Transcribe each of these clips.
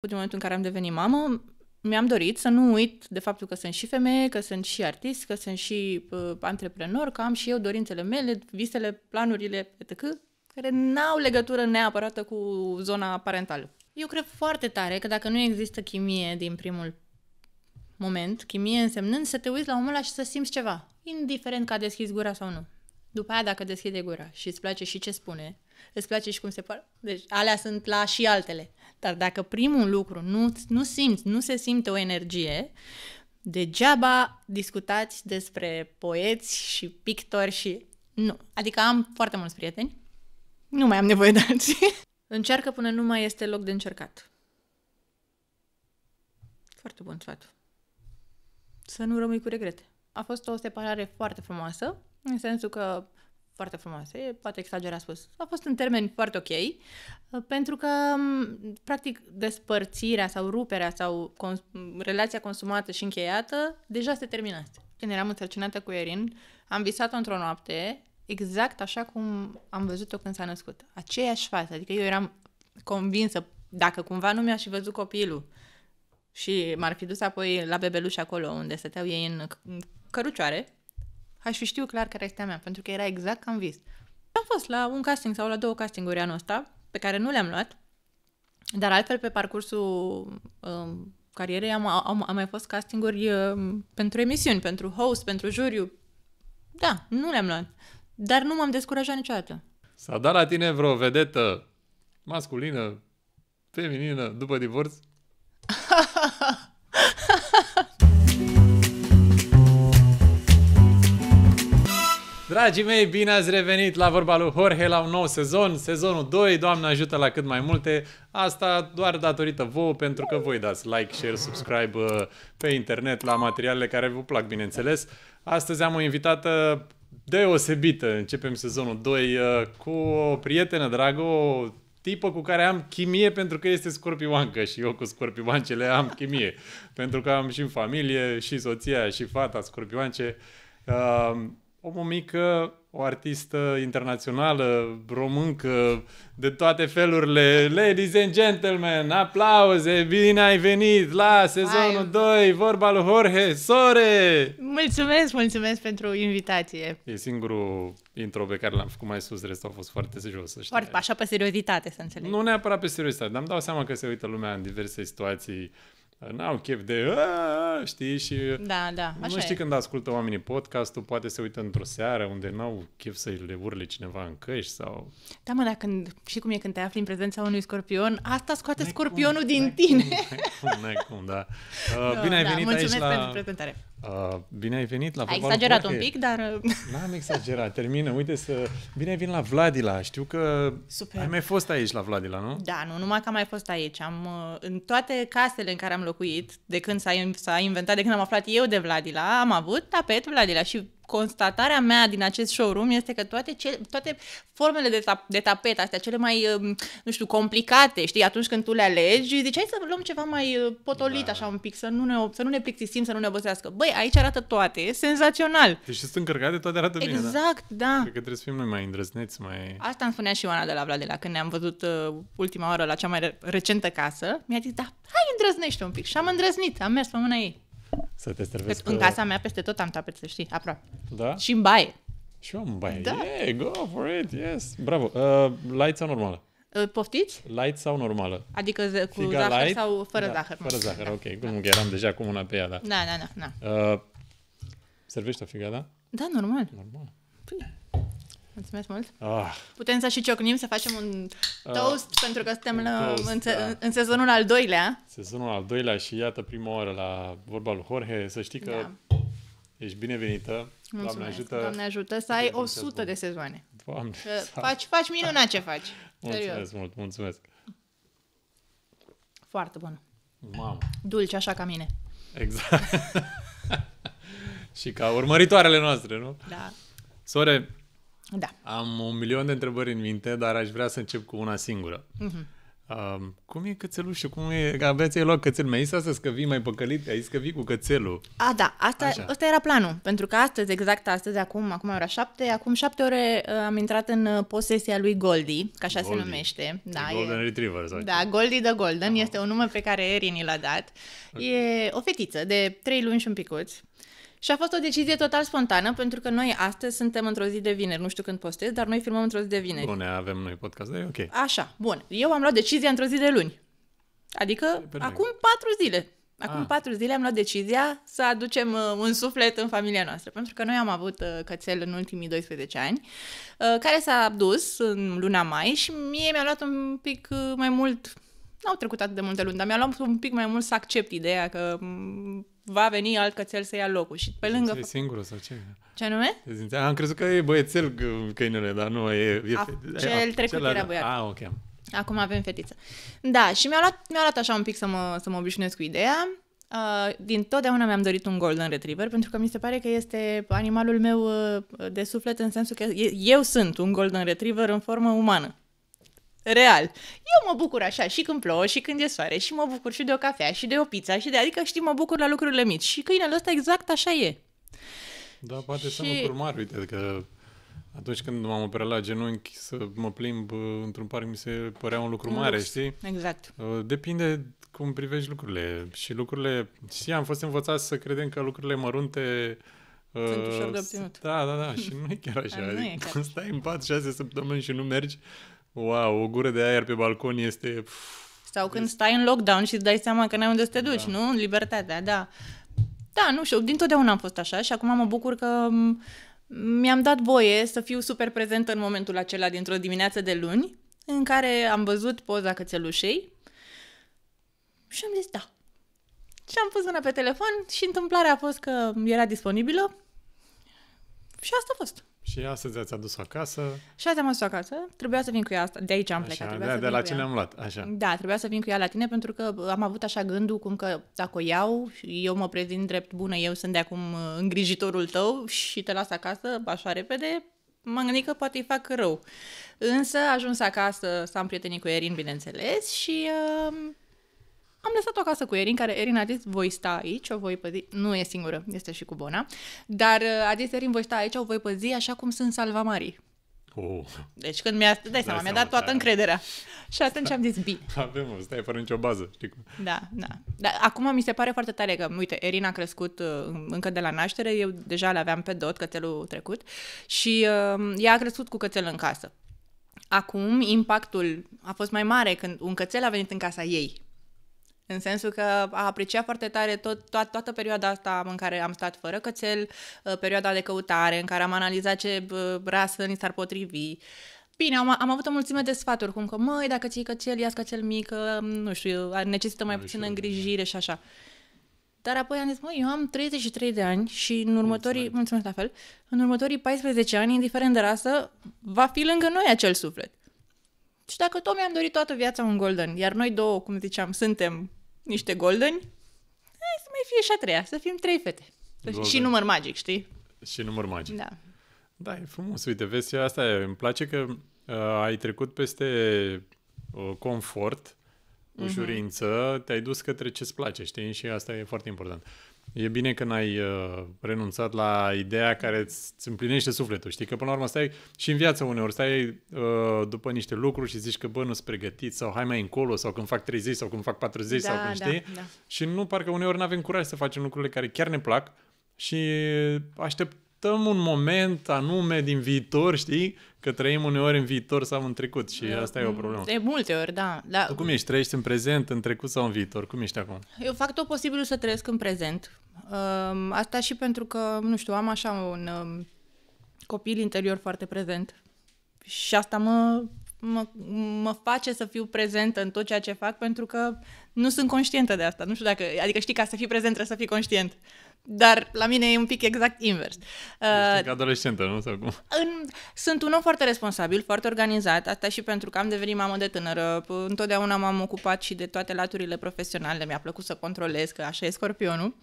În momentul în care am devenit mamă, mi-am dorit să nu uit de faptul că sunt și femeie, că sunt și artist, că sunt și antreprenor, că am și eu dorințele mele, visele, planurile, etc., care n-au legătură neapărat cu zona parentală. Eu cred foarte tare că dacă nu există chimie din primul moment, chimie însemnând să te uiți la omul ăla și să simți ceva, indiferent că a deschis gura sau nu. După aia, dacă deschide gura și îți place și ce spune, îți place și cum se pare, deci alea sunt la și altele. Dar dacă primul lucru nu simți, nu se simte o energie, degeaba discutați despre poeți și pictori și... Nu. Adică am foarte mulți prieteni, nu mai am nevoie de alții. Încearcă până nu mai este loc de încercat. Foarte bun sfat. Să nu rămâi cu regrete. A fost o separare foarte frumoasă, în sensul că foarte frumoasă, e poate exagerat spus. A fost în termeni foarte ok, pentru că, practic, despărțirea sau ruperea sau relația consumată și încheiată deja se terminase. Când eram însărcinată cu Erin, am visat-o într-o noapte exact așa cum am văzut-o când s-a născut. Aceeași față, adică eu eram convinsă, dacă cumva nu mi-aș fi văzut copilul și m-ar fi dus apoi la bebeluș acolo unde stăteau ei în cărucioare, aș fi știu clar care este a mea, pentru că era exact ca în vis. Am fost la un casting sau la 2 castinguri anul ăsta, pe care nu le-am luat, dar altfel pe parcursul carierei am mai fost castinguri pentru emisiuni, pentru host, pentru juriu. Da, nu le-am luat, dar nu m-am descurajat niciodată. S-a dat la tine vreo vedetă masculină, feminină, după divorț? Dragii mei, bine ați revenit la vorba lui Jorge la un nou sezon, sezonul 2, Doamne ajută la cât mai multe, asta doar datorită vouă, pentru că voi dați like, share, subscribe pe internet la materialele care vă plac, bineînțeles. Astăzi am o invitată deosebită, începem sezonul 2 cu o prietenă dragă, o tipă cu care am chimie pentru că este scorpioancă și eu cu scorpioancele am chimie, pentru că am și în familie, și soția, și fata scorpioance. O mică, o artistă internațională, româncă, de toate felurile. Ladies and gentlemen, aplauze, bine ai venit la sezonul 2, vorba lui Jorge Sore! Mulțumesc pentru invitație. E singurul intro pe care l-am făcut mai sus, restul a fost foarte serios, să știi. Foarte, așa pe seriozitate, să înțeleg. Nu neapărat pe seriozitate, dar îmi dau seama că se uită lumea în diverse situații. N-au chef de știi, și da, așa nu știi e. când ascultă oamenii podcastul, poate se uită într-o seară unde n-au chef să le urle cineva în căști sau... Da, mă, dar știi cum e când te afli în prezența unui scorpion, asta scoate scorpionul din tine. N-ai cum, da. Bine ai venit aici mulțumesc la... pentru prezentare. Bine ai venit la Ai vorba exagerat lui un Jorge. pic, dar... N-am exagerat, termină, uite să... Bine ai venit la Vladila, știu că Super. ai mai fost aici la Vladila, nu? Da, nu numai că am mai fost aici. În toate casele în care am locuit, de când s-a inventat, de când am aflat eu de Vladila, am avut tapet Vladila și constatarea mea din acest showroom este că toate formele de tapet, astea cele mai, nu știu, complicate, știi, atunci când tu le alegi, zici, hai să luăm ceva mai potolit, Da. așa un pic, să nu ne plictisim, să nu ne obosească. Băi, aici arată toate, senzațional. Deci sunt încărcate, toate arată bine, da? Exact, da. Cred că trebuie să fim noi mai îndrăzneți, mai... Asta îmi spunea și Ioana de la Vladila când ne-am văzut ultima oară la cea mai recentă casă. Mi-a zis, da, hai îndrăznește un pic. Și am îndrăznit, am mers pe mâna ei. Să te străvesc În casa mea peste tot am tapet, să știi, aproape. Da? Și în baie. Și eu am baie. Da. Yeah, go for it, yes. Bravo. Light sau normală? Poftiți? Light sau normală? Adică cu Figa zahăr light? sau fără Da, zahăr? Fără zahăr, Da. ok. Cum că eram deja cu mâna pe ea, da. Da. Servește o figa, da? Da, normal. Normal. Mulțumesc mult. Putem să și ciocnim, să facem un toast, pentru că suntem toast, da. în sezonul al doilea. Sezonul al doilea și iată prima oară la vorba lui Jorge. Să știi că ești binevenită. Doamne ajută să ai 100 de sezoane. Doamne. Faci minunat ce faci. Mulțumesc Serios. mult, mulțumesc. Foarte bună. Mamă. Dulce, așa ca mine. Exact. Și ca urmăritoarele noastre, nu? Da. Sore, Da. am 1.000.000 de întrebări în minte, dar aș vrea să încep cu una singură. Cum e cățelușul? Cum e? Aveți ai luat cățel. Mi-ai zis astăzi că vii mai păcălit, ai zis că vii cu cățelul. Da, asta era planul. Pentru că astăzi, acum ora 7, acum 7 ore am intrat în posesia lui Goldie, că așa Goldie. se numește. Da, Golden Retriever sau da, Goldie the Golden, este un nume pe care Erin ni l-a dat. E o fetiță de 3 luni și un picuț. Și a fost o decizie total spontană, pentru că noi astăzi suntem într-o zi de vineri, nu știu când postez, dar noi filmăm într-o zi de vineri. Bune, avem noi podcast, dar e ok. Așa, bun. Eu am luat decizia într-o zi de luni. Adică acum 4 zile. Acum 4 zile am luat decizia să aducem un suflet în familia noastră. Pentru că noi am avut cățel în ultimii 12 ani, care s-a dus în luna mai și mie mi-a luat un pic mai mult... N-au trecut atât de multe luni, dar mi-a luat un pic mai mult să accept ideea că va veni alt cățel să ia locul. Și pe lângă... E singură sau ce? Ce anume? Am crezut că e băiețel câinele, dar nu, e cel trecut era băiat. Ok. Acum avem fetiță. Da, și mi-a luat așa un pic să mă obișnuiesc cu ideea. Din totdeauna mi-am dorit un Golden Retriever, pentru că mi se pare că este animalul meu de suflet, în sensul că eu sunt un Golden Retriever în formă umană. Real. Eu mă bucur așa și când plouă și când e soare și mă bucur și de o cafea și de o pizza și adică știi, mă bucur la lucrurile mici. Și câinele ăsta exact așa e. Da, poate să lucruri mari, uite, că atunci când m-am operat la genunchi să mă plimb într-un parc mi se părea un lucru mare, știi? Exact. Depinde cum privești lucrurile. Și lucrurile... Și am fost învățați să credem că lucrurile mărunte... Sunt ușor de obținut. Da. Și nu e chiar așa. Nu e chiar. Stai în pat 6 săptămâni și nu mergi, wow, o gură de aer pe balcon este... Sau când stai în lockdown și îți dai seama că n-ai unde să te duci, nu? Libertatea, da. Da, nu știu, dintotdeauna am fost așa și acum mă bucur că mi-am dat voie să fiu super prezentă în momentul acela dintr-o dimineață de luni, în care am văzut poza cățelușei și am zis da. Și am pus mâna pe telefon și întâmplarea a fost că era disponibilă și asta a fost. Și astăzi ați adus-o acasă. Și azi am adus-o acasă. Trebuia să vin cu ea asta. De aici am plecat. De la ce ne-am luat. Așa. Da, trebuia să vin cu ea la tine pentru că am avut așa gândul cum că dacă o iau, eu mă prezint drept bună, eu sunt de acum îngrijitorul tău și te las acasă așa repede, m-am gândit că poate îi fac rău. Însă ajuns acasă, s-am prietenit cu Erin, bineînțeles, și... am lăsat-o acasă cu Erin, care Erin a zis, voi sta aici, o voi păzi, nu e singură, este și cu Bona, dar a zis Erin, voi sta aici, o voi păzi așa cum sunt salvamarii. Deci când mi-a dat toată încrederea. Și atunci am zis, bine. Avem, stai fără nicio bază, știi cum. Da. Dar acum mi se pare foarte tare că, uite, Erin a crescut încă de la naștere, eu deja le-aveam pe dot, cățelul trecut, și ea a crescut cu cățel în casă. Acum, impactul a fost mai mare când un cățel a venit în casa ei. În sensul că a apreciat foarte tare toată perioada asta în care am stat fără cățel, perioada de căutare, în care am analizat ce rasă ni s-ar potrivi. Bine, am avut o mulțime de sfaturi, cum că, măi, dacă ții cățel, ia cățel mic, nu știu, necesită mai puțină îngrijire și așa. Dar apoi am zis, măi, eu am 33 de ani și în următorii, mulțumesc la fel, în următorii 14 ani, indiferent de rasă, va fi lângă noi acel suflet. Și dacă tot mi-am dorit toată viața un golden, iar noi două, cum ziceam, suntem niște goldeni, hai să mai fie și a treia, să fim 3 fete. Golden. Și număr magic, știi? Și număr magic. Da. Da, e frumos. Uite, vezi, asta e. Îmi place că ai trecut peste confort, ușurință, te-ai dus către ce-ți place, știi? Și asta e foarte important. E bine că n-ai renunțat la ideea care îți împlinește sufletul, știi? Că până la urmă stai și în viață uneori, stai după niște lucruri și zici că bă, nu-s pregătit sau hai mai încolo sau când fac 30 sau când fac 40 sau când știi? Da. Și nu, parcă uneori n-avem curaj să facem lucrurile care chiar ne plac și așteptăm un moment anume din viitor, știi? Că trăim uneori în viitor sau în trecut și asta e o problemă. De multe ori, da. Tu cum ești? Trăiești în prezent, în trecut sau în viitor? Cum ești acum? Eu fac tot posibilul să trăiesc în prezent. Asta și pentru că, nu știu, am așa un copil interior foarte prezent. Și asta mă face să fiu prezentă în tot ceea ce fac, pentru că nu sunt conștientă de asta. Nu știu dacă... Adică știi, ca să fii prezent trebuie să fii conștient. Dar la mine e un pic exact invers. Ești ca adolescentă, nu? Sau cum? Sunt un om foarte responsabil, foarte organizat, asta și pentru că am devenit mamă de tânără. Întotdeauna m-am ocupat și de toate laturile profesionale, mi-a plăcut să controlez, că așa e Scorpionul.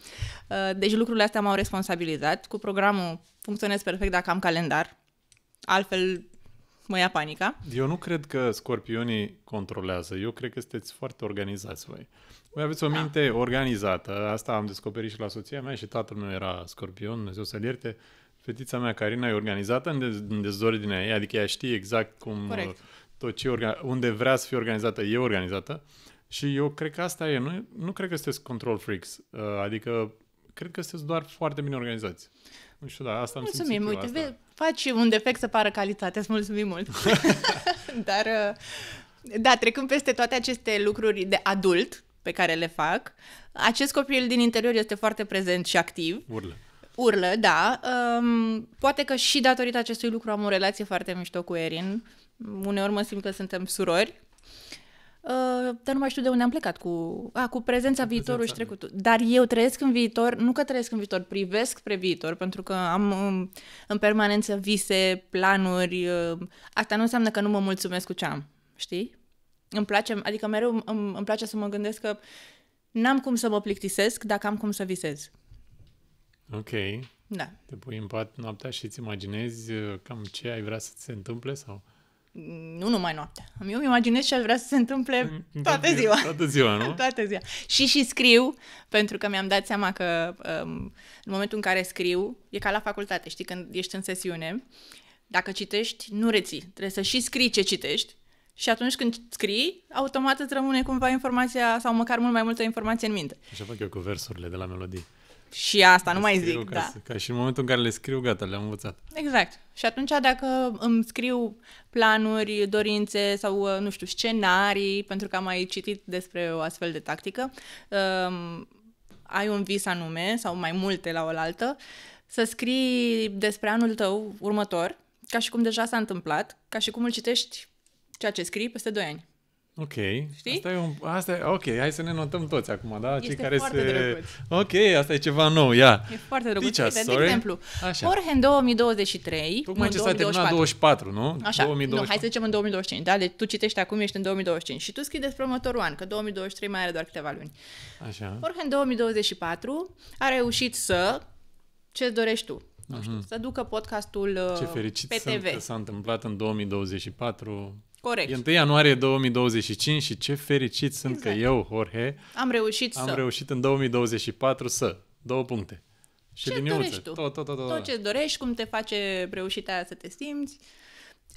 Deci lucrurile astea m-au responsabilizat. Cu programul funcționez perfect dacă am calendar. Altfel mă ia panica. Eu nu cred că scorpionii controlează. Eu cred că sunteți foarte organizați voi. Voi aveți o minte organizată. Asta am descoperit și la soția mea și tatăl meu era scorpion, Dumnezeu să-l ierte. Fetița mea, Carina, e organizată în dezordinea ei, adică ea știe exact cum tot ce unde vrea să fie organizată, e organizată. Și eu cred că asta e. Nu cred că sunteți control freaks. Adică cred că sunteți doar foarte bine organizați. Nu știu, dar asta am simțit eu. Mulțumim, uite, faci un defect să pară calitate, îți mulțumim mult. Dar, da, trecând peste toate aceste lucruri de adult pe care le fac, acest copil din interior este foarte prezent și activ. Urlă, da. Poate că și datorită acestui lucru am o relație foarte mișto cu Erin. Uneori mă simt că suntem surori. Dar nu mai știu de unde am plecat cu prezența viitorului și trecutul. Dar eu trăiesc în viitor, nu că trăiesc în viitor, privesc spre viitor, pentru că am în permanență vise, planuri. Asta nu înseamnă că nu mă mulțumesc cu ce am, știi? Îmi place, adică mereu îmi place să mă gândesc că n-am cum să mă plictisesc dacă am cum să visez. Ok. Da. Te pui în pat noaptea și îți imaginezi cam ce ai vrea să ți se întâmple sau... Nu numai noaptea. Eu îmi imaginez ce aș vrea să se întâmple toată ziua. Toată ziua, nu? Toată ziua. Și scriu, pentru că mi-am dat seama că în momentul în care scriu, e ca la facultate, știi, când ești în sesiune, dacă citești, nu reții. Trebuie să și scrii ce citești și atunci când scrii, automat îți rămâne cumva informația sau măcar mult mai multă informație în minte. Așa fac eu cu versurile de la melodii. Și asta, nu mai zic, da. Ca și în momentul în care le scriu, gata, le-am învățat. Exact. Și atunci dacă îmi scriu planuri, dorințe sau, nu știu, scenarii, pentru că am mai citit despre o astfel de tactică, ai un vis anume sau mai multe la oaltă, să scrii despre anul tău următor, ca și cum deja s-a întâmplat, ca și cum îl citești ceea ce scrii peste 2 ani. Ok. Știi? Ok, hai să ne notăm toți acum, da? Este cei foarte drăguț. Ok, asta e ceva nou, ia. E foarte drăguț. Uite, de exemplu, Jorge în 2023, tocmai ce s-a terminat 24, nu? Așa, 2024. nu, hai să zicem în 2025, da? Deci tu citești acum, ești în 2025 și tu scrii despre următorul an, că 2023 mai are doar câteva luni. Așa. Jorge în 2024 a reușit ce-ți dorești tu? Nu știu, să ducă podcastul Ce fericit pe sunt TV. că s-a întâmplat în 2024. Corect. E 1 ianuarie 2025 și ce fericit sunt că eu, Jorge, am reușit în 2024 să... 2 puncte. Și ce dorești tu? Tot ce dorești, cum te face reușita aia să te simți.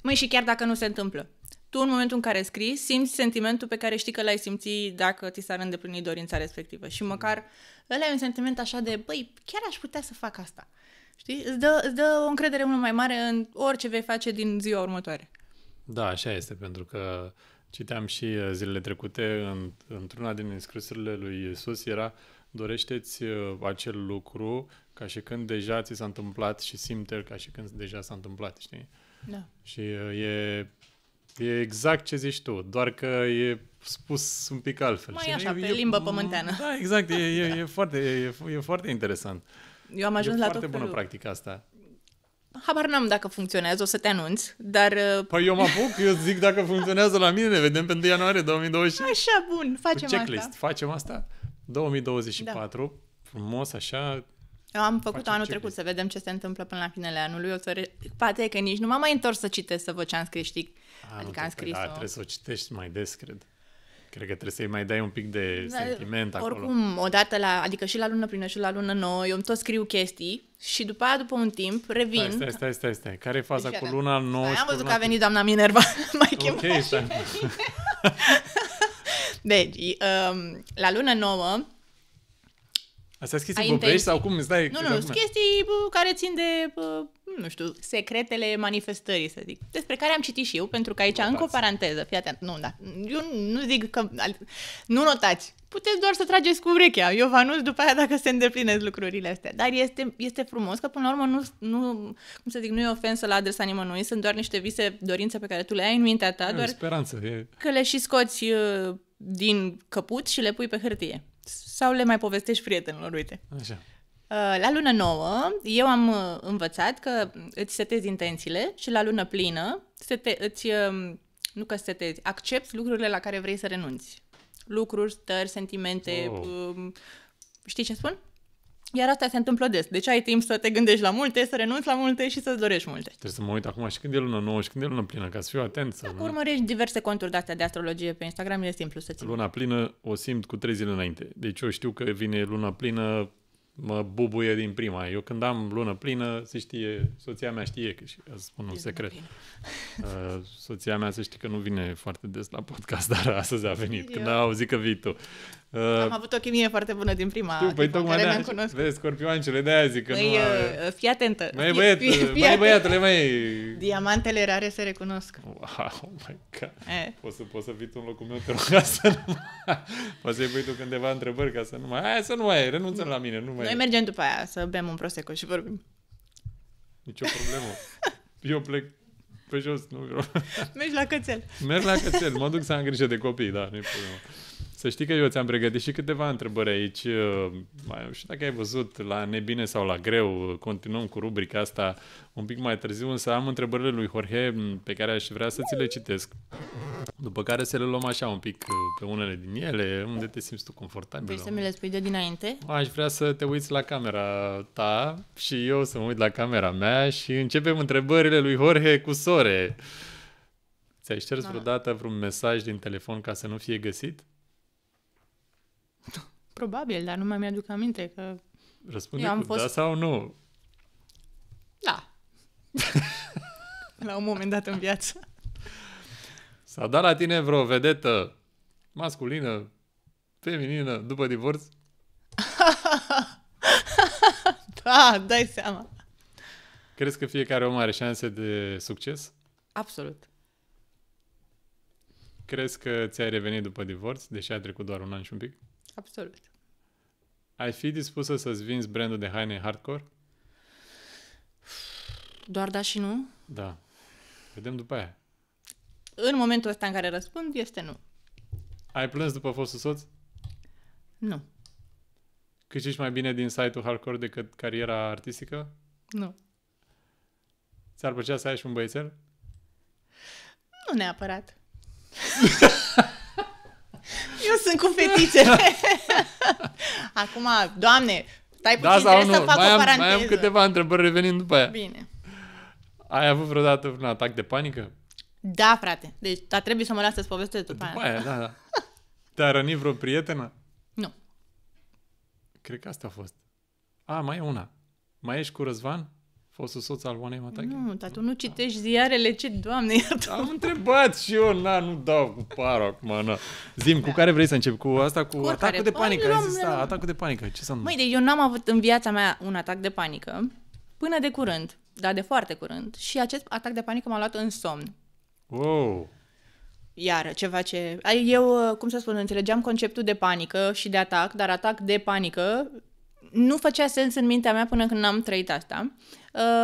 Măi, și chiar dacă nu se întâmplă. Tu, în momentul în care scrii, simți sentimentul pe care știi că l-ai simți dacă ți s-ar îndeplini dorința respectivă. Și măcar ăla e un sentiment așa de, băi, chiar aș putea să fac asta. Știi? Îți dă o încredere mult mai mare în orice vei face din ziua următoare. Da, așa este, pentru că citeam și zilele trecute într-una din înscrisurile lui Iisus era dorește-ți acel lucru ca și când deja ți s-a întâmplat și simte ca și când deja s-a întâmplat, știi? Da. Și e exact ce zici tu, doar că e spus un pic altfel. Mai așa, pe limbă pământeană. Da, exact, e foarte interesant. Eu am ajuns la tot foarte felul. bună practica asta. Habar n-am dacă funcționează, o să te anunț, dar... Păi eu mă apuc, eu zic dacă funcționează la mine, ne vedem pe 1 ianuarie 2025. Așa, bun, facem checklist. asta. Facem asta. 2024, da. Frumos, așa... Eu am făcut anul trecut, să vedem ce se întâmplă până la finele anului. Poate că nici nu m-am mai întors să citesc, să văd ce am scris, știi? Adică am scris-o. Trebuie să o citești mai des, cred. Cred că trebuie să-i mai dai un pic de sentiment acolo. Oricum, odată adică și la lună plină și la lună nouă, eu îmi tot scriu chestii și după aia, după un timp, revin. Stai. Care e faza cu luna nouă? Am văzut că a venit doamna Minerva. Ok, stai. Deci, la lună nouă... Astea sunt chestii băbești sau cum? Stai, nu, sunt chestii care țin de, nu știu, secretele manifestării, să zic. Despre care am citit și eu, pentru că aici încă o paranteză. Fii atent. Nu, da. Eu nu zic că... Nu notați. Puteți doar să trageți cu urechea. Eu vă anunț după aia dacă se îndeplinesc lucrurile astea. Dar este frumos că, până la urmă, cum să zic, nu e ofensă la adresa nimănui. Sunt doar niște vise, dorințe pe care tu le ai în mintea ta. Doar speranță. Că le și scoți din căput și le pui pe hârtie. Sau le mai povestești prietenilor, uite. Așa. La lună nouă, eu am învățat că îți setezi intențiile și la lună plină accepti lucrurile la care vrei să renunți. Lucruri, stări, sentimente, știi ce spun? Iar asta se întâmplă des. Deci ai timp să te gândești la multe, să renunți la multe și să-ți dorești multe. Trebuie să mă uit acum și când e lună nouă și când e lună plină, ca să fiu atent. Dacă urmărești diverse conturi de-astea de astrologie pe Instagram, e simplu să ții. Luna plină o simt cu 3 zile înainte. Deci eu știu că vine luna plină, mă bubuie din prima. Eu când am lună plină, se știe, soția mea știe, că și spun un secret. Soția mea să știe că nu vine foarte des la podcast, dar astăzi a venit, când a auzit că vii tu. Am avut o chimie foarte bună din prima. Știu, păi tocmai vezi, scorpioancele, de-aia zic că nu... Fii atentă. Mai băiatule, mai... Diamantele rare se recunosc. Wow, oh my God. Poți să fii tu în locul meu, te rog, să nu mai... Poți să-i pui tu câteva întrebări ca să nu mai... Hai să nu mai, renunță la mine, nu mai... Noi mergem după aia să bem un prosecco și vorbim. Nici o problemă. Eu plec pe jos, nu vreau. Mergi la cățel. Merg la cățel, mă duc să am grijă de copii, da, nu-i problemă. Să știi că eu ți-am pregătit și câteva întrebări aici. Nu știu dacă ai văzut la Nebine sau la Greu, continuăm cu rubrica asta un pic mai târziu, însă am întrebările lui Jorge pe care aș vrea să ți le citesc. După care să le luăm așa un pic pe unele din ele, unde te simți tu confortabil. Vrei să mi le spui de dinainte? Aș vrea să te uiți la camera ta și eu să mă uit la camera mea și începem întrebările lui Jorge cu sore. Ți-ai șters vreodată vreun mesaj din telefon ca să nu fie găsit? Probabil, dar nu mai mi-aduc aminte că... Răspunde cu da sau nu? Da. La un moment dat în viață. S-a dat la tine vreo vedetă masculină, feminină, după divorț? Da, dai seama. Crezi că fiecare om are șanse de succes? Absolut. Crezi că ți-ai revenit după divorț, deși a trecut doar un an și un pic? Absolut. Ai fi dispusă să-ți vinzi brandul de haine hardcore? Doar da și nu? Da. Vedem după aia. În momentul ăsta în care răspund, este nu. Ai plâns după fostul soț? Nu. Câștigi mai bine din site-ul hardcore decât cariera artistică? Nu. Ți-ar plăcea să ai și un băiețel? Nu neapărat. Eu sunt cu fetițele. Acum, Doamne, stai puțin, trebuie să fac o paranteză. Mai am câteva întrebări revenind după aia. Bine. Ai avut vreodată un atac de panică? Da, frate. Deci, dar trebuie să mă las să-ți povestesc după aia. Da. Te-a rănit vreo prietenă? Nu. Cred că asta a fost. Mai e una. Mai ești cu Răzvan? Fostul soț al Oanei Matache? Nu, dar tu nu citești ziarele, ce, Doamne, iartă. Am întrebat și eu, nu dau cu parul acum, Zi-mi, cu care vrei să încep? Cu asta, cu atacul de panică. Ai zis, atacul de panică. Ce să nu? Măi, eu n-am avut în viața mea un atac de panică până de curând, dar de foarte curând. Și acest atac de panică m-a luat în somn. Wow! Iar ceva ce... Eu, cum să spun, înțelegeam conceptul de panică și de atac, dar atac de panică nu făcea sens în mintea mea până când n-am trăit asta.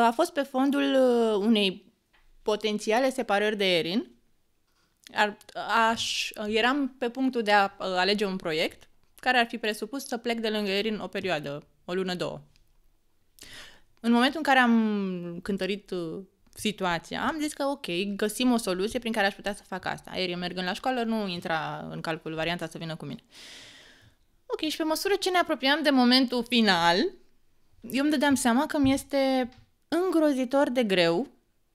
A fost pe fondul unei potențiale separări de Erin. Eram pe punctul de a alege un proiect care ar fi presupus să plec de lângă Erin o perioadă, o lună, două. În momentul în care am cântărit situația, am zis că ok, găsim o soluție prin care aș putea să fac asta. Erin mergând la școală nu intra în calcul varianta să vină cu mine. Ok, și pe măsură ce ne apropiam de momentul final, eu îmi dădeam seama că mi este îngrozitor de greu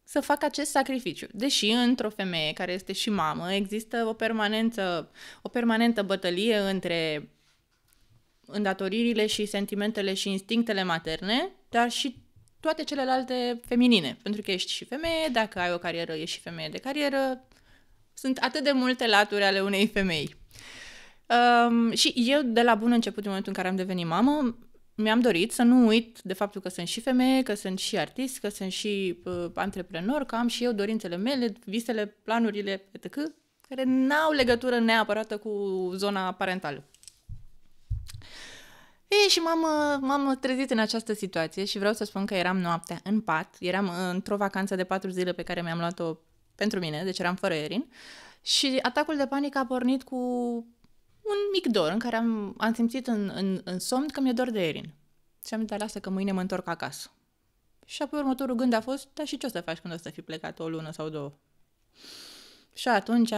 să fac acest sacrificiu. Deși într-o femeie care este și mamă există o permanentă bătălie între îndatoririle și sentimentele și instinctele materne, dar și toate celelalte feminine. Pentru că ești și femeie, dacă ai o carieră, ești și femeie de carieră. Sunt atât de multe laturi ale unei femei. Și eu, de la bun început, în momentul în care am devenit mamă, mi-am dorit să nu uit de faptul că sunt și femeie, că sunt și artist, că sunt și antreprenor, că am și eu dorințele mele, visele, planurile, etc., care n-au legătură neapărat cu zona parentală. Și m-am trezit în această situație și vreau să spun că eram noaptea în pat, eram într-o vacanță de 4 zile pe care mi-am luat-o pentru mine, deci eram fără Erin, și atacul de panică a pornit cu un mic dor în care am simțit în somn că mi-e dor de Erin. Și am zis, lasă că mâine mă întorc acasă. Și apoi următorul gând a fost, și ce o să faci când o să fi plecat o lună sau două? Și atunci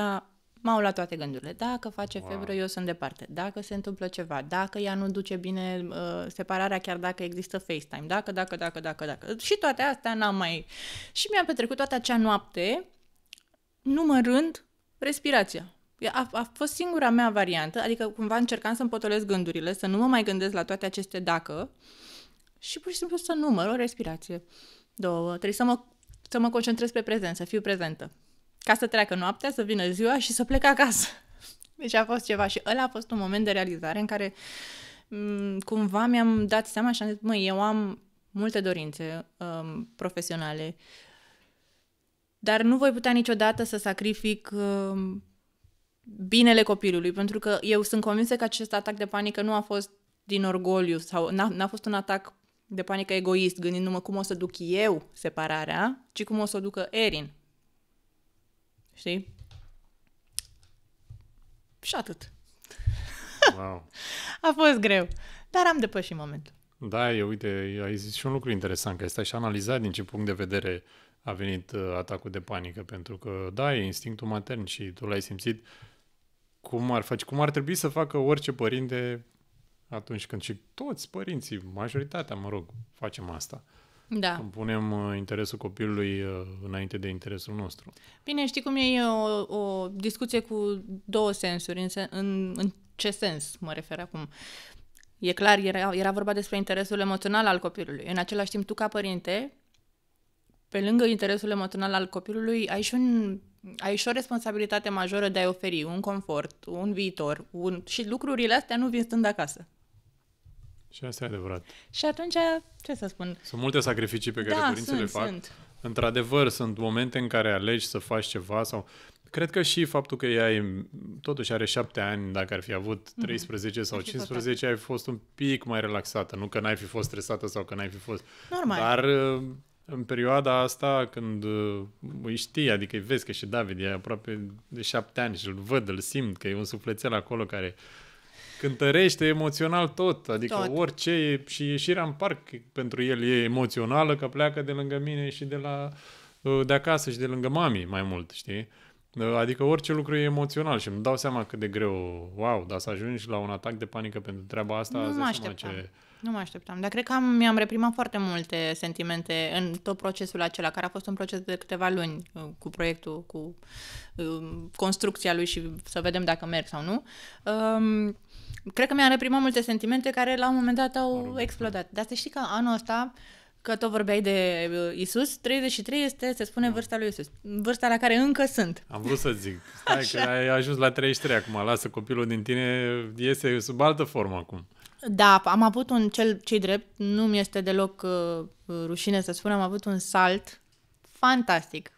m-au luat toate gândurile. Dacă face febră, eu sunt departe. Dacă se întâmplă ceva, dacă ea nu duce bine separarea, chiar dacă există FaceTime, dacă. Și toate astea n-am mai... Și mi-am petrecut toată acea noapte numărând respirația. A fost singura mea variantă, adică cumva încercam să-mi potolesc gândurile, să nu mă mai gândesc la toate aceste dacă și pur și simplu să număr o respirație. 2, trebuie să mă concentrez pe prezent, să fiu prezentă. Ca să treacă noaptea, să vină ziua și să plec acasă. Deci a fost ceva și ăla a fost un moment de realizare în care cumva mi-am dat seama și am zis, măi, eu am multe dorințe profesionale, dar nu voi putea niciodată să sacrific binele copilului, pentru că eu sunt convinsă că acest atac de panică nu a fost din orgoliu sau n-a fost un atac de panică egoist, gândindu-mă cum o să duc eu separarea, ci cum o să o ducă Erin. Știi? Și atât. Wow. A fost greu, dar am depășit momentul. Da, uite, ai zis și un lucru interesant, că stai și analizat din ce punct de vedere a venit atacul de panică, pentru că, da, e instinctul matern și tu l-ai simțit. Cum ar trebui să facă orice părinte atunci când și toți părinții, majoritatea, facem asta. Da. Când punem interesul copilului înainte de interesul nostru. Bine, știi cum e o discuție cu două sensuri. În ce sens mă refer acum? E clar, era vorba despre interesul emoțional al copilului. În același timp, tu ca părinte, pe lângă interesul emoțional al copilului, ai și o responsabilitate majoră de a-i oferi un confort, un viitor, și lucrurile astea nu vin stând acasă. Și asta e adevărat. Și atunci, ce să spun? Sunt multe sacrificii pe care părinții le fac. Într-adevăr, sunt momente în care alegi să faci ceva sau... Cred că și faptul că ea totuși are 7 ani, dacă ar fi avut 13 sau 15, ai fost un pic mai relaxată. Nu că n-ai fi fost stresată sau că n-ai fi fost... Normal. Dar în perioada asta, când îi știi, adică îi vezi că și David e aproape de 7 ani și îl văd, îl simt, că e un sufletel acolo care cântărește emoțional tot. Adică orice și ieșirea în parc pentru el e emoțională, că pleacă de lângă mine și de acasă și de lângă mami mai mult, știi? Adică orice lucru e emoțional și îmi dau seama cât de greu, dar să ajungi la un atac de panică pentru treaba asta, Nu mă așteptam, dar cred că mi-am reprimat foarte multe sentimente în tot procesul acela, care a fost un proces de câteva luni cu proiectul, cu construcția lui și să vedem dacă merg sau nu. Cred că mi-am reprimat multe sentimente care la un moment dat au explodat. Dar să știi că anul ăsta, că tot vorbeai de Iisus, 33 este, se spune, vârsta lui Iisus. Vârsta la care încă sunt. Am vrut să zic. Stai că ai ajuns la 33 acum. Lasă, copilul din tine iese sub altă formă acum. Da, am avut ce-i drept, nu mi este deloc rușine să spun, am avut un salt fantastic.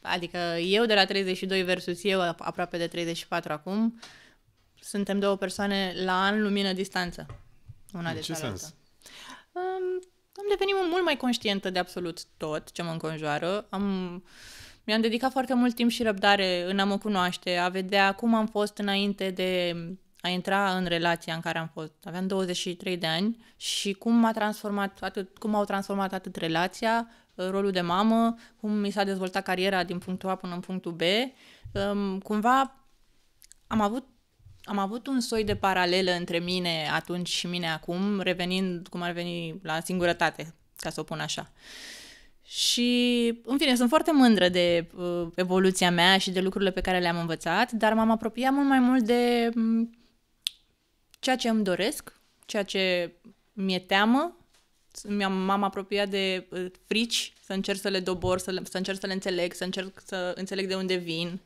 Adică eu de la 32 versus eu aproape de 34 acum, suntem două persoane la an lumină distanță. Una de cealaltă. Am devenit mult mai conștientă de absolut tot ce mă înconjoară. Mi-am dedicat foarte mult timp și răbdare în a mă cunoaște, a vedea cum am fost înainte de a intra în relația în care am fost. Aveam 23 de ani și cum au transformat atât relația, rolul de mamă, cum mi s-a dezvoltat cariera din punctul A până în punctul B. Cumva am avut un soi de paralelă între mine atunci și mine acum, revenind cum ar veni la singurătate, ca să o pun așa. Și, în fine, sunt foarte mândră de evoluția mea și de lucrurile pe care le-am învățat, dar m-am apropiat mult mai mult de ceea ce îmi doresc, ceea ce mi-e teamă. M-am apropiat de frici, să încerc să le dobor, să încerc să le înțeleg, să încerc să înțeleg de unde vin.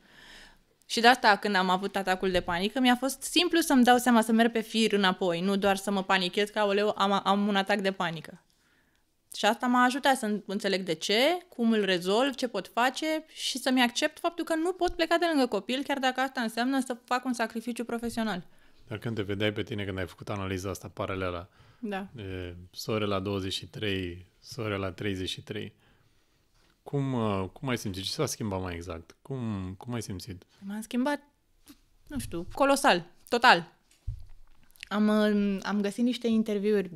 Și de asta, când am avut atacul de panică, mi-a fost simplu să-mi dau seama să merg pe fir înapoi, nu doar să mă panichez că, aoleu, am un atac de panică. Și asta m-a ajutat să înțeleg de ce, cum îl rezolv, ce pot face și să-mi accept faptul că nu pot pleca de lângă copil, chiar dacă asta înseamnă să fac un sacrificiu profesional. Dar când te vedeai pe tine, când ai făcut analiza asta paralelă, da, sore la 23, sore la 33, cum ai simțit? Ce s-a schimbat mai exact? Cum ai simțit? M-am schimbat, nu știu, colosal, total. Am găsit niște interviuri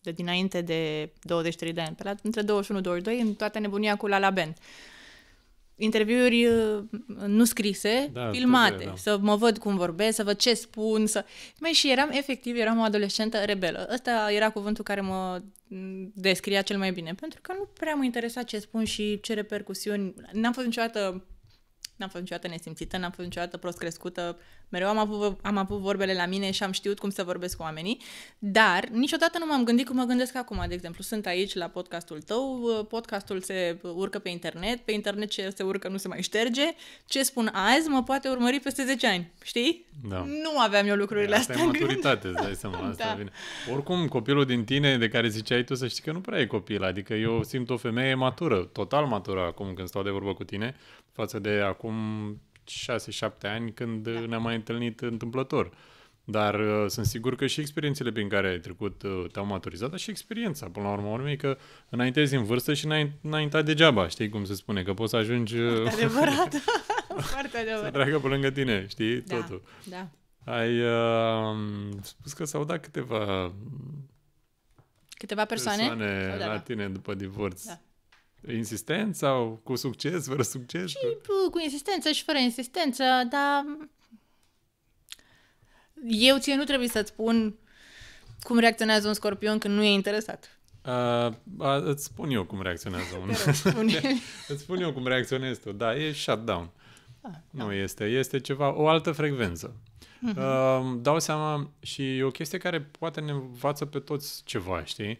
de dinainte de 23 de ani, între 21-22, în toată nebunia cu La La Band. interviuri nu scrise, filmate, tot, da. să mă văd cum vorbesc, să văd ce spun, Măi, și eram o adolescentă rebelă. Ăsta era cuvântul care mă descria cel mai bine, pentru că nu prea mă interesa ce spun și ce repercusiuni. N-am fost niciodată nesimțită, n-am fost niciodată prost crescută, mereu am avut vorbele la mine și am știut cum să vorbesc cu oamenii, dar niciodată nu m-am gândit cum mă gândesc acum. De exemplu, sunt aici la podcastul tău, podcastul se urcă pe internet ce se urcă nu se mai șterge, ce spun azi mă poate urmări peste 10 ani, știi? Da. Nu aveam eu lucrurile astea. Asta e maturitate, îți dai seama, asta vine. Oricum, copilul din tine de care ziceai tu, să știi că nu prea e copil, adică eu simt o femeie matură, total matură acum când stau de vorbă cu tine, față de acum 6-7 ani când ne-am mai întâlnit întâmplător. Dar sunt sigur că și experiențele prin care ai trecut te-au maturizat, dar și experiența, până la urmă, că înaintezi în vârstă și înaintat degeaba, știi cum se spune, că poți să ajungi... Foarte adevărat, foarte adevărat. Să treacă pe lângă tine, știi, totul. Da. Ai spus că s-au dat câteva persoane la tine după divorț. Da. Insistent sau cu succes, fără succes? Și cu insistență și fără insistență, dar eu ție nu trebuie să-ți spun cum reacționează un scorpion când nu e interesat. Îți spun eu cum reacționează unul. Îți spun eu cum reacționezi tu. Da, e shutdown. Nu este. Este ceva, o altă frecvență. Dau seama și e o chestie care poate ne învață pe toți ceva, știi?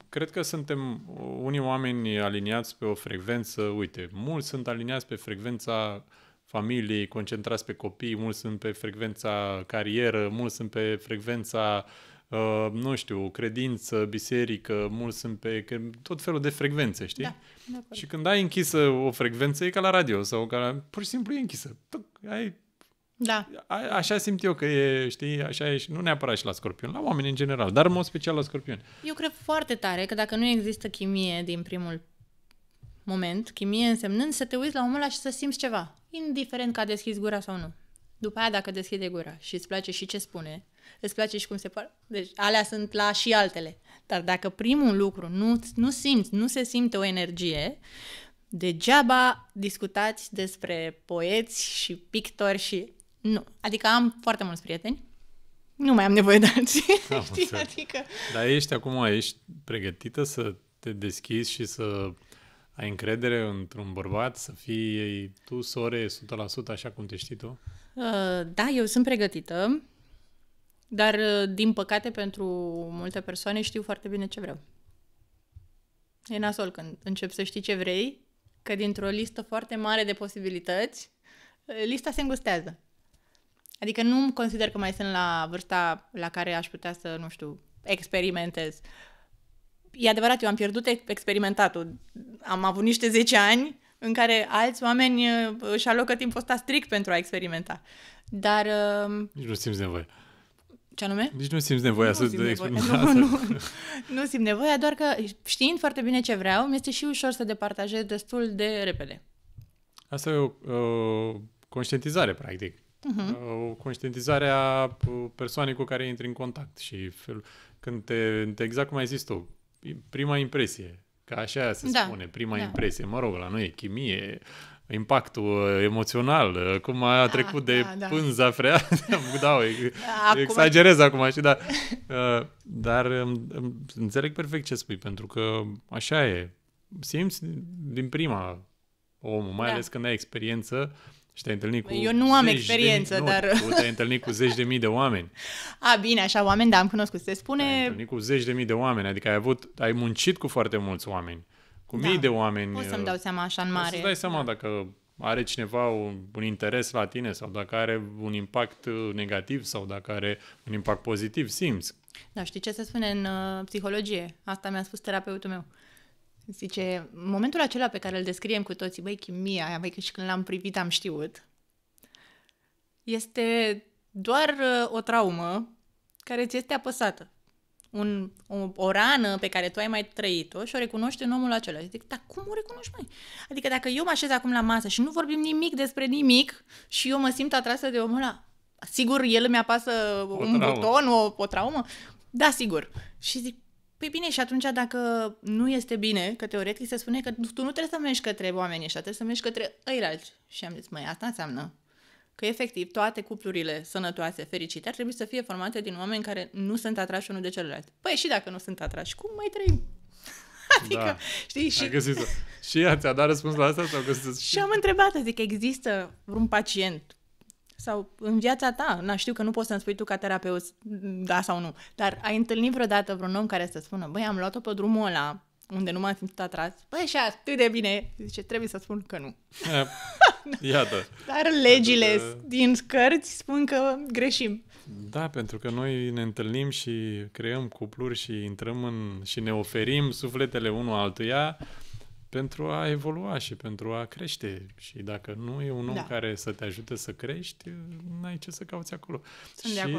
Cred că suntem unii oameni aliniați pe o frecvență, uite, mulți sunt aliniați pe frecvența familiei, concentrați pe copii, mulți sunt pe frecvența carieră, mulți sunt pe frecvența, nu știu, credință, biserică, mulți sunt pe tot felul de frecvențe, știi? Da, și când ai închisă o frecvență, e ca la radio sau pur și simplu e închisă. Da. Așa simt eu că e, știi, așa e și nu neapărat și la scorpion, la oameni în general, dar în mod special la scorpion. Eu cred foarte tare că dacă nu există chimie din primul moment, chimie însemnând să te uiți la omul ăla și să simți ceva, indiferent că a deschis gura sau nu. După aia, dacă deschide gura și îți place și ce spune, îți place și cum se poate, deci alea sunt la și altele. Dar dacă primul lucru nu simți, nu se simte o energie, degeaba discutați despre poeți și pictori și... Nu. Adică am foarte mulți prieteni, nu mai am nevoie de alții. Știi? Adică... Dar ești pregătită să te deschizi și să ai încredere într-un bărbat, să fii tu sore 100% așa cum te știi tu? Da, eu sunt pregătită, dar din păcate pentru multe persoane știu foarte bine ce vreau. E nasol când începi să știi ce vrei, că dintr-o listă foarte mare de posibilități, lista se îngustează. Adică nu consider că mai sunt la vârsta la care aș putea să, nu știu, experimentez. E adevărat, eu am pierdut experimentatul. Am avut niște 10 ani în care alți oameni își alocă timpul ăsta strict pentru a experimenta. Dar... Nici nu simți nevoie. Ce anume? Nici nu simți nevoia să te experimenti. Nu simt nevoia, doar că știind foarte bine ce vreau, mi-este și ușor să departajez destul de repede. Asta e o conștientizare, practic. O conștientizare a persoanei cu care intri în contact și când exact cum ai zis tu, prima impresie, că așa se spune, prima impresie, mă rog, la noi e chimie, impactul emoțional, cum a trecut de pânza freată, exagerez acum, știi, dar înțeleg perfect ce spui, pentru că așa e, simți din prima omul, mai ales când ai experiență. Și te-ai întâlnit cu eu nu am experiență, dar... Tu te-ai întâlnit cu 10.000 de oameni. Bine, așa, oameni, da, am cunoscut. Se spune... Te-ai întâlnit cu 10.000 de oameni, adică ai muncit cu foarte mulți oameni, cu mii de oameni. O să-mi dau seama așa în mare. O să dai seama dacă are cineva un interes la tine sau dacă are un impact negativ sau dacă are un impact pozitiv, simți. Da, știi ce se spune în psihologie? Asta mi-a spus terapeutul meu. Zice, momentul acela pe care îl descriem cu toții, băi, chimia aia, băi, că și când l-am privit am știut, este doar o traumă care ți este apăsată. O rană pe care tu ai mai trăit-o și o recunoști în omul acela. Zic, dar cum o recunoști, mai? Adică dacă eu mă așez acum la masă și nu vorbim nimic despre nimic și eu mă simt atrasă de omul ăla, sigur el îmi apasă un buton, o traumă? Da, sigur. Și zic, Păi bine, și atunci dacă nu este bine, că teoretic se spune că tu nu trebuie să mergi către oamenii ăștia, trebuie să mergi către ăilalți. Și am zis, măi, asta înseamnă că efectiv toate cuplurile sănătoase, fericite, ar trebui să fie formate din oameni care nu sunt atrași unul de celălalt. Păi și dacă nu sunt atrași, cum mai trăim? Adică, știi, și... Ai găsit-o. Și ea ți-a dat răspuns la asta? Sau găsit-o? Și am întrebat, adică există vreun pacient sau în viața ta, știu că nu poți să-mi spui tu ca terapeut da sau nu, dar ai întâlnit vreodată vreun om care să spună, băi, am luat-o pe drumul ăla unde nu m-am simțit atras, băi, și atât de bine, zice, trebuie să spun că nu. Iată. Dar legile din cărți spun că greșim. Da, pentru că noi ne întâlnim și creăm cupluri și intrăm și ne oferim sufletele unul altuia pentru a evolua și pentru a crește. Și dacă nu e un om care să te ajute să crești, n-ai ce să cauți acolo.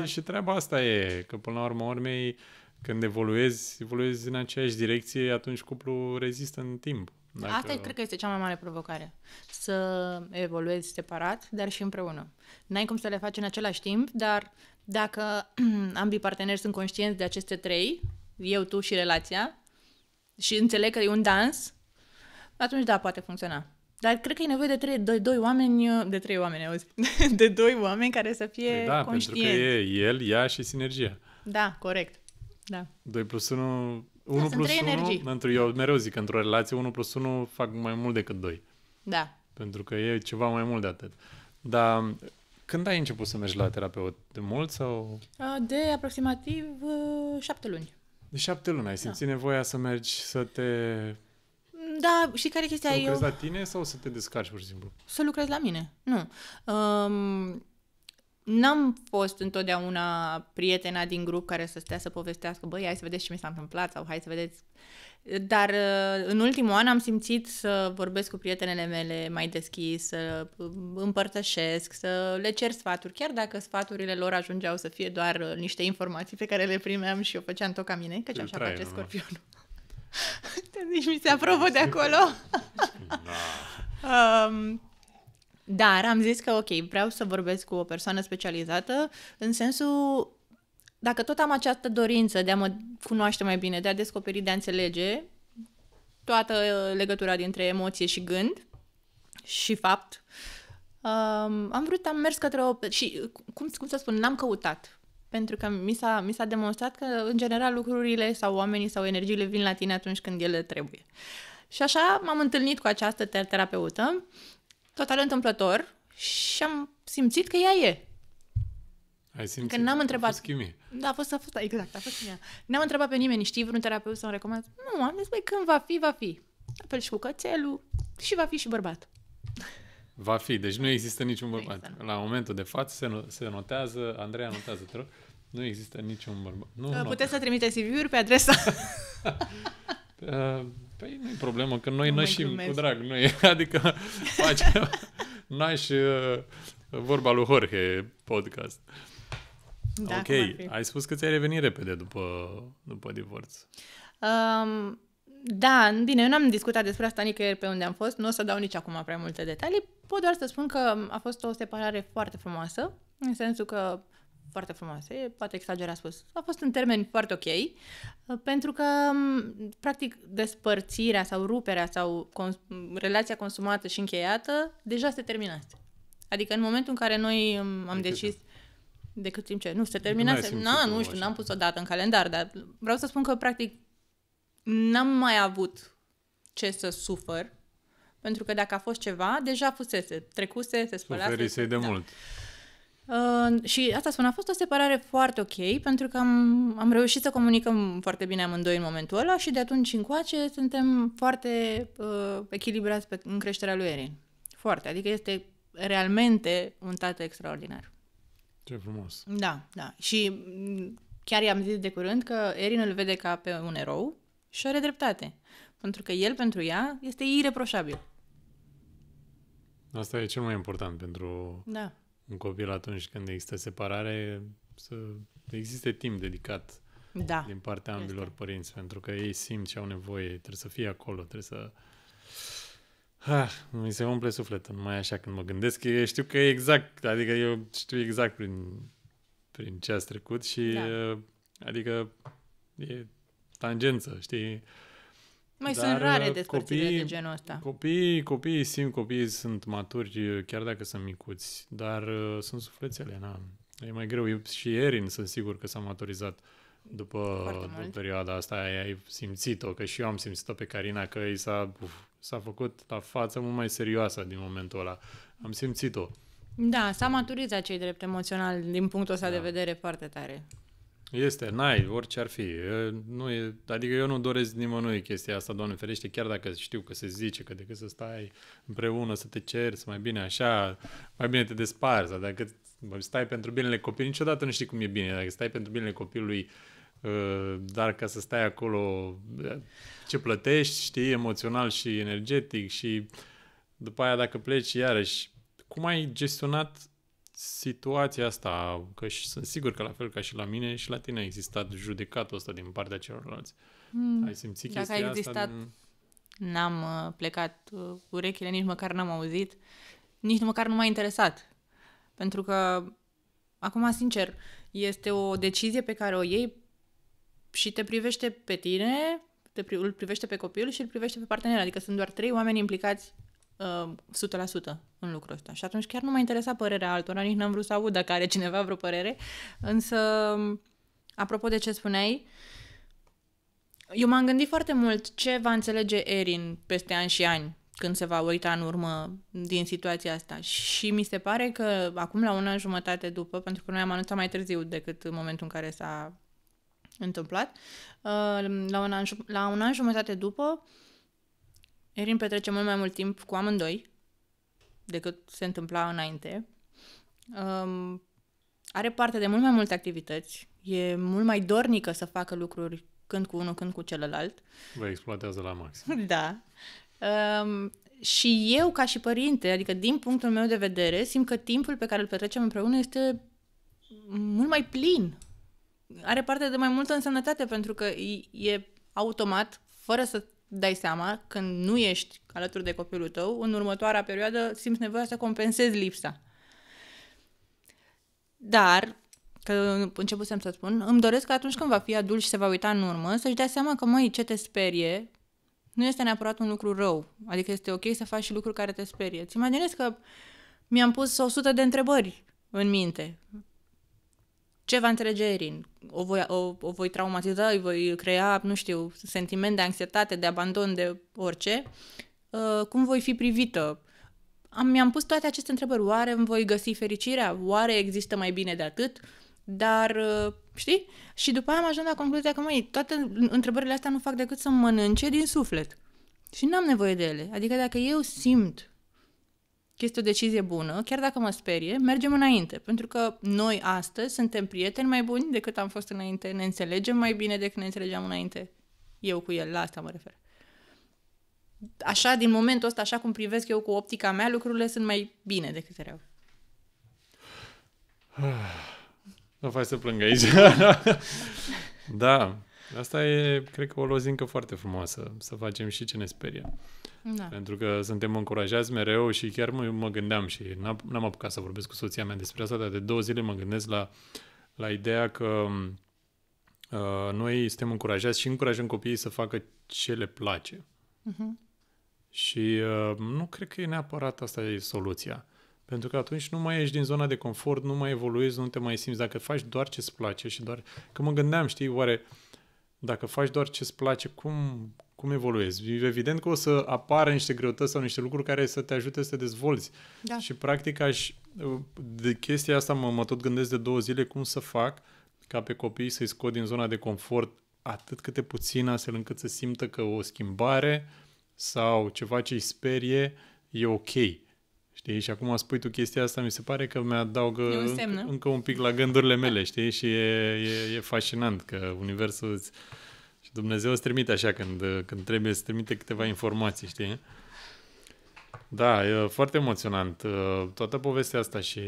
Și treaba asta e, că până la urmă urmei, când evoluezi în aceeași direcție, atunci cuplul rezistă în timp. Asta cred că este cea mai mare provocare. Să evoluezi separat, dar și împreună. N-ai cum să le faci în același timp, dar dacă ambii parteneri sunt conștienți de aceste trei, eu, tu și relația, și înțeleg că e un dans, atunci da, poate funcționa. Dar cred că e nevoie de doi oameni, auzi, de doi oameni care să fie conștienți. Pentru că e el, ea și sinergia. Da, corect. Da. 2 plus 1, 1 plus 1, eu mereu zic că într-o relație 1 plus 1 fac mai mult decât 2. Da. Pentru că e ceva mai mult de atât. Dar când ai început să mergi la terapeut? De mult sau? De aproximativ 7 luni. De 7 luni ai simțit nevoia să mergi, să te... Da, și care chestia să lucrezi la tine sau să te descarci pur și simplu? Să lucrez la mine, nu. N-am fost întotdeauna prietena din grup care să stea să povestească, băi, hai să vedeți ce mi s-a întâmplat sau hai să vedeți... Dar în ultimul an am simțit să vorbesc cu prietenele mele mai deschis, să împărtășesc, să le cer sfaturi, chiar dacă sfaturile lor ajungeau să fie doar niște informații pe care le primeam și o făceam tot ca mine, căci așa face Scorpionul. Deci mi se aprobă de acolo. Dar am zis că ok, vreau să vorbesc cu o persoană specializată în sensul, dacă tot am această dorință de a mă cunoaște mai bine, de a descoperi, de a înțelege toată legătura dintre emoție și gând și fapt, am mers către și cum să spun, n-am căutat. Pentru că mi s-a demonstrat că, în general, lucrurile sau oamenii sau energiile vin la tine atunci când ele trebuie. Și așa m-am întâlnit cu această terapeută, total întâmplător, și am simțit că ea e. Ai simțit? Că n-am întrebat. A fost chimie. Da, a fost chimie. N-am întrebat pe nimeni, știi vreun terapeut să-mi recomand? Nu, am zis, băi, când va fi, va fi. Apel și cu cățelul și va fi și bărbat. Va fi, deci nu există niciun bărbat. Există. La momentul de față se notează, Andreea notează, te rog, nu există niciun bărbat. Puteți să trimiteți CV-uri pe adresa... Păi nu-i problemă, că noi nășim cu drag. Adică facem nași vorba lui Jorge podcast. Da, ok, ai spus că ți-ai revenit repede după divorț. Da, bine, eu n-am discutat despre asta nicăieri pe unde am fost, nu o să dau nici acum prea multe detalii, pot doar să spun că a fost o separare foarte frumoasă, în sensul că foarte frumoasă, poate exagerat spus, a fost în termeni foarte ok, pentru că, practic, despărțirea sau ruperea sau relația consumată și încheiată deja se terminase. Adică în momentul în care noi am decis... De cât timp ce? Nu, se terminase. Nu știu, n-am pus o dată în calendar, dar vreau să spun că, practic, n-am mai avut ce să sufăr, pentru că dacă a fost ceva, deja fusese, trecuse, se spălase. Suferisei de mult. Și asta spun, a fost o separare foarte ok, pentru că am reușit să comunicăm foarte bine amândoi în momentul ăla și de atunci încoace suntem foarte echilibrați în creșterea lui Erin. Foarte, adică este realmente un tată extraordinar. Ce frumos. Da. Și chiar i-am zis de curând că Erin îl vede ca pe un erou și are dreptate. Pentru că el, pentru ea, este ireproșabil. Asta e cel mai important pentru un copil atunci când există separare, să existe timp dedicat din partea ambilor părinți, pentru că ei simt ce au nevoie, trebuie să fie acolo, trebuie să... mi se umple sufletul, numai așa când mă gândesc. Eu știu că e exact, adică eu știu exact prin ce ați trecut și adică tangență, știi? Sunt rare despărțirile de genul ăsta. Copiii sunt maturi, chiar dacă sunt micuți, dar sunt sufletele, na. E mai greu. Eu și Erin sunt sigur că s-a maturizat după perioada asta. Ai simțit-o, că și eu am simțit-o pe Carina, că s-a făcut la față mult mai serioasă din momentul ăla. Am simțit-o. Da, s-a maturizat cei drept emoțional din punctul ăsta de vedere foarte tare. Este, orice ar fi. Adică eu nu doresc nimănui chestia asta, Doamne ferește, chiar dacă știu că se zice că decât să stai împreună, să te ceri, să mai bine așa, mai bine te desparți. Dacă stai pentru binele copilului, niciodată nu știi cum e bine. Dacă stai pentru binele copilului, dar ca să stai acolo, ce plătești, știi, emoțional și energetic și după aia dacă pleci iarăși, cum ai gestionat situația asta, că sunt sigur că la fel ca și la mine și la tine a existat judecatul ăsta din partea celorlalți. Ai simțit chestia asta? N-am plecat urechile, nici măcar n-am auzit, nici măcar nu m-a interesat. Pentru că, acum, sincer, este o decizie pe care o iei și te privește pe tine, îl privește pe copil și îl privește pe partener. Adică sunt doar 3 oameni implicați 100% în lucrul ăsta. Și atunci chiar nu m-a interesat părerea altora, nici n-am vrut să aud dacă are cineva vreo părere. Însă, apropo de ce spuneai, eu m-am gândit foarte mult ce va înțelege Erin peste ani și ani când se va uita în urmă din situația asta. Și mi se pare că acum, la 1 an jumătate după, pentru că noi am anunțat mai târziu decât în momentul în care s-a întâmplat, la un an jumătate după, Erin petrece mult mai mult timp cu amândoi decât se întâmpla înainte. Are parte de mult mai multe activități. E mult mai dornică să facă lucruri când cu unul, când cu celălalt. Vă exploatează la maxim. Da. Și eu, ca și părinte, adică din punctul meu de vedere, simt că timpul pe care îl petrecem împreună este mult mai plin. Are parte de mai multă însemnătate, pentru că e automat, fără să dai seama, când nu ești alături de copilul tău, în următoarea perioadă simți nevoia să compensezi lipsa. Dar, că începusem să spun, îmi doresc că atunci când va fi adult și se va uita în urmă, să-și dea seama că, ce te sperie nu este neapărat un lucru rău. Adică este ok să faci și lucruri care te sperie. Îți imaginezi că mi-am pus 100 de întrebări în minte. Ce va înțelege Erin? O voi traumatiza, îi voi crea, nu știu, sentiment de anxietate, de abandon, de orice. Cum voi fi privită? Mi-am pus toate aceste întrebări. Oare îmi voi găsi fericirea? Oare există mai bine de atât? Dar, știi? Și după aia am ajuns la concluzia că, toate întrebările astea nu fac decât să mănânce din suflet. Și n-am nevoie de ele. Adică dacă eu simt că este o decizie bună, chiar dacă mă sperie, mergem înainte. Pentru că noi astăzi suntem prieteni mai buni decât am fost înainte, ne înțelegem mai bine decât ne înțelegeam înainte. Eu cu el, la asta mă refer. Așa, din momentul ăsta, așa cum privesc eu cu optica mea, lucrurile sunt mai bine decât erau. Nu faci să plâng aici. Da, asta e, cred că, o lozincă foarte frumoasă, să facem și ce ne sperie. Da. Pentru că suntem încurajați mereu și chiar mă gândeam și n-am apucat să vorbesc cu soția mea despre asta, dar de 2 zile mă gândesc la ideea că noi suntem încurajați și încurajăm copiii să facă ce le place. Uh-huh. Și nu cred că e neapărat asta e soluția. Pentru că atunci nu mai ești din zona de confort, nu mai evoluezi, nu te mai simți. Dacă faci doar ce-ți place și doar... Că mă gândeam, știi, oare dacă faci doar ce-ți place, cum evoluezi? Evident că o să apară niște greutăți sau niște lucruri care să te ajute să te dezvolți. Da. Și practic de chestia asta mă tot gândesc de 2 zile cum să fac ca pe copii să-i scot din zona de confort atât câte puțin, astfel încât să simtă că o schimbare sau ceva ce îi sperie e ok. Știi? Și acum spui tu chestia asta, mi se pare că mi-adaugă încă un pic la gândurile mele, știi? Și e fascinant că universul și Dumnezeu îți trimite așa când trebuie să trimite câteva informații, știi? Da, e foarte emoționant toată povestea asta și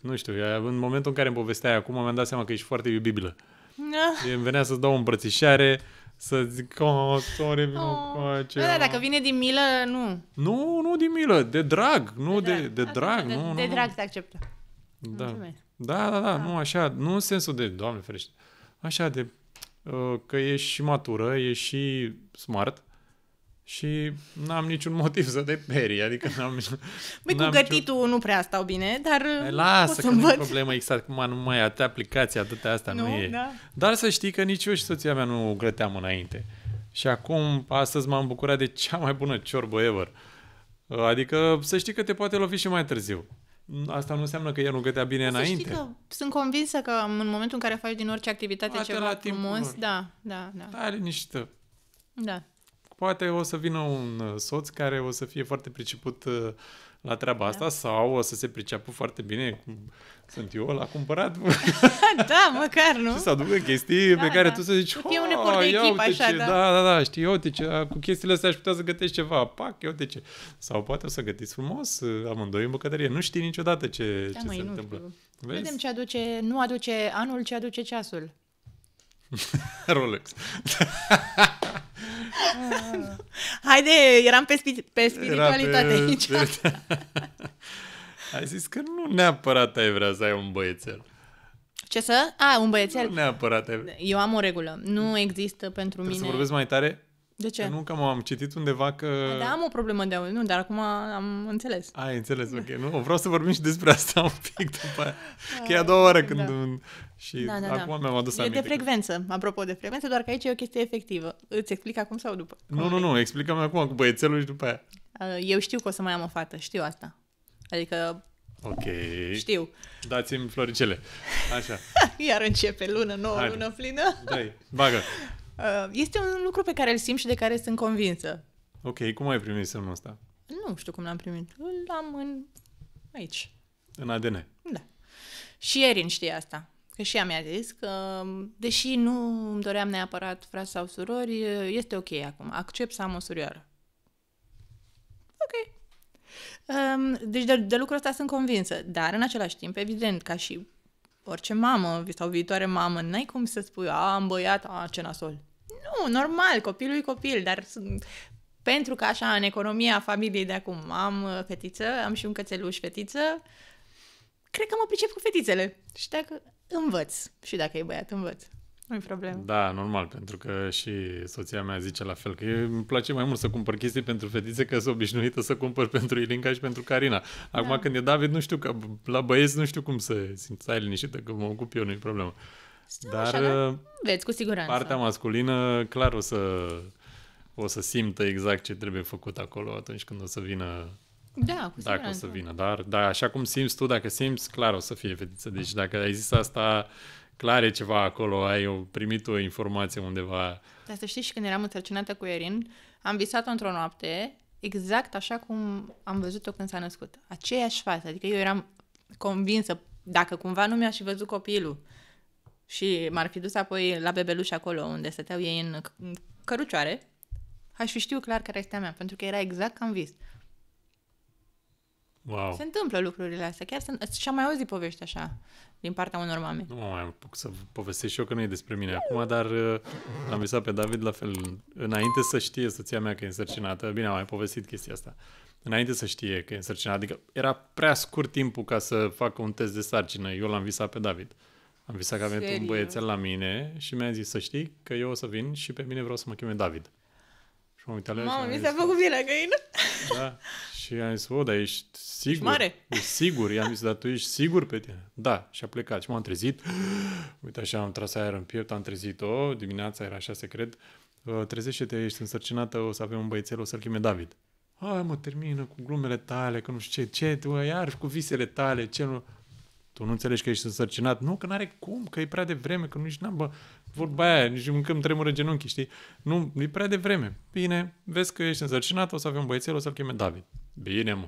nu știu, în momentul în care îmi povesteai acum mi-am dat seama că ești foarte iubibilă. Îmi venea să-ți dau o îmbrățișare, să zic, sorry, da, dacă vine din milă, nu. Nu din milă, de drag, nu de drag. De drag se acceptă. Da, nu așa, nu în sensul de, Doamne ferește, așa de că e și matură, e și smart și n-am niciun motiv să te perii, adică n-am... Băi, cu gătitul nu prea stau bine, dar lasă că nu e problemă exact, cum nu mai atâtea aplicații, atâtea astea, nu e. Da. Dar să știi că nici eu și soția mea nu grăteam înainte. Și acum, astăzi m-am bucurat de cea mai bună ciorbă ever. Adică să știi că te poate lovi și mai târziu. Asta nu înseamnă că el nu gătea bine înainte. Știi că sunt convinsă că în momentul în care faci din orice activitate poate ceva frumos, da. Da, liniștită. Da. Poate o să vină un soț care o să fie foarte priceput la treaba asta sau o să se priceapă foarte bine, cum sunt eu, l-a cumpărat. Da, măcar, nu? Și să aducă chestii pe care tu să zici, fie un efort de echipă, așa, da, știi, uite ce, cu chestiile astea aș putea să gătești ceva, pac, uite ce. Sau poate o să gătiți frumos amândoi în bucătărie. Nu știi niciodată ce se întâmplă. Vedem ce aduce, nu aduce anul, ce aduce ceasul. Rolex. Haide, eram pe spiritualitate aici. Ai zis că nu neapărat ai vrea să ai un băiețel. Ce să? Un băiețel? Nu neapărat ai... Eu am o regulă. Nu există pentru mine... Să vorbesc mai tare? De ce? Că nu, că am citit undeva că... Da, am o problemă de auz. Nu, dar acum am înțeles. Ai înțeles, ok. Nu, vreau să vorbim și despre asta un pic după aia. Că e a doua oară când... Da. Și acum mi-am adus aminte. E de frecvență, apropo de frecvență, doar că aici e o chestie efectivă. Îți explic acum sau după? Nu, explică-mi acum cu băiețelul și după aia. Eu știu că o să mai am o fată, știu asta. Adică... Ok. Știu. Dați-mi floricele. Așa. Iar începe lună nouă, lună plină. Dai, bagă. Este un lucru pe care îl simt și de care sunt convinsă. Ok, cum ai primit semnul ăsta? Nu știu cum l-am primit. Îl am aici. În ADN. Da. Și Erin știe asta. Că și ea mi-a zis că, deși nu îmi doream neapărat frați sau surori, este ok acum. Accept să am o surioară. Ok. Deci de lucrul ăsta sunt convinsă. Dar în același timp, evident, ca și orice mamă sau viitoare mamă, n-ai cum să spui, am băiat, ce nasol. Nu, normal, copilul e copil, dar pentru că așa, în economia familiei de acum, am fetiță, am și un cățeluș fetiță, cred că mă pricep cu fetițele. Și dacă învăț, și dacă e băiat, învăț. Nu-i problemă. Da, normal, pentru că și soția mea zice la fel, că îmi place mai mult să cumpăr chestii pentru fetițe, că sunt obișnuită să cumpăr pentru Ilinca și pentru Carina. Acum când e David, nu știu, că la băieți nu știu cum să stai liniștită, că mă ocup eu, nu-i problemă. Dar vezi, cu siguranță. Partea masculină, clar, o să simtă exact ce trebuie făcut acolo atunci când o să vină. Da, cu dacă o să vină. Dar așa cum simți tu, dacă simți, clar o să fie fetiță. Deci dacă ai zis asta, clar e ceva acolo, ai primit o informație undeva. Dar să știi, și când eram însărcinată cu Erin, am visat-o într-o noapte exact așa cum am văzut-o când s-a născut. Aceeași față. Adică eu eram convinsă, dacă cumva nu mi-aș fi văzut copilul și m-ar fi dus apoi la bebeluș acolo unde stăteau ei în cărucioare, aș fi știut clar care este a mea, pentru că era exact ca în vis. Wow. Se întâmplă lucrurile astea. Chiar și-am mai auzit povești așa din partea unor mame. Nu mă mai apuc să povestesc și eu, că nu e despre mine acum, dar l-am visat pe David la fel. Înainte să știe soția mea că e însărcinată, bine, am mai povestit chestia asta, înainte să știe că e însărcinată, adică era prea scurt timpul ca să facă un test de sarcină, eu l-am visat pe David. Am visat că a venit un băiețel la mine și mi-a zis să știi că eu o să vin și pe mine vreau să mă cheme David. Și m-am uitat la el. Mamă, mi s-a făcut bine găină. Da. Și am zis, dar ești sigur? Ești mare. Ești sigur? I-am zis, dar tu ești sigur pe tine? Da. Și a plecat. Și m-am trezit. Uite așa, am tras aer în piept, am trezit-o. Dimineața era 6, cred. Trezește-te, ești însărcinată, o să avem un băiețel, o să-l cheme David. Hai, mă, termină cu glumele tale, că nu știu ce, tu iarăși cu visele tale, ce nu... Tu nu înțelegi că ești însărcinat? Nu, că n-are cum, că e prea devreme, că nici n-am, vorba aia, nici încă îmi tremură genunchii, știi? Nu, e prea devreme. Bine, vezi că ești însărcinat, o să avem un băiețel, o să-l cheme David. Bine, mă.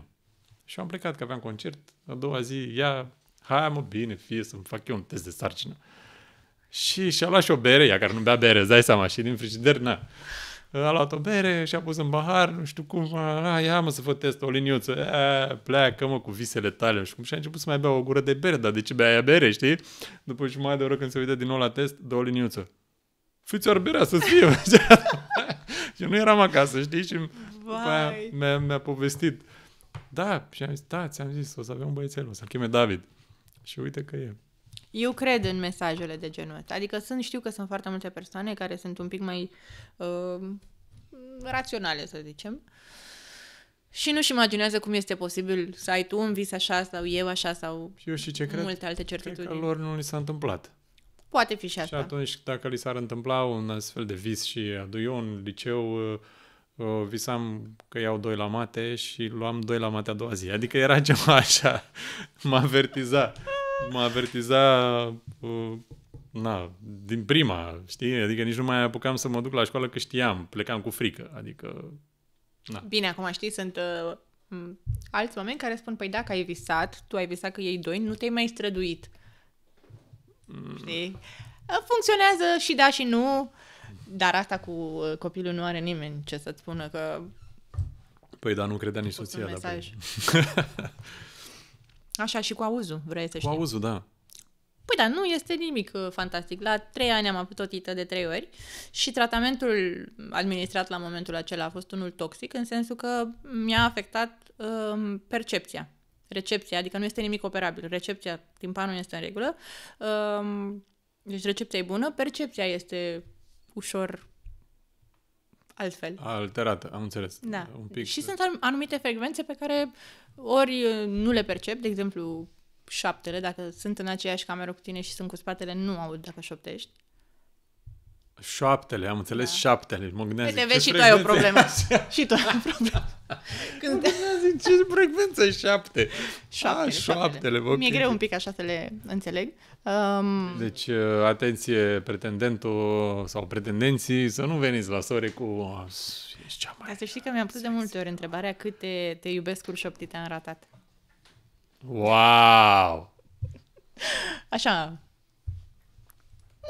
Și am plecat, că aveam concert, a doua zi, hai, mă, bine, fie să-mi fac eu un test de sarcină. Și și-a luat și o bere, ea care nu bea bere, îți dai seama, și din frigider, na. A luat o bere și a pus în bahar, nu știu cum, ia mă să fă test, o liniuță, pleacă mă cu visele tale, și a început să mai bea o gură de bere, dar de ce bea aia bere, știi? După jumătate de oră când se uită din nou la test, dă o liniuță. Fiți-o berea să-ți fie. Și nu eram acasă, știi? Și după aia mi-a povestit. Da, și am zis, da, ți-am zis, o să avem un băiețel, o să-l cheme David. Și uite că e. Eu cred în mesajele de genul ăsta. Adică știu că sunt foarte multe persoane care sunt un pic mai raționale, să zicem. Și nu-și imaginează cum este posibil să ai tu un vis așa sau eu așa sau Și eu și ce cred? multe alte Cred certitudini. că lor nu li s-a întâmplat. Poate fi și Și asta. atunci, dacă li s-ar întâmpla un astfel de vis și eu în liceu visam că iau 2 la mate și luam 2 la mate a doua zi. Adică era ceva așa. M-a avertiza din prima, știi? Adică nici nu mai apucam să mă duc la școală că știam, plecam cu frică. Adică, na. Bine, acum știi, sunt alți oameni care spun, păi dacă ai visat, tu ai visat că iei 2, nu te-ai mai străduit. Știi? Funcționează și da și nu, dar asta cu copilul nu are nimeni ce să-ți spună că... Păi, dar nu credea nici un soția. mesaj. Așa și cu auzul, vrei să Cu știi. auzul, da. Păi da, nu este nimic fantastic. La 3 ani am avut o tită de 3 ori și tratamentul administrat la momentul acela a fost unul toxic, în sensul că mi-a afectat percepția. Recepția, adică nu este nimic operabil. Recepția, timpanul este în regulă. Deci recepția e bună, percepția este ușor altfel. Alterată, am înțeles. Da. Un pic. Și sunt anumite frecvențe pe care ori nu le percep, de exemplu șoaptele, dacă sunt în aceeași cameră cu tine și sunt cu spatele, nu aud dacă șoptești. Șoaptele, am înțeles șaptele. Mă gândeam, Uite, vezi, și tu ai o problemă. Și tu ai o problemă. Când Zic, ce frecvență 7? Șoaptele. Okay. Mi-e greu un pic așa să le înțeleg. Deci, atenție, pretendentul sau pretendenții, să nu veniți la sore cu... Ești cea mai... Ca să știi că mi-am pus de multe ori întrebarea câte te iubesc cu șoptite am ratat. Wow! Așa.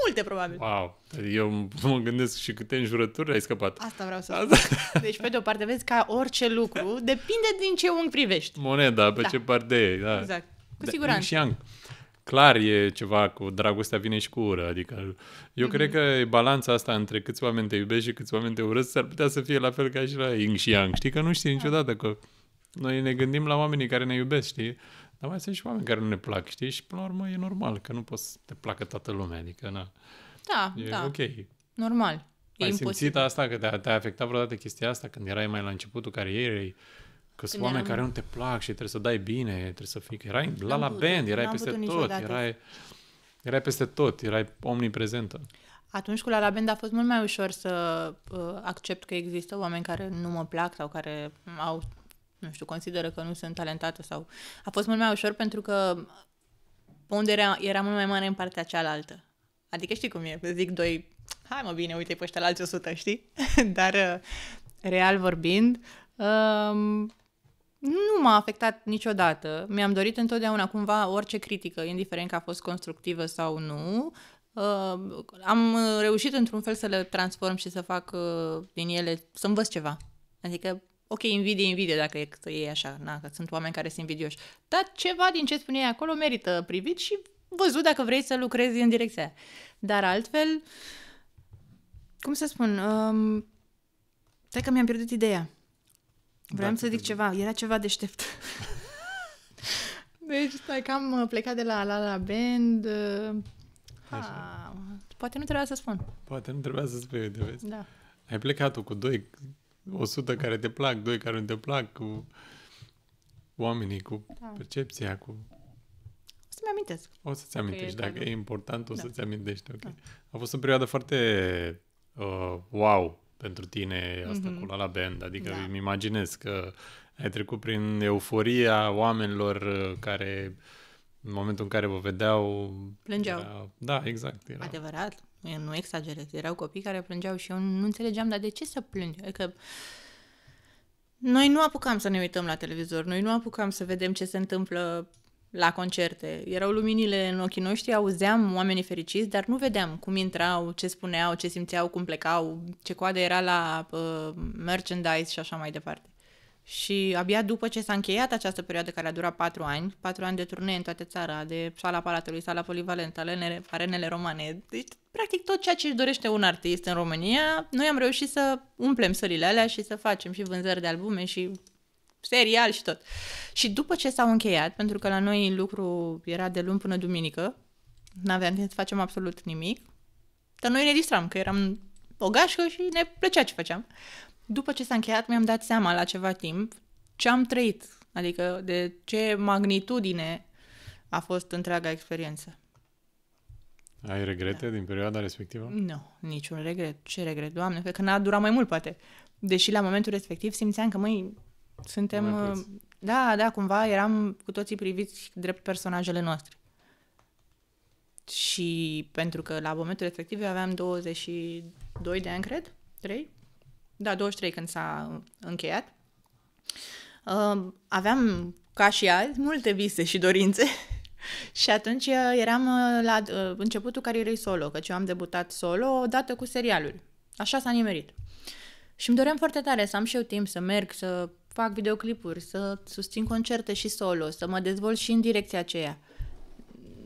Multe, probabil. Wow! Eu mă gândesc și câte înjurături ai scăpat. Asta vreau să spun. Deci, pe de o parte, vezi, ca orice lucru, depinde din ce unghi privești. Moneda, pe ce parte e. Da. Exact. Cu siguranță. Și yang. Clar e ceva cu dragostea vine și cu ură. Adică eu cred că e balanța asta între câți oameni te iubești și câți oameni te urăsc s-ar putea să fie la fel ca și la yin și yang. Știi că nu știi niciodată că noi ne gândim la oamenii care ne iubesc, știi? Dar mai sunt și oameni care nu ne plac, știi? Și până la urmă e normal că nu poți să te placă toată lumea. Adică, na. Da, E da. ok. Normal. E Ai imposibil. simțit asta, că te-a afectat vreodată chestia asta când erai mai la începutul carierei? Că sunt oameni care nu te plac și trebuie să dai bine, trebuie să fii... Erai la band, erai peste tot, erai peste tot, erai omniprezentă. Atunci cu La Band a fost mult mai ușor să accept că există oameni care nu mă plac sau care au, nu știu, consideră că nu sunt talentată sau... A fost mult mai ușor pentru că ponderea era mult mai mare în partea cealaltă. Adică știi cum e, zic 2, hai mă bine, uite pe ăștia la alți 100, știi? Dar real vorbind, nu m-a afectat niciodată. Mi-am dorit întotdeauna cumva orice critică, indiferent că a fost constructivă sau nu, am reușit într-un fel să le transform și să fac din ele, să învăț ceva. Adică, ok, invidie dacă e să iei așa, na, că sunt oameni care sunt invidioși. Dar ceva din ce spuneai acolo merită privit și văzut dacă vrei să lucrezi în direcția aia. Dar altfel, cum să spun, stai că mi-am pierdut ideea. Vreau să zic ceva, era ceva deștept. Deci, stai că am plecat de la Band. Poate nu trebuia să spun. Poate nu trebuia să spui, uite, vezi. Da. Ai plecat tu cu 100 care te plac, 2 care nu te plac, cu oamenii, cu percepția, cu... O să-mi amintesc. O să-ți amintești, dacă e important, o să-ți amintești, ok. Da. A fost o perioadă foarte wow pentru tine asta cu La Band, adică îmi imaginez că ai trecut prin euforia oamenilor care în momentul în care vă vedeau... Plângeau. Da, exact. Adevărat, eu nu exagerez. Erau copii care plângeau și eu nu înțelegeam, dar de ce să plângi? Adică noi nu apucam să ne uităm la televizor, noi nu apucam să vedem ce se întâmplă la concerte. Erau luminile în ochii noștri, auzeam oamenii fericiți, dar nu vedeam cum intrau, ce spuneau, ce simțeau, cum plecau, ce coadă era la merchandise și așa mai departe. Și abia după ce s-a încheiat această perioadă care a durat 4 ani de turnee în toată țara, de sala Palatului, sala Polivalentă, arenele romane, deci practic tot ceea ce își dorește un artist în România, noi am reușit să umplem sălile alea și să facem și vânzări de albume și serial și tot. Și după ce s-au încheiat, pentru că la noi lucru era de luni până duminică, N-aveam timp să facem absolut nimic. Dar noi ne distram, că eram o gașcă și ne plăcea ce făceam. După ce s-a încheiat, mi-am dat seama la ceva timp ce am trăit. Adică de ce magnitudine a fost întreaga experiență. Ai regrete din perioada respectivă? Nu, niciun regret. Ce regret, Doamne? Cred că n-a durat mai mult, poate. Deși la momentul respectiv simțeam că, suntem... Da, cumva eram cu toții priviți drept personajele noastre. Și pentru că la momentul respectiv eu aveam 22 de ani, cred? 3? Da, 23 când s-a încheiat. Aveam, ca și azi, multe vise și dorințe. Și atunci eram la începutul carierei solo, căci eu am debutat solo odată cu serialul. Așa s-a nimerit. Și îmi doream foarte tare să am și eu timp să merg, să fac videoclipuri, să susțin concerte și solo, să mă dezvolt și în direcția aceea.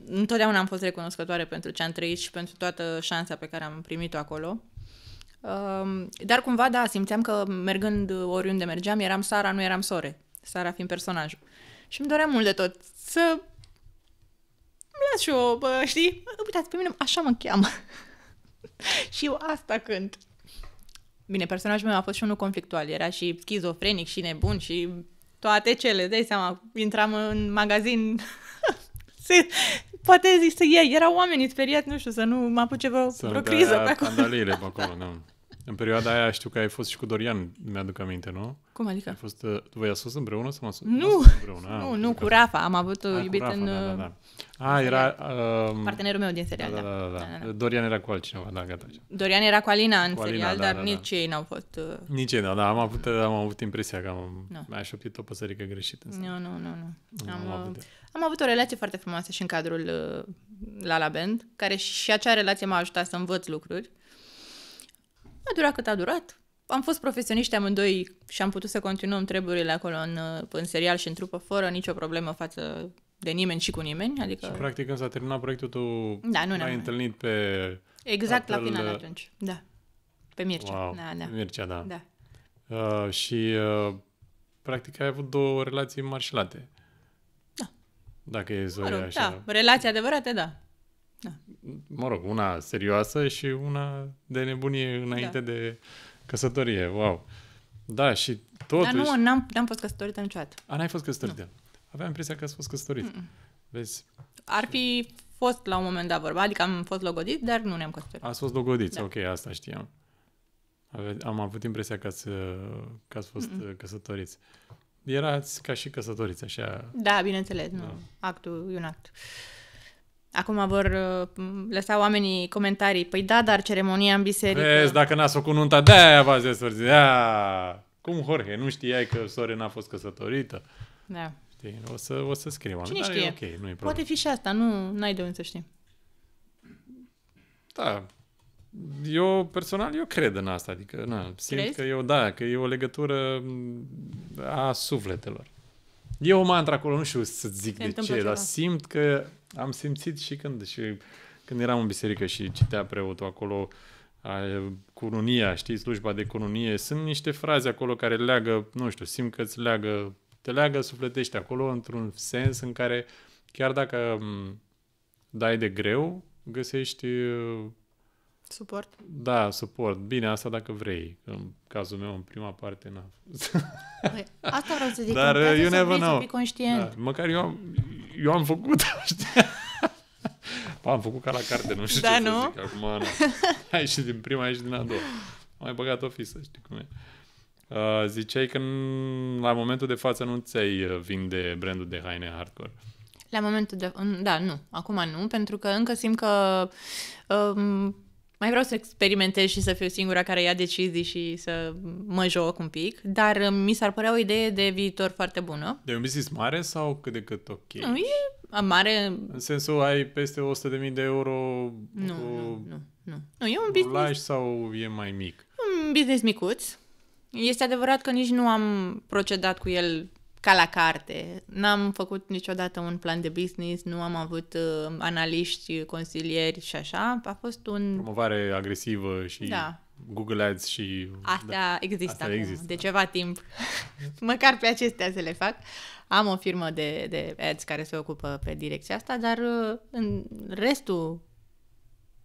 Întotdeauna am fost recunoscătoare pentru ce am trăit și pentru toată șansa pe care am primit-o acolo. Dar cumva, da, simțeam că mergând oriunde mergeam, eram Sara, nu eram Sore. Sara fiind personajul. Și îmi doream mult de tot să las și eu, știi? Uitați, pe mine așa mă cheamă. Și eu asta cânt. Bine, personajul meu a fost și unul conflictual. Era și schizofrenic și nebun și toate cele. Dai seama, intram în magazin... Poate zi să iei. Erau oamenii speriați, nu știu, să nu mă apuce vreo criză pe acolo. Scandaliile pe acolo, nu. În perioada aia știu că ai fost și cu Dorian, mi-aduc aminte, nu? Cum adică? Ai fost, voi ați fost împreună sau Nu, împreună? nu, cu Rafa. Am avut iubit Rafa, în... era... partenerul meu din serial, da. Dorian era cu altcineva, da, gata. Dorian era cu Alina în cu Alina, serial, dar da. nici ei n-au fost... Nici ei, da, am avut impresia că mi-a șoptit o păsărică greșită. Nu. Am avut o relație foarte frumoasă și în cadrul La Band, care și acea relație m-a ajutat să învăț lucruri. A durat cât a durat. Am fost profesioniști amândoi și am putut să continuăm treburile acolo în serial și în trupă fără nicio problemă față de nimeni și cu nimeni. Adică... Și practic când s-a terminat proiectul, tu l-ai întâlnit pe... Exact la final atunci, da. Pe Mircea. Wow. Da. Mircea, da. Da. Practic ai avut două relații marșelate. Da. Dacă e să așa. Da, relații adevărate, da. Mă rog, una serioasă și una de nebunie înainte de căsătorie. Wow. Da, și totuși... Dar nu, n-am fost căsătorită niciodată. N-ai fost căsătorită? Aveam impresia că ați fost căsătorit. Vezi? Ar fi fost la un moment dat vorba, adică am fost logodit, dar nu ne-am căsătorit. Ați fost logodiți, ok, asta știam. Am avut impresia că ați fost căsătoriți. Erați ca și căsătoriți, așa... Da, bineînțeles, nu. Actul e un act. Acum vor lăsa oamenii comentarii. Păi da, dar ceremonia în biserică... Vezi, dacă n-ați făcut nunta, de-aia v-ați despărțit. Cum, Jorge, nu știai că Sore n-a fost căsătorită? Da. Știi, o să scriu. Cine știe? E ok, nu e problemă. Poate fi și asta, n-ai de unde să știi. Da. Eu, personal, eu cred în asta. Adică, simt Crezi? că e o legătură a sufletelor. E o mantră acolo, nu știu să zic de ce, dar simt că am simțit și când eram în biserică și citea preotul acolo cununia, știi, slujba de cununie, sunt niște fraze acolo care leagă, nu știu, simt că te leagă sufletește acolo într-un sens în care chiar dacă dai de greu, găsești suport? Da, suport. Bine, asta dacă vrei. În cazul meu, în prima parte, n-a fost. Păi, asta vreau să zic. Dar you never know. Să fii conștient. Da, măcar eu am făcut, știi? Am făcut ca la carte, nu știu ce să zic. Acum, ai ieșit din prima, ai ieșit din a doua. Am mai băgat o fisă, știi cum e. Ziceai că la momentul de față nu ți-ai vinde brandul de haine hardcore. La momentul de... Da, nu. Acum nu, pentru că încă simt că mai vreau să experimentez și să fiu singura care ia decizii și să mă joc un pic, dar mi s-ar părea o idee de viitor foarte bună. De un business mare sau cât de cât ok? Nu, e mare... În sensul ai peste 100.000 de euro Nu, e un business... sau e mai mic? Un business micuț. Este adevărat că nici nu am procedat cu el ca la carte. N-am făcut niciodată un plan de business, nu am avut analiști, consilieri și așa. A fost un... Promovare agresivă și Da. Google Ads și... Astea există Asta acum, există. de ceva timp. Măcar pe acestea să le fac. Am o firmă de ads care se ocupă pe direcția asta, dar în restul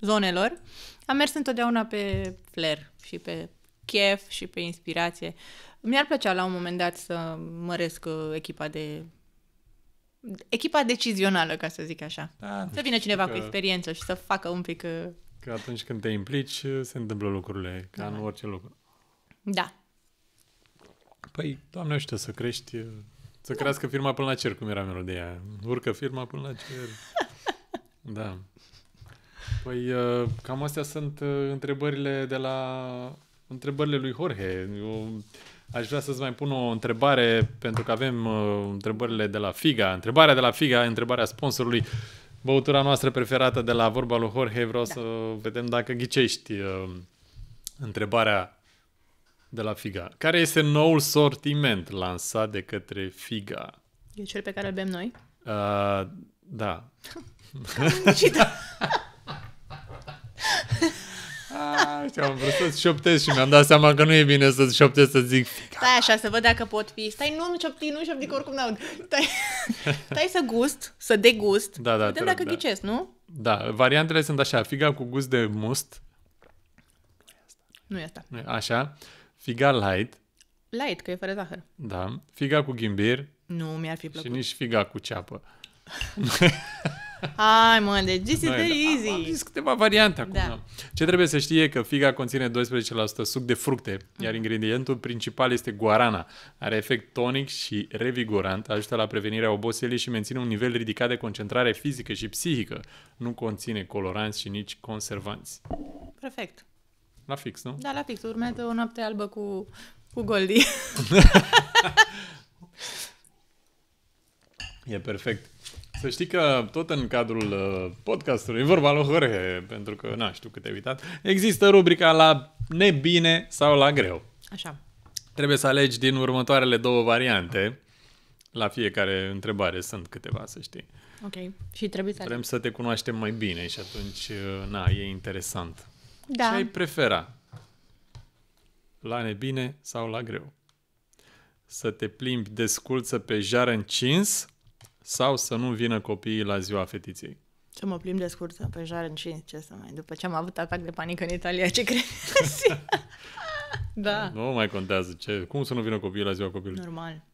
zonelor am mers întotdeauna pe flair și pe chef și pe inspirație. Mi-ar plăcea la un moment dat să măresc echipa decizională, ca să zic așa. Da, Să vină cineva că- cu experiență și să facă un pic... Că atunci când te implici, se întâmplă lucrurile, ca în orice lucru. Da. Păi, Doamne ajută să crești, să crească firma până la cer, cum era melodia. Urcă firma până la cer. Da. Păi, cam astea sunt întrebările lui Jorge. Eu aș vrea să-ți mai pun o întrebare, pentru că avem întrebările de la Figa. Întrebarea de la Figa, întrebarea sponsorului, băutura noastră preferată de la Vorba lui Jorge. Vreau să vedem dacă ghicești întrebarea de la Figa. Care este noul sortiment lansat de către Figa? E cel pe care îl bem noi? Da. Am vrut să-ți șoptez și mi-am dat seama că nu e bine să-ți șoptez, să zic Figa. Stai așa, să văd dacă pot fi. Stai, nu șopti, că oricum n-aud. Stai să degust. Da, da, vedem te rog, dacă da. ghicesc, nu? Da, variantele sunt așa: figa cu gust de must, Nu e asta. așa, figa light, Light, că e fără zahăr. da, figa cu ghimbir Nu mi-ar fi și plăcut. nici figa cu ceapă. Hai mă, deci this is Noi, very Am easy. zis câteva variante acum. Da. Da. Ce trebuie să știe e că figa conține 12% suc de fructe, iar ingredientul principal este guarana. Are efect tonic și revigorant, ajută la prevenirea oboselii și menține un nivel ridicat de concentrare fizică și psihică. Nu conține coloranți și nici conservanți. Perfect. La fix, nu? Da, la fix. Urmează o noapte albă cu Goldie. E perfect. Să știi că tot în cadrul podcastului Vorba lui Jorge, pentru că, știu cât ai uitat, există rubrica la nebine sau la greu. Așa. Trebuie să alegi din următoarele două variante. La fiecare întrebare sunt câteva, să știi. Ok. Și trebuie să... Vrem să te cunoaștem mai bine și atunci, e interesant. Da. Ce ai prefera? La nebine sau la greu? Să te plimbi desculță pe jar încins sau să nu vină copiii la ziua fetiței? Să mă plimb de scurță pe jar încins, ce să mai... După ce am avut atac de panică în Italia, ce crezi? Da. Nu mai contează. Cum să nu vină copiii la ziua copilului? Normal.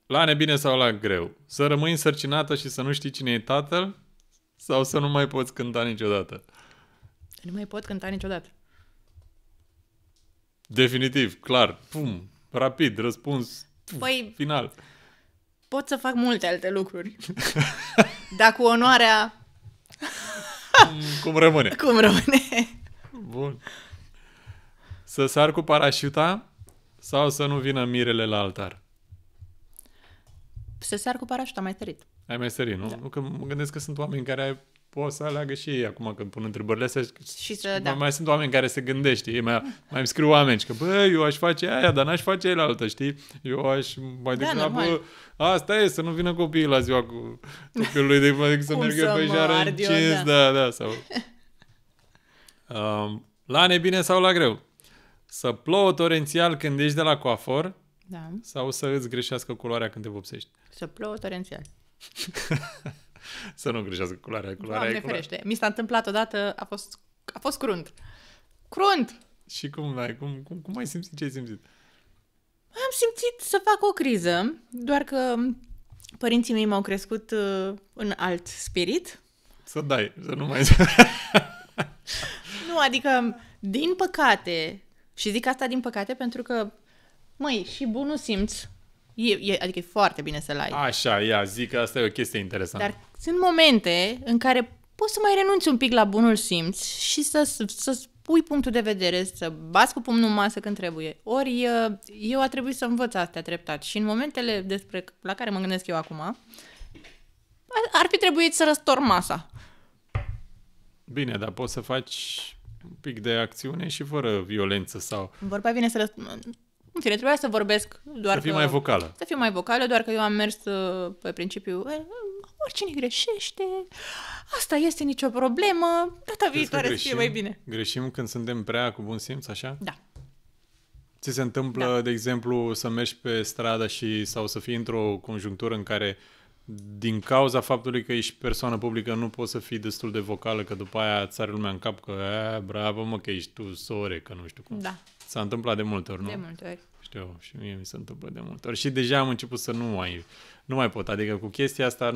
La nebine sau la greu? Să rămâi însărcinată și să nu știi cine e tatăl sau să nu mai poți cânta niciodată? Nu mai pot cânta niciodată. Definitiv, clar. Pum, rapid, răspuns Păi, final. pot să fac multe alte lucruri. Dar cu onoarea, Cum rămâne? cum rămâne? Bun. Să sar cu parașuta sau să nu vină mirele la altar? Să sar cu parașuta, mai sărit. Ai mai sărit, nu? Da. Nu, că mă gândesc că sunt oameni care pot să aleagă și ei acum când pun întrebările astea. Și să, da. Mai sunt oameni care se gândesc, știi? Mai îmi scriu oameni că, bă, eu aș face aia, dar n-aș face aia altă, știi? Eu aș mai Da, degrabă, normal. asta e, să nu vină copiii la ziua cu copilului, decât să Cum meargă să pe mă jar ard eu, încins, da, sau... La nebine sau la greu? Să plouă torențial când ești de la coafor Da. sau să îți greșească culoarea când te vopsești? Să plouă torențial. Să nu greșească culoarea, culoarea Doamne e culoare. ferește. Mi s-a întâmplat odată, a fost crunt. Crunt! Și cum ai simțit? Ce ai simțit? Am simțit să fac o criză, doar că părinții mei m-au crescut în alt spirit. Să dai, să nu mai... Nu, adică, din păcate, și zic asta din păcate pentru că, măi, și bunul simț, adică e foarte bine să-l ai. Așa, zic că asta e o chestie interesantă. Dar sunt momente în care poți să mai renunți un pic la bunul simț și să spui punctul de vedere, să bați cu pumnul în masă când trebuie. Ori eu a trebuit să învăț astea treptat și în momentele la care mă gândesc eu acum, ar fi trebuit să răstorn masa. Bine, dar poți să faci un pic de acțiune și fără violență sau... Vorba vine să În fine, trebuia să vorbesc doar Să fii mai vocală. Să fiu mai vocală, doar că eu am mers pe principiu oricine greșește, asta este nicio problemă, data viitoare să fie mai bine. Greșim când suntem prea cu bun simț, așa? Da. Ți se întâmplă, de exemplu, să mergi pe stradă sau să fii într-o conjunctură în care din cauza faptului că ești persoană publică nu poți să fii destul de vocală, că după aia ți are lumea în cap că bravo mă că ești tu sore, că nu știu cum. Da. S-a întâmplat de multe ori, nu? De multe ori. Știu, și mie mi se întâmplă de multe ori. Și deja am început să nu mai pot. Adică cu chestia asta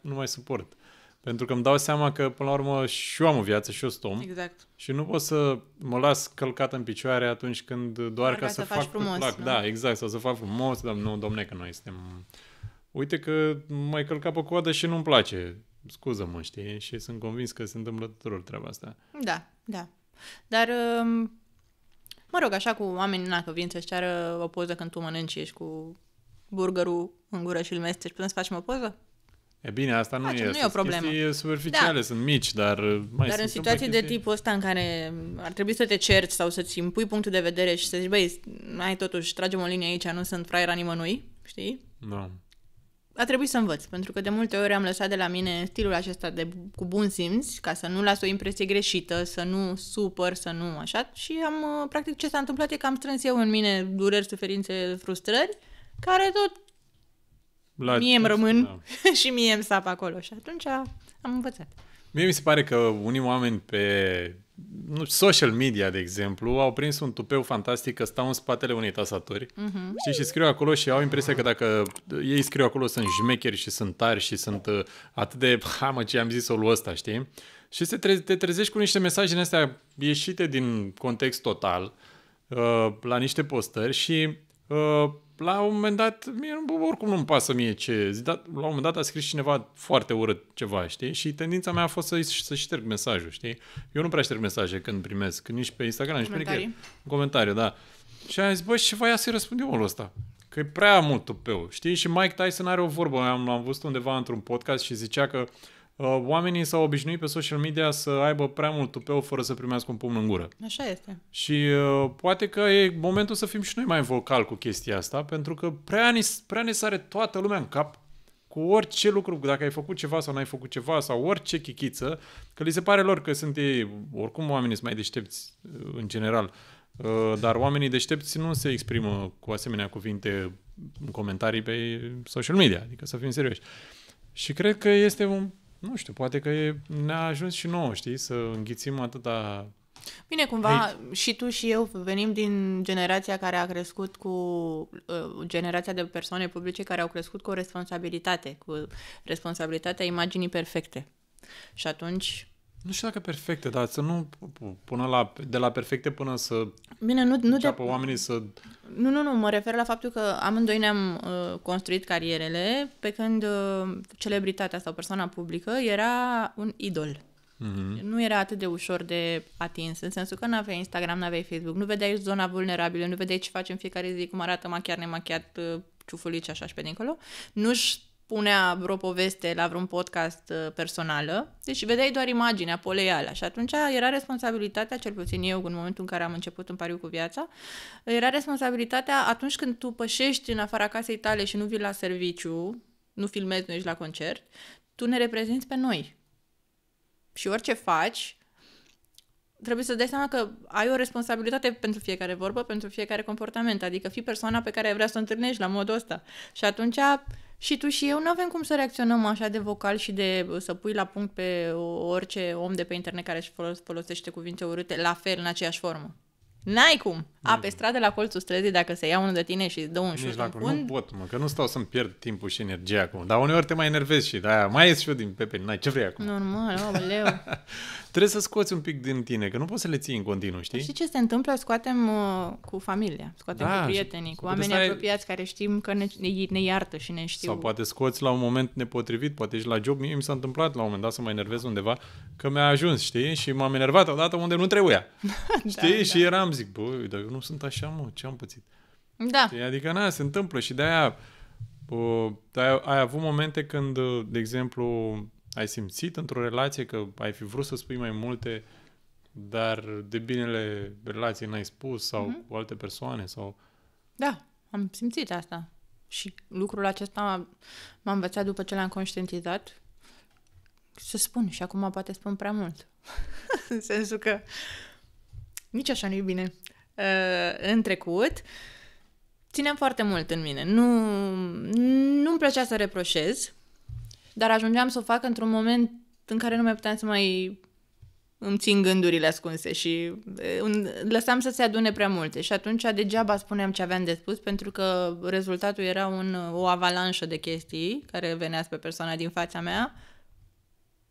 nu mai suport. Pentru că îmi dau seama că, până la urmă, și eu am o viață și eu sunt om. Exact. Și nu pot să mă las călcat în picioare atunci când doar ca să fac frumos, plac. nu? Da, exact, sau să fac frumos. Dar nu, domne, că noi suntem... Uite că m-ai călcat pe coadă și nu-mi place. Scuză-mă, știi? Și sunt convins că se întâmplă tuturor treaba asta. Da, da. Dar... mă rog, așa cu oamenii, că vin să-și ceară o poză când tu mănânci, ești cu burgerul în gură și îl mesteci, putem să facem o poză? E bine, asta nu e o problemă. Chestii superficiale, sunt mici, dar Dar în situații de tipul ăsta în care ar trebui să te cerți sau să-ți impui punctul de vedere și să zici, băi, hai totuși, tragem o linie aici, nu sunt fraiera nimănui, știi? Da. A trebuit să învăț, pentru că de multe ori am lăsat de la mine stilul acesta cu bun simț, ca să nu las o impresie greșită, să nu supăr, să nu așa. Și am, practic, ce s-a întâmplat e că am strâns eu în mine dureri, suferințe, frustrări, care tot mie îmi rămân și mie îmi sapă acolo. Și atunci am învățat. Mie mi se pare că unii oameni pe social media, de exemplu, au prins un tupeu fantastic că stau în spatele unei tastaturi, știi, și scriu acolo și au impresia că dacă ei scriu acolo sunt șmecheri și sunt tari și sunt atât de, ce am zis-o lui ăsta, știi? Și te trezești cu niște mesaje din astea ieșite din context total, la niște postări și la un moment dat, oricum nu-mi pasă mie ce zic, dar la un moment dat a scris cineva foarte urât ceva, știi? Și tendința mea a fost să șterg mesajul, știi? Eu nu prea șterg mesaje când primesc, nici pe Instagram, nici pe nicăieri. În comentariu, da. Și am zis, bă, și ce voia să-i răspund eu omul ăsta? Că e prea mult tupeu, știi? Și Mike Tyson are o vorbă, am văzut undeva într-un podcast și zicea că oamenii s-au obișnuit pe social media să aibă prea mult tupeu fără să primească un pumn în gură. Așa este. Și poate că e momentul să fim și noi mai vocal cu chestia asta, pentru că prea ne sare toată lumea în cap cu orice lucru, dacă ai făcut ceva sau n-ai făcut ceva sau orice chichiță, că li se pare lor că sunt ei, oricum oamenii sunt mai deștepți în general, dar oamenii deștepți nu se exprimă cu asemenea cuvinte în comentarii pe social media, adică să fim serioși. Și cred că este nu știu, poate că ne-a ajuns și nouă, știi, să înghițim atâta... Bine, cumva și tu și eu venim din generația care a crescut generația de persoane publice care au crescut cu o responsabilitate, cu responsabilitatea imaginii perfecte. Și atunci... Nu știu dacă perfecte, dar să nu de la perfecte până să... Bine, nu înceapă oamenii să... Nu, mă refer la faptul că amândoi ne-am construit carierele pe când celebritatea sau persoana publică era un idol. Mm-hmm. Nu era atât de ușor de atins, în sensul că n-aveai Instagram, n-aveai Facebook, nu vedeai zona vulnerabilă, nu vedeai ce faci în fiecare zi, cum arată machiat, nemachiat, ciufulici, așa și pe dincolo. Nu-și punea vreo poveste la vreun podcast personală, deci vedeai doar imaginea poleială și atunci era responsabilitatea, cel puțin eu în momentul în care am început în pariu cu viața, era responsabilitatea atunci când tu pășești în afara casei tale și nu vii la serviciu, nu filmezi, nu ești la concert, tu ne reprezinți pe noi. Și orice faci, trebuie să dai seama că ai o responsabilitate pentru fiecare vorbă, pentru fiecare comportament, adică fii persoana pe care ai vrea să o întâlnești la modul ăsta. Și atunci și tu și eu nu avem cum să reacționăm așa de vocal și să pui la punct pe orice om de pe internet care își folosește cuvinte urâte la fel, în aceeași formă. N-ai cum. Pe stradă, la colțul străzii, dacă se ia unul de tine și îți dă un șut în fund... Nu pot, că nu stau să-mi pierd timpul și energia acum. Dar uneori te mai enervezi și de-aia mai ies și eu din Pepe. N-ai, ce vrei acum? Normal, aoleu. Trebuie să scoți un pic din tine, că nu poți să le ții în continuu, știi? Știi ce se întâmplă? Scoatem cu familia, scoatem cu prietenii, cu oamenii apropiați care știm că ne iartă și ne știu. Sau poate scoți la un moment nepotrivit, poate ești la job. Mie mi s-a întâmplat la un moment dat să mă enervez undeva, că mi-a ajuns, știi? Și m-am enervat odată unde nu trebuia. Știi? Da, și eram, zic, băi, dar eu nu sunt așa, mă, ce am pățit? Da. Știi? Adică, se întâmplă și de-aia ai avut momente când, de exemplu, ai simțit într-o relație că ai fi vrut să spui mai multe, dar de binele relației n-ai spus sau cu alte persoane sau... Da, am simțit asta. Și lucrul acesta m-a învățat după ce l-am conștientizat să spun. Și acum poate spun prea mult. În sensul că nici așa nu e bine. În trecut țineam foarte mult în mine. Nu-mi plăcea să reproșez, dar ajungeam să o fac într-un moment în care nu mai puteam să mai îmi țin gândurile ascunse și lăsam să se adune prea multe. Și atunci degeaba spuneam ce aveam de spus, pentru că rezultatul era o avalanșă de chestii care venea pe persoana din fața mea.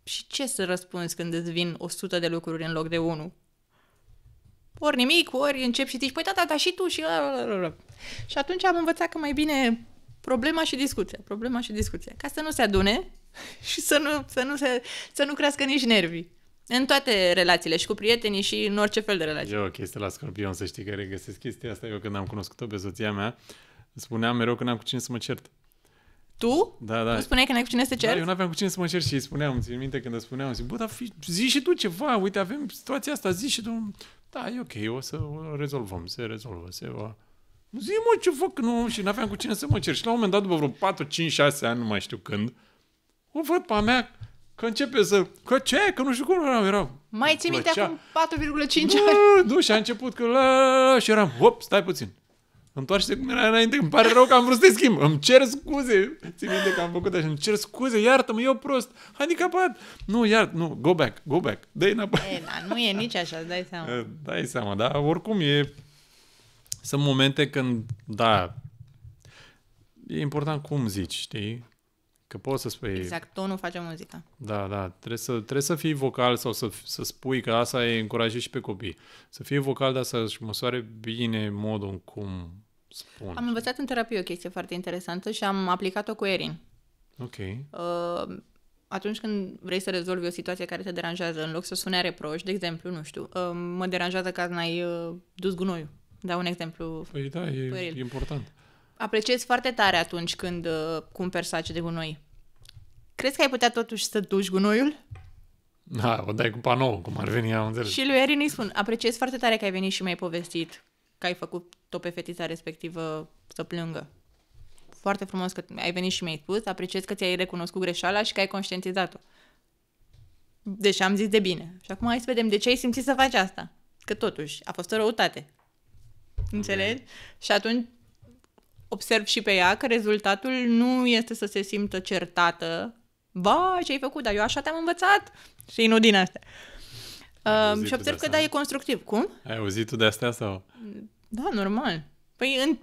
Și ce să răspunzi când îți vin 100 de lucruri în loc de 1? Ori nimic, ori începi și zici, păi da, și tu și... Și atunci am învățat că mai bine problema și discuția, ca să nu se adune și să nu crească nici nervii. În toate relațiile, și cu prietenii și în orice fel de relație. Eu o chestie la Scorpion, să știi că regăsesc chestia asta. Eu când am cunoscut-o pe soția mea, spuneam mereu că n-am cu cine să mă cert. Tu? Da. Tu spuneai că n-ai cu cine să te cerți? Da, eu n-aveam cu cine să mă cer și îi spuneam, țin minte când îi spuneam, zic, bă, dar zi și tu ceva, uite, avem situația asta, zi și tu. Da, e ok, o să o rezolvăm, se rezolvă, se va... Zi, mă, ce fac, nu, și n-aveam cu cine să mă cer. Și la un moment dat, după vreo 4, 5, 6 ani, nu mai știu când, o văd pe a mea că începe să... Că ce? Că nu știu cum era. Mai ții minte acum 4,5 ani? Nu, și a început că și eram, hop, stai puțin. Întoarce-te cum era înainte, îmi pare rău că am vrut să te schimb. Îmi cer scuze. Țin minte că am făcut așa, îmi cer scuze, iartă-mă, eu prost, handicapat. Nu, go back, dă-i înapoi. Nu e nici așa, îți dai seama. Dai seama, dar oricum sunt momente când, da, e important cum zici, știi? Că poți să spui... Exact, tonul face muzica. Da, trebuie să fii vocal sau să spui, că asta e încurajat și pe copii. Să fii vocal, dar să-și măsoare bine modul în cum spun. Am învățat în terapie o chestie foarte interesantă și am aplicat-o cu Erin. Ok. Atunci când vrei să rezolvi o situație care te deranjează, în loc să sune a reproș, de exemplu, nu știu, mă deranjează că n-ai dus gunoiul. Dau un exemplu. Păi da, e important. Apreciezi foarte tare atunci când cumperi saci de gunoi. Crezi că ai putea totuși să duci gunoiul? Da, o dai cu panou, cum ar veni, am înțeles. Și lui Erin îi spun, apreciez foarte tare că ai venit și mi-ai povestit că ai făcut-o pe fetița respectivă să plângă. Foarte frumos că ai venit și mi-ai spus, apreciez că ți-ai recunoscut greșeala și că ai conștientizat-o. Deci am zis de bine. Și acum hai să vedem de ce ai simțit să faci asta. Că totuși a fost o răutate. Înțelegi? Și atunci observ și pe ea că rezultatul nu este să se simtă certată. Ba, ce ai făcut? Dar eu așa te-am învățat. Și nu din astea. Și observ că da, e constructiv. Cum? Ai auzit tu de astea sau? Da, normal. Păi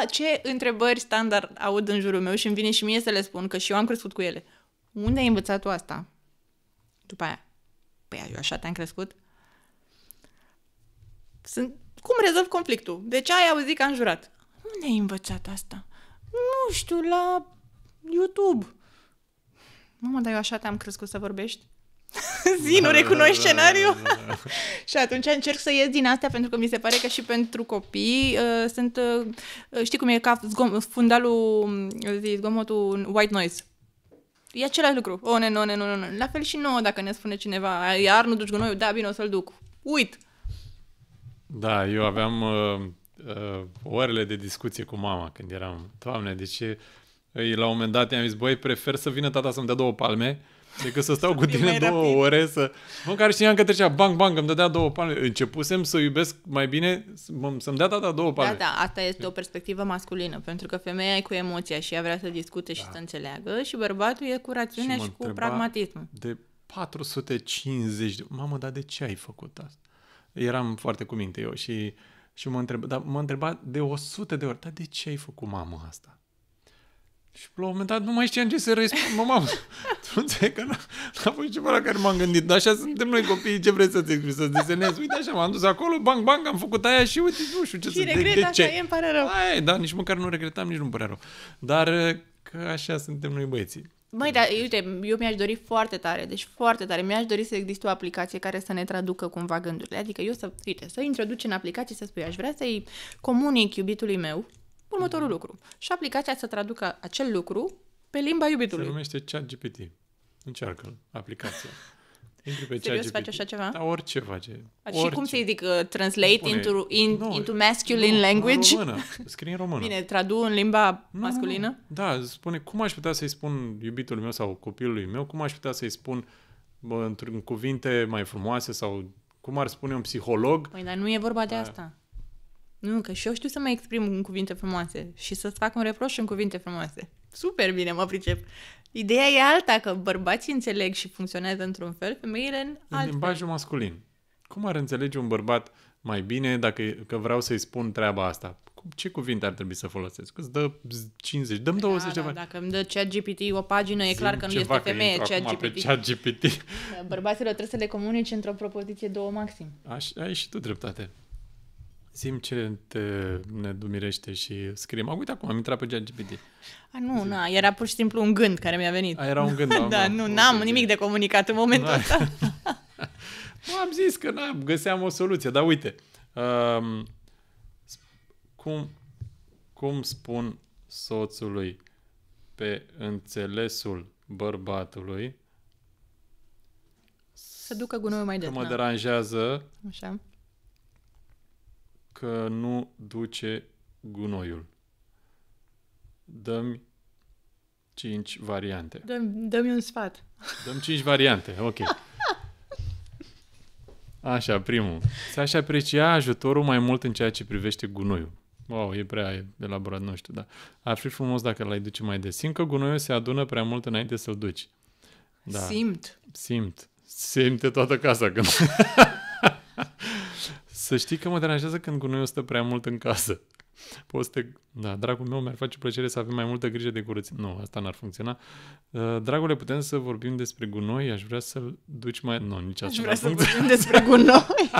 ce întrebări standard aud în jurul meu și îmi vine și mie să le spun, că și eu am crescut cu ele. Unde ai învățat tu asta? După aia. Păi eu așa te-am crescut. Cum rezolv conflictul? De ce ai auzit că am jurat? Unde ai învățat asta? Nu știu, la YouTube. Mamă, dar eu așa te-am crescut să vorbești? Zi, nu recunoști scenariul? Și atunci încerc să ies din astea, pentru că mi se pare că și pentru copii sunt, știi cum e, ca fundalul, zgomotul white noise. E același lucru. Nu. La fel și nouă, dacă ne spune cineva, iar nu duci gunoiul, da, bine, o să-l duc. Uit! Da, eu aveam orele de discuție cu mama când eram, Doamne, de ce... La un moment dat i-am zis, băi, prefer să vină tata să-mi dea 2 palme decât să stau cu tine 2 ore să... Măcar știam că trecea bang, îmi dădea 2 palme. Începusem să iubesc mai bine să-mi dea tata 2 palme. Da, asta este o perspectivă masculină, pentru că femeia e cu emoția și ea vrea să discute și să înțeleagă și bărbatul e cu rațiunea și cu pragmatismul. De 450 de... Mamă, dar de ce ai făcut asta? Eram foarte cu minte eu și mă întreba de 100 de ori, dar de ce ai făcut, mamă, asta? Și la un moment dat nu mai știam ce să răspund. Mamă, tu înțeleg că n-a fost ceva la care m-am gândit. Dar așa suntem noi copiii, ce vrei să-ți explici, să-ți desenezi? Uite așa, m-am dus acolo, bang, am făcut aia și uite, nu știu ce și regret asta, îmi pare rău. Da, nici măcar nu regretam, nici nu-mi părea rău. Dar că așa suntem noi băieții. Băi, dar uite, eu mi-aș dori foarte tare, mi-aș dori să existe o aplicație care să ne traducă cumva gândurile. Adică eu să introduci în aplicație, să spui, aș vrea să-i comunic iubitului meu următorul lucru. Și aplicația să traducă acel lucru pe limba iubitului. Se numește ChatGPT. Încearcă-l, aplicația. Intri pe Serios, ChatGPT. faci așa ceva? Da, orice face. Și Orice. cum să-i zic, translate Spune, into masculine language? În română. Scrie în română. Bine, tradu în limba masculină? Nu. Da, spune cum aș putea să-i spun iubitul meu sau copilului meu, cum aș putea să-i spun în cuvinte mai frumoase sau cum ar spune un psiholog. Păi, dar nu e vorba de asta. Nu, că și eu știu să mă exprim în cuvinte frumoase și să-ți fac un reproș în cuvinte frumoase. Super bine, mă pricep. Ideea e alta, că bărbații înțeleg și funcționează într-un fel, femeile în alt fel. Limbajul masculin. Cum ar înțelege un bărbat mai bine că vreau să-i spun treaba asta? Ce cuvinte ar trebui să folosesc? Că îți dă 50, dăm 20 de bani. Dacă îmi dă ChatGPT o pagină, e clar că nu este femeie ChatGPT. Bărbaților trebuie să le comunici într-o propoziție 2 maxim. Ai și tu dreptate. Zi-mi ce te nedumirește și scrie. Uite acum, am intrat pe ChatGPT. Era pur și simplu un gând care mi-a venit. Era un gând. N-am nimic de comunicat în momentul ăsta. Nu am zis că găseam o soluție, dar uite. Cum spun soțului pe înțelesul bărbatului să ducă gunoiul mai des. Că mă deranjează așa, că nu duce gunoiul. Dă-mi 5 variante. Dă-mi un sfat. Dăm 5 variante, ok. Așa, primul. Ți-aș aprecia ajutorul mai mult în ceea ce privește gunoiul. Wow, e prea elaborat, nu știu, dar ar fi frumos dacă l-ai duce mai des. Simt că gunoiul se adună prea mult înainte să-l duci. Da. Simt. Simte toată casa când... Să știi că mă deranjează când gunoiul stă prea mult în casă. Da, dragul meu, mi-ar face plăcere să avem mai multă grijă de curățenie. Nu, asta n-ar funcționa. Dragule, putem să vorbim despre gunoi? Aș vrea să-l duci mai... Nu, nici asta nu funcționează. Aș vrea să vorbim despre gunoi.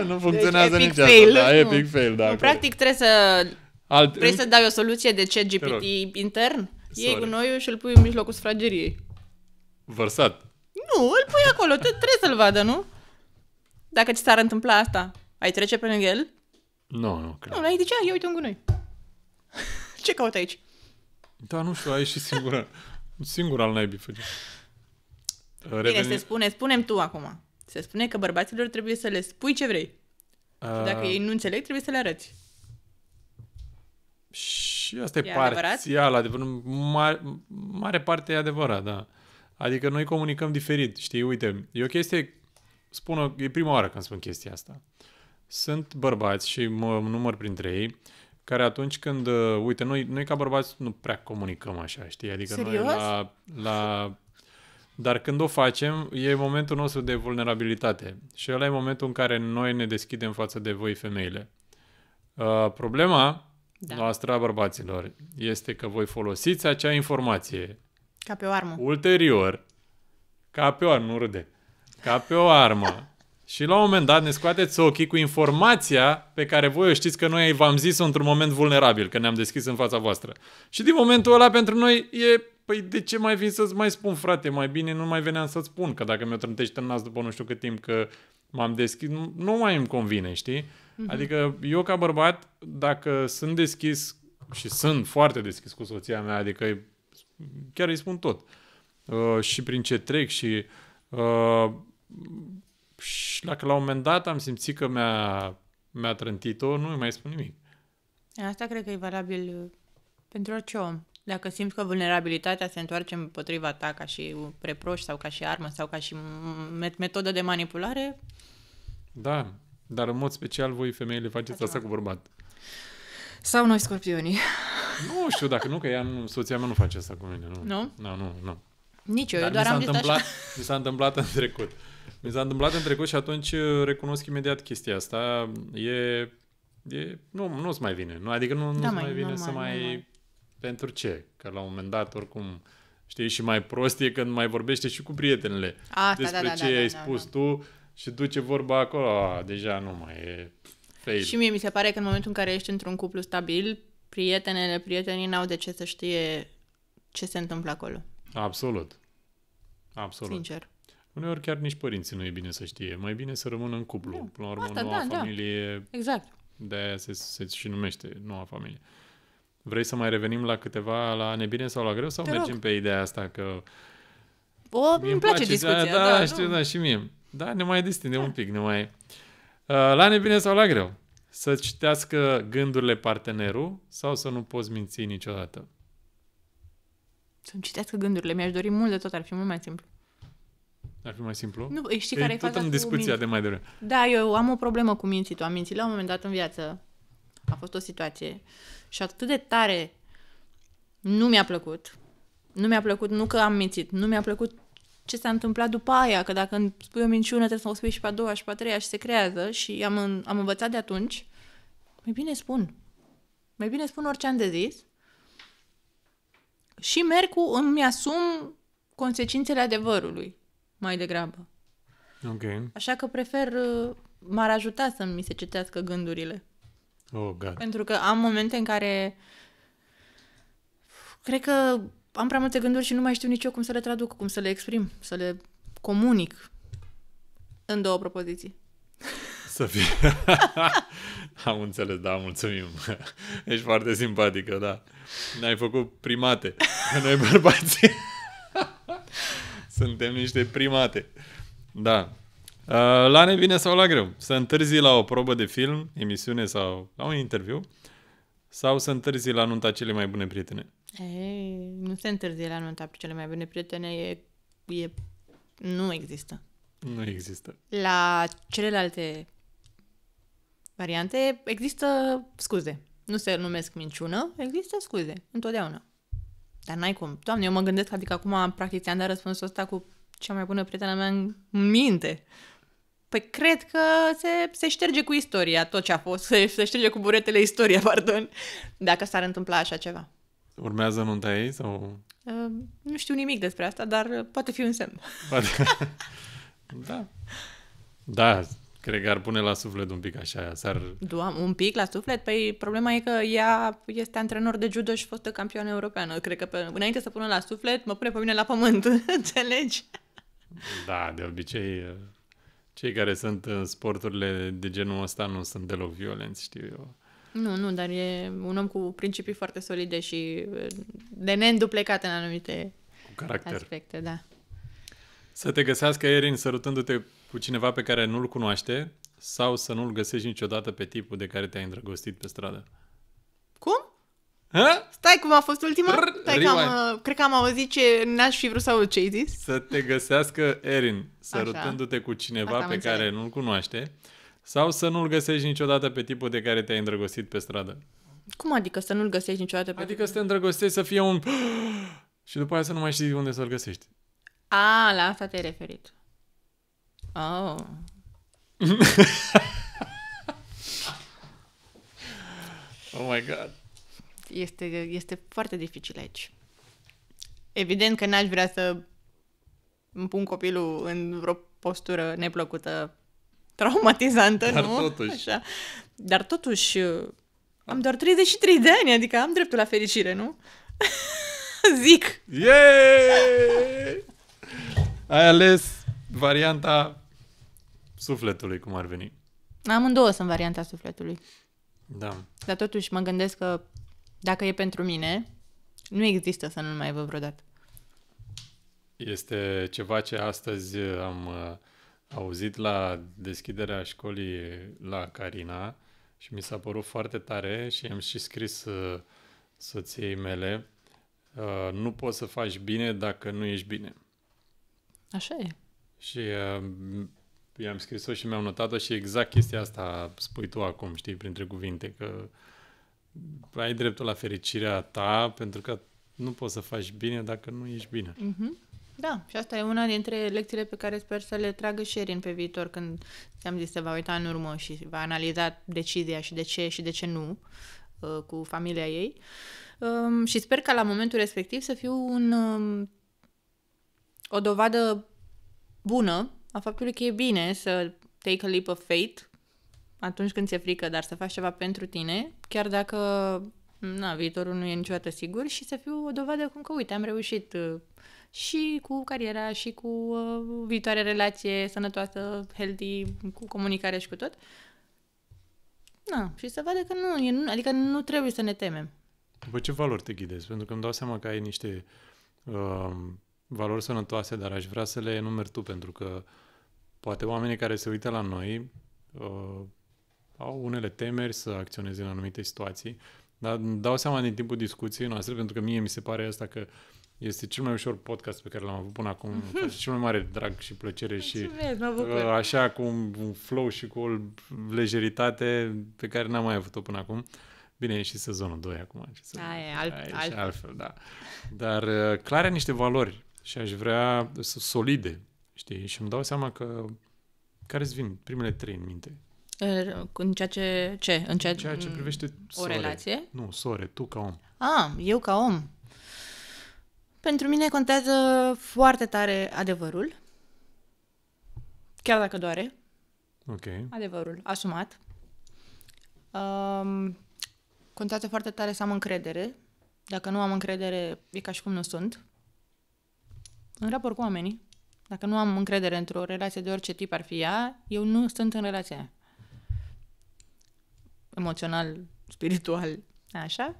Nu funcționează deci, nici asta. Da, epic fail, da. Practic trebuie să dai o soluție de ChatGPT intern? Iei gunoiul și îl pui în mijlocul sufrageriei. Vărsat. Nu, îl pui acolo, trebuie să-l vadă, nu? Dacă ți s-ar întâmpla asta, ai trece pe lângă el? Nu, clar. Nu, n-ai de ce? Ia uite un gunoi. Ce caut aici? Da, nu știu, ai și singur al naibii făcea. Bine, spune-mi tu acum. Se spune că bărbaților trebuie să le spui ce vrei. Și dacă ei nu înțeleg, trebuie să le arăți. Și asta e parțial adevărat. Mare parte e adevărat, da. Adică noi comunicăm diferit, știi? Uite, e o chestie, e prima oară când spun chestia asta. Sunt bărbați și mă număr printre ei, care atunci când, uite, noi ca bărbați nu prea comunicăm așa, știi? Adică serios? Noi dar când o facem, e momentul nostru de vulnerabilitate. Și ăla e momentul în care noi ne deschidem față de voi, femeile. Problema noastră a bărbaților este că voi folosiți acea informație ca pe o armă. Ulterior, ca pe o armă, nu râde, ca pe o armă. Și la un moment dat ne scoateți ochii cu informația pe care voi o știți că noi v-am zis-o într-un moment vulnerabil, că ne-am deschis în fața voastră. Și din momentul ăla pentru noi e, păi de ce mai vin să-ți mai spun, frate, mai bine nu mai veneam să-ți spun, că dacă mi-o trântești în nas după nu știu cât timp că m-am deschis, nu mai îmi convine, știi? Adică eu ca bărbat, dacă sunt deschis și sunt foarte deschis cu soția mea, adică chiar îi spun tot. Și prin ce trec și dacă la un moment dat am simțit că mi-a trântit-o, nu îi mai spun nimic. Asta cred că e valabil pentru orice om. Dacă simți că vulnerabilitatea se întoarce împotriva ta ca și reproș sau ca și armă sau ca și metodă de manipulare... Da, dar în mod special voi femeile faceți asta cu bărbat. Sau noi scorpionii. Nu știu, dacă nu, că soția mea nu face asta cu mine. Nu? Nu. Nici eu doar am zis așa. Mi s-a întâmplat în trecut. Mi s-a întâmplat în trecut și atunci recunosc imediat chestia asta. Nu-ți mai vine. Adică nu-ți mai vine să mai... Pentru ce? Că la un moment dat, oricum, știi, și mai prost e când mai vorbește și cu prietenele. Despre ce ai spus tu și duce vorba acolo. Deja nu mai e fail. Și mie mi se pare că în momentul în care ești într-un cuplu stabil, prietenii n-au de ce să știe ce se întâmplă acolo. Absolut. Sincer. Uneori chiar nici părinții nu e bine să știe. Mai bine să rămână în cuplu. Până la urmă, noua familie... Exact. De-aia se și numește noua familie. Vrei să mai revenim la câteva, la nebine sau la greu? Sau mergem pe ideea asta că... Îmi place discuția. Da, știu, da, și mie. Da, ne mai distindem un pic, ne mai... La nebine sau la greu? Să citească gândurile partenerul sau să nu poți minți niciodată? Să-mi citească gândurile. Mi-aș dori mult de tot, ar fi mult mai simplu. Ar fi mai simplu? Nu, știi care e faza tot în discuția de mai devreme. Da, eu am o problemă cu mințitul. Am mințit la un moment dat în viață. A fost o situație și atât de tare nu mi-a plăcut. Nu mi-a plăcut, nu că am mințit, nu mi-a plăcut ce s-a întâmplat după aia, că dacă îmi spui o minciună trebuie să o spui și pe a doua și pe a treia și se creează și am învățat de atunci. Mai bine spun. Mai bine spun orice am de zis și merg îmi asum consecințele adevărului mai degrabă. Ok. Așa că prefer, m-ar ajuta să mi se citească gândurile. Oh, God. Pentru că am momente în care cred că am prea multe gânduri și nu mai știu nici eu cum să le traduc, cum să le exprim, să le comunic în 2 propoziții. Să fie... Am înțeles, da, mulțumim. Ești foarte simpatică, da. Ne-ai făcut primate. Că noi bărbații suntem niște primate. Da. La nebine sau la greu? Să întârzi la o probă de film, emisiune sau la un interviu sau să întârzi la nunta cele mai bune prietene? Ei, nu se întârzie la nunta cele mai bune prietene, nu există. Nu există. La celelalte variante există scuze. Nu se numesc minciună, există scuze, întotdeauna. Dar n-ai cum. Doamne, eu mă gândesc, adică acum practic ți-am dat răspunsul ăsta cu cea mai bună prietenă mea în minte. Păi cred că se șterge cu istoria tot ce a fost, se șterge cu buretele istoria, pardon, dacă s-ar întâmpla așa ceva. Urmează nunta ei sau... Nu știu nimic despre asta, dar poate fi un semn. Da. Da, cred că ar pune la suflet un pic așa. Un pic la suflet? Păi problema e că ea este antrenor de judo și fostă campioană europeană. Cred că înainte să pună la suflet, mă pune pe mine la pământ. Înțelegi? Da, de obicei, cei care sunt în sporturile de genul ăsta nu sunt deloc violenți, știu eu. Nu, dar e un om cu principii foarte solide și de neînduplecat în anumite aspecte, da. Să te găsească Erin sărutându-te cu cineva pe care nu-l cunoaște sau să nu-l găsești niciodată pe tipul de care te-ai îndrăgostit pe stradă? Cum? Ha? Stai, cum a fost ultima? Cred că am auzit ce n-aș fi vrut să aud ce ai zis. Să te găsească Erin sărutându-te cu cineva pe care nu-l cunoaște sau să nu-l găsești niciodată pe tipul de care te-ai îndrăgostit pe stradă? Cum adică să nu-l găsești niciodată pe Adică să te îndrăgostești, să fie un... și după aia să nu mai știi unde să-l găsești. La asta te-ai referit. Oh. Oh my God. Este foarte dificil aici. Evident că n-aș vrea să îmi pun copilul în vreo postură neplăcută, traumatizantă, Dar nu? totuși. Așa. Dar totuși am doar 33 de ani, adică am dreptul la fericire, nu? Zic. Yeah! Ai ales varianta sufletului, cum ar veni. Amândouă sunt varianta sufletului. Da. Dar totuși mă gândesc că dacă e pentru mine, nu există să nu-l mai văd vreodată. Este ceva ce astăzi am auzit la deschiderea școlii la Carina și mi s-a părut foarte tare și am și scris soției mele: nu poți să faci bine dacă nu ești bine. Așa e. Și i-am scris-o și mi-am notat-o și exact chestia asta spui tu acum, știi, printre cuvinte, că ai dreptul la fericirea ta pentru că nu poți să faci bine dacă nu ești bine. Mm-hmm. Da, și asta e una dintre lecțiile pe care sper să le tragă și Erin pe viitor, când ți-am zis, se va uita în urmă și va analiza decizia și de ce nu cu familia ei. Și sper ca la momentul respectiv să fiu o dovadă bună a faptului că e bine să take a leap of faith atunci când ți-e frică, dar să faci ceva pentru tine, chiar dacă viitorul nu e niciodată sigur, și să fiu o dovadă cum că, uite, am reușit și cu cariera, și cu viitoare relație sănătoasă, healthy, cu comunicare și cu tot. Și să vadă că adică nu trebuie să ne temem. După ce valori te ghidezi? Pentru că îmi dau seama că ai niște valori sănătoase, dar aș vrea să le enumeri tu, pentru că poate oamenii care se uită la noi au unele temeri să acționeze în anumite situații, dar îmi dau seama din timpul discuției noastre, pentru că mie mi se pare asta că este cel mai ușor podcast pe care l-am avut până acum, face cel mai mare drag și plăcere și așa cu un flow și cu o lejeritate pe care n-am mai avut-o până acum. Bine, e și sezonul 2 acum. Și altfel, da. Dar clar are niște valori și aș vrea solide, știi? Și îmi dau seama că care-ți vin primele 3 în minte? În ceea ce? În ceea ce privește sore. O relație? Nu, sore, tu ca om. Eu ca om. Pentru mine contează foarte tare adevărul. Chiar dacă doare. Ok. Adevărul asumat. Contează foarte tare să am încredere. Dacă nu am încredere, e ca și cum nu sunt. În raport cu oamenii. Dacă nu am încredere într-o relație de orice tip ar fi ea, eu nu sunt în relația aia. Emoțional, spiritual, așa.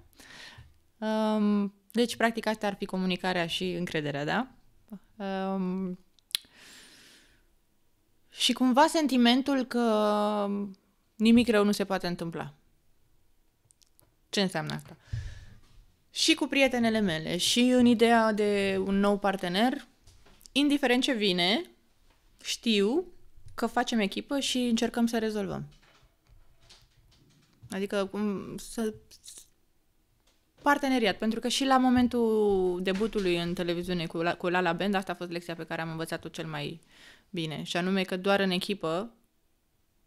Deci, practic, asta ar fi comunicarea și încrederea, da? Și cumva sentimentul că nimic rău nu se poate întâmpla. Ce înseamnă asta? Și cu prietenele mele, și în ideea de un nou partener, indiferent ce vine, știu că facem echipă și încercăm să rezolvăm. Adică parteneriat, pentru că și la momentul debutului în televiziune cu La La Band, asta a fost lecția pe care am învățat-o cel mai bine, și anume că doar în echipă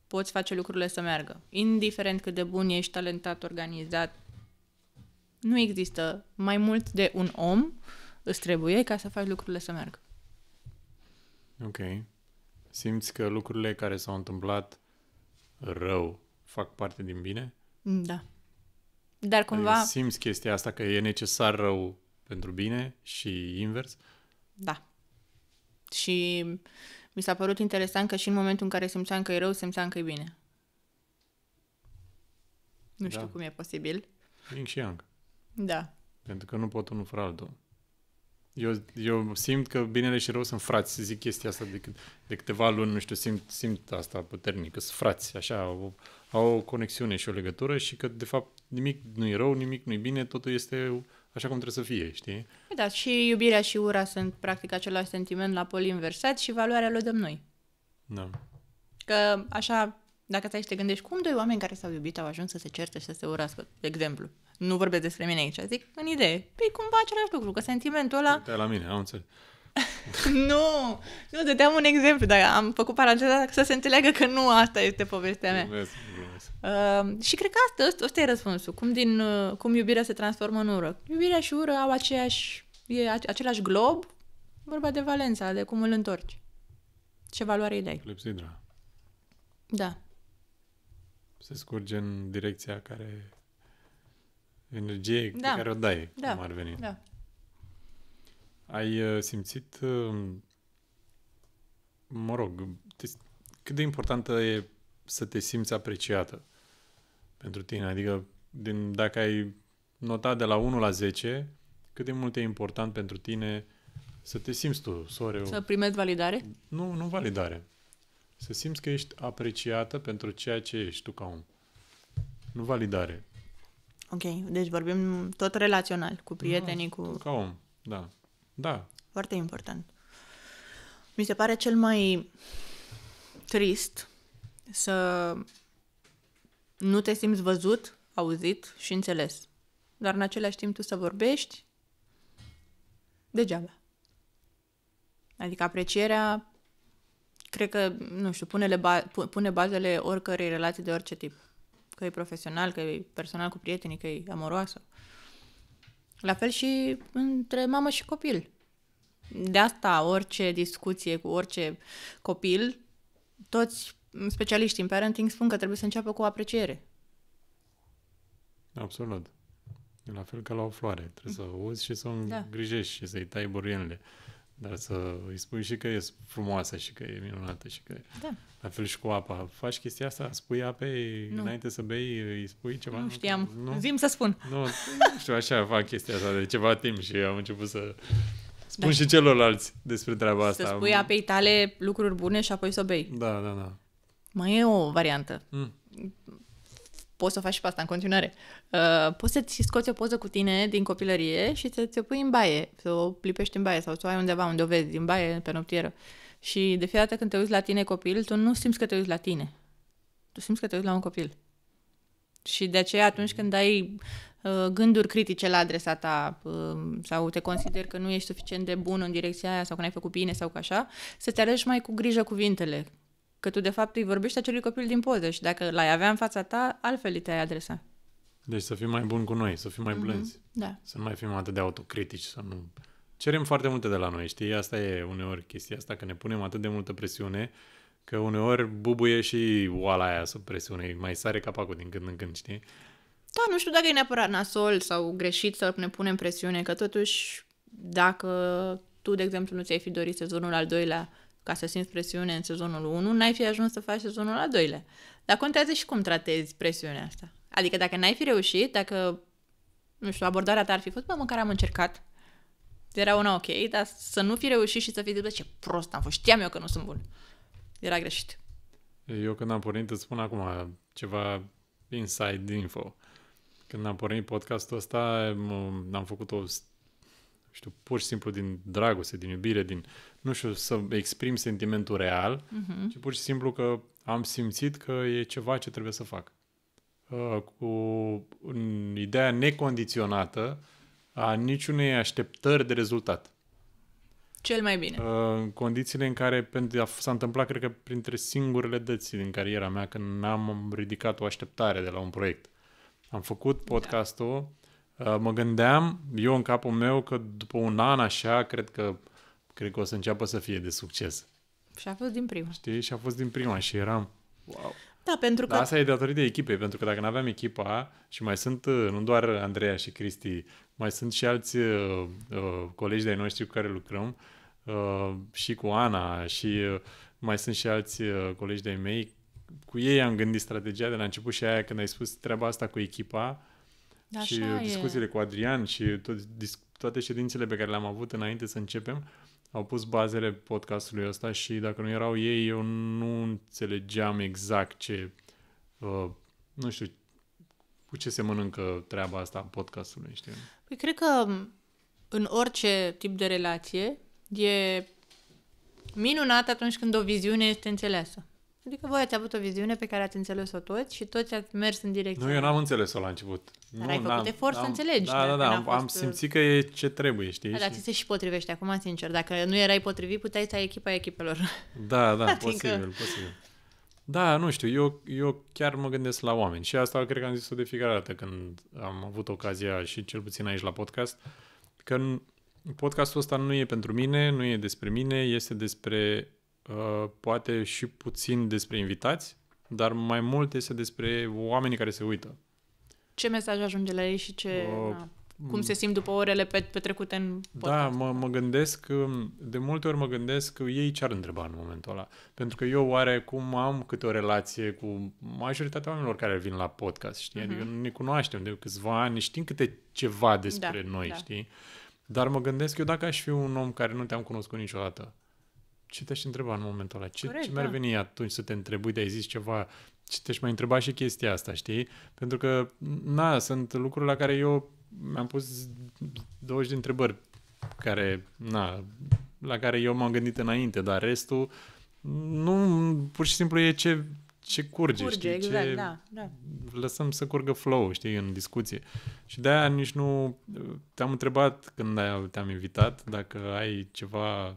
poți face lucrurile să meargă. Indiferent cât de bun ești, talentat, organizat, nu există mai mult de un om îți trebuie ca să faci lucrurile să meargă. Ok. Simți că lucrurile care s-au întâmplat rău fac parte din bine? Da. Dar cumva... Adică simți chestia asta că e necesar rău pentru bine și invers? Da. Și mi s-a părut interesant că și în momentul în care simțeam că e rău, simțeam că e bine. Nu știu cum e posibil. Yin și Yang. Da. Pentru că nu pot unul fără altul. Eu simt că binele și rău sunt frați, zic chestia asta de câteva luni, nu știu, simt asta puternic, că sunt frați, așa, au o conexiune și o legătură și că, de fapt, nimic nu e rău, nimic nu e bine, totul este așa cum trebuie să fie, știi? Da, și iubirea și ura sunt practic același sentiment la pol inversat și valoarea le dăm noi. Da. Că așa, dacă stai și te gândești, cum doi oameni care s-au iubit au ajuns să se certe și să se urască, de exemplu. Nu vorbesc despre mine aici, zic în idee. Păi cumva același lucru, că sentimentul ăla... Uite la mine, am înțeles. Nu, dădeam un exemplu, dar am făcut paranteza să se înțeleagă că nu asta este povestea mea. Glumesc. Și cred că ăsta e răspunsul. Cum iubirea se transformă în ură. Iubirea și ură au același glob, vorba de valența, de cum îl întorci. Ce valoare îi dai. Clepsidra. Da. Se scurge în direcția care... energie pe care o dai, cum ar veni. Da. Ai simțit, cât de importantă e să te simți apreciată pentru tine? Adică, dacă ai notat de la 1 la 10, cât de mult e important pentru tine să te simți tu, soreu? Să primești validare? Nu validare. Să simți că ești apreciată pentru ceea ce ești tu ca om. Nu validare. Ok, deci vorbim tot relațional, cu prietenii, cu... Ca om, da. Foarte important. Mi se pare cel mai trist să nu te simți văzut, auzit și înțeles. Dar în același timp tu să vorbești degeaba. Adică aprecierea, cred că, nu știu, pune bazele oricărei relații de orice tip. Că e profesional, că e personal cu prietenii, că e amoroasă. La fel și între mamă și copil. De asta, orice discuție cu orice copil, toți specialiștii în parenting spun că trebuie să înceapă cu o apreciere. Absolut. E la fel ca la o floare. Trebuie să o uzi și să o îngrijești și să-i tai buruienele. Dar să îi spui și că e frumoasă și că e minunată și că... Da. La fel și cu apa. Faci chestia asta? Spui apei înainte să bei? Îi spui ceva? Nu știam. Nu? Zi-mi să spun. Nu știu, așa fac chestia asta de ceva timp și am început să Spun și celorlalți despre treaba asta. Să spui apei tale lucruri bune și apoi să o bei. Da. Mai e o variantă. Poți să faci și pe asta în continuare. Poți să-ți scoți o poză cu tine din copilărie și să ți-o pui în baie, să o lipești în baie sau să o ai undeva unde o vezi, din baie, pe noptieră. Și de fiecare dată când te uiți la tine copil, tu nu simți că te uiți la tine. Tu simți că te uiți la un copil. Și de aceea atunci când ai gânduri critice la adresa ta sau te consideri că nu ești suficient de bun în direcția aia sau că n-ai făcut bine sau că așa, să-ți alegi mai cu grijă cuvintele. Că tu de fapt îi vorbești acelui copil din poză și dacă l-ai avea în fața ta, altfel te-ai adresa. Deci să fim mai buni cu noi, să fim mai blânzi. Da. Să nu mai fim atât de autocritici, să nu... Cerem foarte multe de la noi, știi? Asta e uneori chestia asta, că ne punem atât de multă presiune, că uneori bubuie și oala aia sub presiune, mai sare capacul din când în când, știi? Da, nu știu dacă e neapărat nasol sau greșit să ne punem presiune, că totuși dacă tu, de exemplu, nu ți-ai fi dorit sezonul al doilea ca să simți presiune în sezonul 1, n-ai fi ajuns să faci sezonul al doilea. Dar contează și cum tratezi presiunea asta. Adică dacă n-ai fi reușit, dacă, nu știu, abordarea ta ar fi fost, bă, măcar am încercat, era una ok, dar să nu fi reușit și să fii de ce prost am fost, știam eu că nu sunt bun. Era greșit. Eu când am pornit, îți spun acum ceva inside info. Când am pornit podcastul ăsta, am făcut-o, știu, pur și simplu din dragoste, din iubire, din, nu știu, să exprim sentimentul real, ci pur și simplu că am simțit că e ceva ce trebuie să fac. Cu ideea necondiționată a niciunei așteptări de rezultat. Cel mai bine. În condițiile în care s-a întâmplat, cred că, printre singurele dăți din cariera mea, când n-am ridicat o așteptare de la un proiect. Am făcut podcastul, mă gândeam, eu în capul meu, că după un an așa, cred că o să înceapă să fie de succes. Și a fost din prima. Știi? Și a fost din prima și eram, wow. Da, pentru că... Dar asta e datorită echipei, pentru că dacă nu aveam echipa, și mai sunt, nu doar Andreea și Cristi, mai sunt și alți colegi de-ai noștri cu care lucrăm, și cu Ana, și mai sunt și alți colegi de-ai mei, cu ei am gândit strategia de la început și aia când ai spus treaba asta cu echipa, da, și discuțiile cu Adrian și toate ședințele pe care le-am avut înainte să începem, au pus bazele podcastului ăsta și dacă nu erau ei, eu nu înțelegeam exact ce, nu știu, cu ce se mănâncă treaba asta a podcastului, știi? Păi cred că în orice tip de relație e minunat atunci când o viziune este înțeleasă. Adică voi ați avut o viziune pe care ați înțeles-o toți și toți ați mers în direcția. Nu, eu n-am înțeles-o la început. Dar ai făcut efort să înțelegi. Da, am simțit că e ce trebuie, știi? Da, dar ți se și potrivește, acum sincer. Dacă nu erai potrivit, puteai să ai echipa echipelor. Da, adică... posibil. Da, nu știu, eu chiar mă gândesc la oameni și asta cred că am zis-o de fiecare dată când am avut ocazia și cel puțin aici la podcast, că podcastul ăsta nu e pentru mine, nu e despre mine, este despre, poate și puțin despre invitați, dar mai mult este despre oamenii care se uită. Ce mesaj ajunge la ei și ce... cum se simt după orele petrecute în podcast? Da, mă gândesc, de multe ori mă gândesc ei ce ar întreba în momentul ăla. Pentru că eu oarecum am câte o relație cu majoritatea oamenilor care vin la podcast, știi? Adică ne cunoaștem de câțiva ani, știm câte ceva despre noi, știi? Dar mă gândesc eu dacă aș fi un om care nu te-am cunoscut niciodată, ce te-aș întreba în momentul ăla? Ce mi-ar veni atunci să te întrebi, de ai zis ceva? Ce te-aș mai întreba și chestia asta, știi? Pentru că, sunt lucruri la care eu mi-am pus 20 de întrebări la care eu m-am gândit înainte, dar restul nu, pur și simplu e ce curge, știi? Exact, da. Lăsăm să curgă flow, știi, în discuție. Și de-aia nici nu te-am întrebat când te-am invitat dacă ai ceva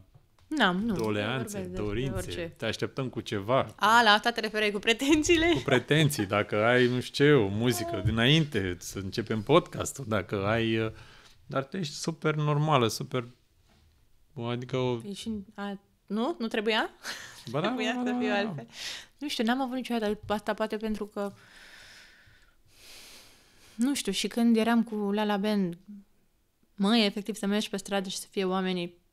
doleanțe, dorințe, te așteptăm cu ceva. La asta te referai cu pretențiile? Cu pretenții, dacă ai, nu știu ce, o muzică dinainte să începem podcastul, dacă ai... Dar tu ești super normală, super... Adică... Nu trebuia? Ba da, trebuia să fiu altfel. Nu știu, n-am avut niciodată asta, poate pentru că... Nu știu, și când eram cu La Band, efectiv să mergi pe stradă și să fie oamenii,